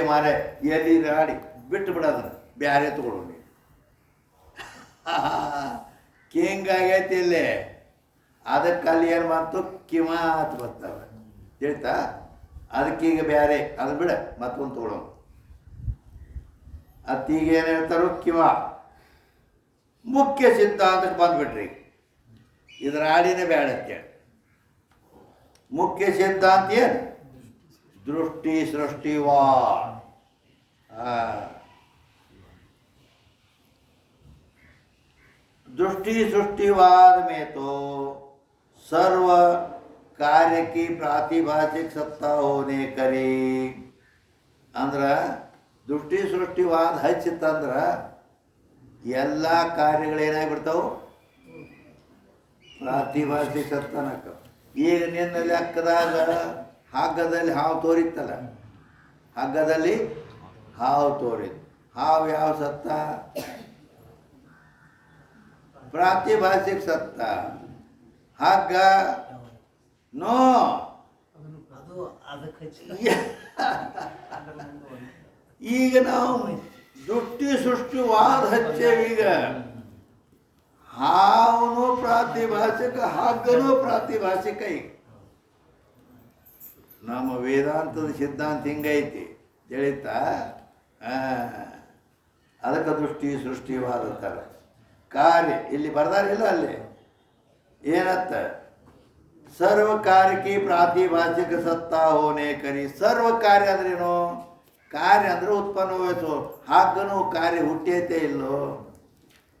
ಮಾರೆ ಎಲ್ಲಿ ಆಡಿ ಬಿಟ್ಟು ಬಿಡೋದನ್ನ ಬ್ಯಾರೆ ತಗೊಳ್ಳೋಣ. ಹಿಂಗಾಗೈತಿ ಇಲ್ಲೇ. ಅದಕ್ಕೆ ಅಲ್ಲಿ ಏನು ಮಾಡ್ತು ಕಿಮಾತ್ ಬರ್ತಾವೆ ಹೇಳ್ತಾ. ಅದಕ್ಕೀಗ ಬ್ಯಾರೆ ಅದು ಬಿಡ ಮತ್ತೊಂದು ತಗೊಳ್ಳೋಣ. ಅತ್ತೀಗ ಏನು ಹೇಳ್ತಾರೋ ಕಿವ ಮುಖ್ಯ ಸಿದ್ಧಾಂತಕ್ಕೆ ಬಂದ್ಬಿಟ್ರಿ. ಇದರ ಆಡಿನೇ ಬೇಡ ಅಂತೇಳಿ ಮುಖ್ಯ ಸಿದ್ಧಾಂತ ಏನು दृष्टि सृष्टिवाद। दृष्टि सृष्टिवाद में तो सर्व कार्य की प्रातिभाषिक सत्ता होने करे अंद्र दृष्टि सृष्टिवाद हच्चितंದ್ರ ಎಲ್ಲ ಕಾರ್ಯಗಳೇನಾಗ್ಬಿಡ್ತಾವು ಪ್ರಾತಿಭಾಷಿಕ ಸತ್ತನಕ. ಈಗ ನಿನ್ನ ಲೆಕ್ಕದಾಗ ಹಗ್ಗದಲ್ಲಿ ಹಾವು ತೋರಿತ್ತಲ್ಲ, ಹಗ್ಗದಲ್ಲಿ ಹಾವು ತೋರಿತ್ತು. ಹಾವು ಯಾವ ಸತ್ತ? ಪ್ರಾತಿಭಾಷಿಕ ಸತ್ತ. ಹಗ್ಗ ನೋ. ಈಗ ನಾವು ದೃಷ್ಟಿ ಸೃಷ್ಟಿವಾದ ಹಚ್ಚೇವೀಗ. ಹಾವನು ಪ್ರಾತಿಭಾಷಿಕ, ಹಗ್ಗನೂ ಪ್ರಾತಿಭಾಷಿಕ. ಈಗ ನಮ್ಮ ವೇದಾಂತದ ಸಿದ್ಧಾಂತ ಹಿಂಗೈತಿ ತಿಳಿತಾ. ಅದಕ್ಕೆ ದೃಷ್ಟಿ ಸೃಷ್ಟಿವಾದ ಅಂತಾರೆ. ಕಾರ್ಯ ಇಲ್ಲಿ ಬರ್ದಾರಿಲ್ಲ, ಅಲ್ಲಿ ಏನತ್ತ ಸರ್ವ ಕಾರ್ಯಕ್ಕೆ ಪ್ರಾತಿಭಾಷಿಕ ಸತ್ತಾ ಹೋನೆ ಕರಿ. ಸರ್ವ ಕಾರ್ಯ ಅಂದ್ರೇನು? ಕಾರ್ಯ ಅಂದರೆ ಉತ್ಪನ್ನ ವಹಿಸು. ಹಗ್ಗನೂ ಕಾರ್ಯ ಹುಟ್ಟೈತೆ ಇಲ್ಲೋ,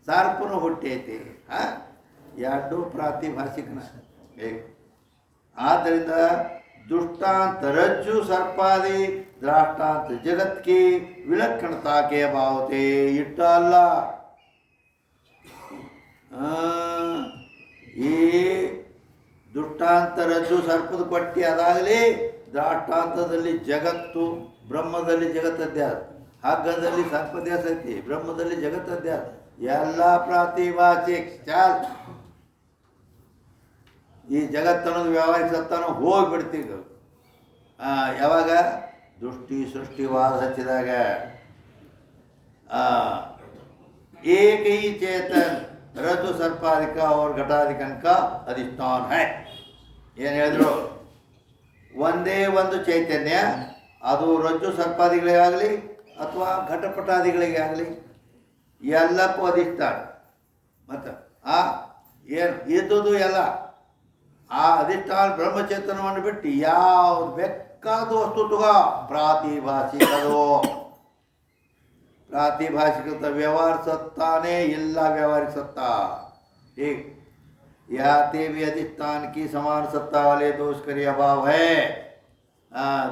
ಸರ್ಪನೂ ಹುಟ್ಟೈತಿ. ಎರಡು ಪ್ರಾತಿಭಾಷಿಕನ ಬೇಕು. ಆದ್ದರಿಂದ दुष्टांत रज्जु सर्पादि दृष्टांत जगत की विलक्षणता के अभाव थे इट्ಟ ಅಲ್ಲ. ಈ ದುಷ್ಟಾಂತ ರಜ್ಜು ಸರ್ಪದ ಪಟ್ಟಿ ಅದಾಗಲಿ, ದಾಷ್ಟಾಂತದಲ್ಲಿ ಜಗತ್ತು, ಬ್ರಹ್ಮದಲ್ಲಿ ಜಗತ್ತದ್ಯಾದ, ಹಗ್ಗದಲ್ಲಿ ಸರ್ಪದ್ಯಾಸ ಐತಿ, ಬ್ರಹ್ಮದಲ್ಲಿ ಜಗತ್ತದ್ಯಾದ. ಎಲ್ಲ ಪ್ರಾತಿಭಾಷಿಕ ಚಾಲ್. ಈ ಜಗತ್ತನ್ನೋದು ವ್ಯಾವಹಾರಿಕ ಸತ್ತಾನು ಹೋಗಿಬಿಡ್ತೀಗ. ಯಾವಾಗ ದೃಷ್ಟಿ ಸೃಷ್ಟಿವಾದ ಹಚ್ಚಿದಾಗ. एक ही चेतन रज्जु सर्पादिका और घटादिकन का अधिष्ठान है. ಏನು ಹೇಳಿದ್ರು? ಒಂದೇ ಒಂದು ಚೈತನ್ಯ, ಅದು ರಜ್ಜು ಸರ್ಪಾದಿಗಳಿಗಾಗಲಿ ಅಥವಾ ಘಟಪಟಾದಿಗಳಿಗೆ ಆಗಲಿ ಎಲ್ಲಕ್ಕೂ ಅಧಿಷ್ಠಾನ. ಮತ್ತು ಏನು ಇದ್ದುದು ಎಲ್ಲ ಆ ಅಧಿಷ್ಠಾನ ಬ್ರಹ್ಮಚೇತನವನ್ನು ಬಿಟ್ಟು ಯಾವ್ದು ಬೇಕಾದ ವಸ್ತು ತಗೋ ಪ್ರಾತಿಭಾಷಿಕದು. प्रातिभाषिक व्यवहार सत्ता ने इल्ला व्यवहारिक सत्ता. ठीक, याते भी अधिष्ठान की समान सत्ता वाले दोष करी अभाव है.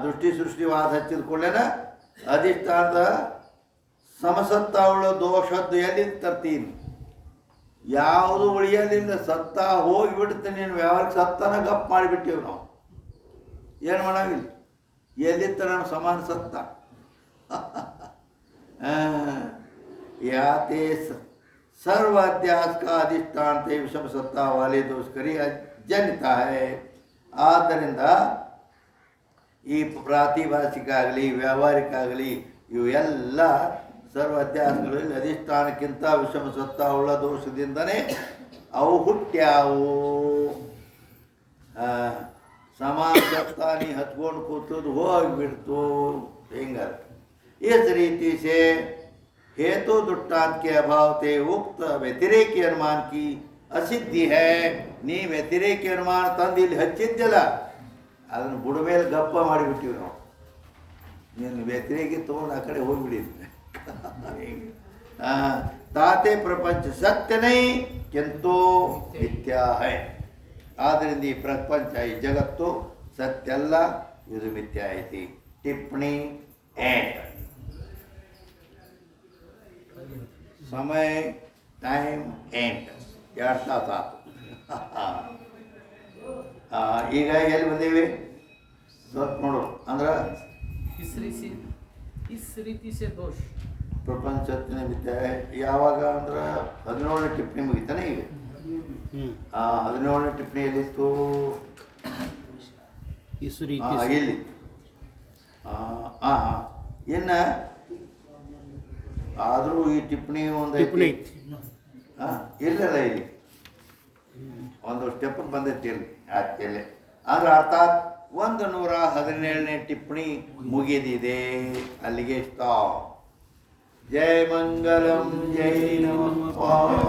दृष्टि सृष्टिवाद हच्चिದ ಕೂಡಲೇ ಅಧಿಷ್ಠಾನದ ಸಮಸತ್ತಾ ಉಳ್ಳ ದೋಷದ್ದು ಎಲ್ಲಿ ತರ್ತೀನಿ? ಯಾವುದು ಉಳಿಯಲಿಲ್ಲ. ಸತ್ತ ಹೋಗಿಬಿಡುತ್ತೆ. ನೀನು ವ್ಯಾವಹಾರಿಕ ಸತ್ತಾನ ಗಪ್ ಮಾಡಿಬಿಟ್ಟಿವಿ ನಾವು. ಏನು ಮಾಡಾವಿಲ್ಲ. ಎಲ್ಲಿತ್ತ ನಮ್ಮ ಸಮಾನ ಸತ್ತ? याते सर्व अध्यास का अधिष्ठान ते विषम सत्ता वाले दोष करी जनिता है. ಆದ್ದರಿಂದ ಈ ಪ್ರಾತಿಭಾಷಿಕ ಆಗಲಿ ವ್ಯಾವಹಾರಿಕ ಆಗಲಿ ಇವು ಎಲ್ಲ ಸರ್ವ ಅಧ್ಯಾಸಗಳಲ್ಲಿ ಅಧಿಷ್ಠಾನಕ್ಕಿಂತ ವಿಷಮ ಸತ್ತ ಉಳ್ಳ ದೋಷದಿಂದನೇ ಅವು ಹುಟ್ಟ್ಯಾವು. ಸಮಾಸತ್ತಾನಿ ಹತ್ಕೊಂಡು ಕೂತದ್ದು ಹೋಗಿಬಿಡ್ತು. ಹಿಂಗಾರ इस रीति से हेतु दृष्टांत के अभाव से उक्त व्यतिरेकी अनुमान की असिद्धि है. ನೀ ವ್ಯತಿರೇಕಿ ಅನುಮಾನ ತಂದು ಇಲ್ಲಿ ಹಚ್ಚಿದ್ದಲ್ಲ, ಅದನ್ನು ಬುಡ ಮೇಲೆ ಗಪ್ಪ ಮಾಡಿಬಿಟ್ಟಿವಿ ನಾವು. ನೀನು ವ್ಯತಿರೇಕಿ ತೊಗೊಂಡು ಆ ಕಡೆ ಹೋಗಿಬಿಟ್ಟಿದ್ದೆ. ತಾತೆ ಪ್ರಪಂಚ ಸತ್ಯ ನೈ ಕಿಂತು ಮಿಥ್ಯಾ ಹೈ. ಆದ್ದರಿಂದ ಈ ಪ್ರಪಂಚ, ಈ ಜಗತ್ತು ಸತ್ಯ ಅಲ್ಲ, ಇದು ಮಿಥ್ಯಾ ಐತಿ. ಟಿಪ್ಪಣಿ एंड समय टाइम एंड 2 ತಾಸು ಆತು. ಈಗ ಎಲ್ಲಿ ಬಂದೇವಿ ಸ್ವಲ್ಪ ನೋಡು. ಅಂದ್ರೆ इस रीति से दोष ಪ್ರಪಂಚ ಮಿಥ್ಯಾ ಯಾವಾಗ ಅಂದ್ರೆ 17ನೇ ಟಿಪ್ಪಣಿ ಮುಗಿತಾನೆ ಈಗ. 17ನೇ ಟಿಪ್ಪಣಿ ಎಲ್ಲಿತ್ತು? इस रीति से ಎಲ್ಲಿ ಇನ್ನು ಆದರೂ ಈ ಟಿಪ್ಪಣಿ ಒಂದು टिप्पणी ಇಲ್ಲಲ್ಲ, ಇಲ್ಲಿ ಒಂದು ಸ್ಟೆಪ್ ಬಂದೈತಿ ಇಲ್ಲಿ ಇಲ್ಲಿ. ಅಂದ್ರೆ ಅರ್ಥಾತ್ 117ನೇ ಟಿಪ್ಪಣಿ ಮುಗಿದಿದೆ. ಅಲ್ಲಿಗೆ ಸ್ಟಾಪ್. ಜೈ ಮಂಗಲಂ, ಜೈ ನಮಃ.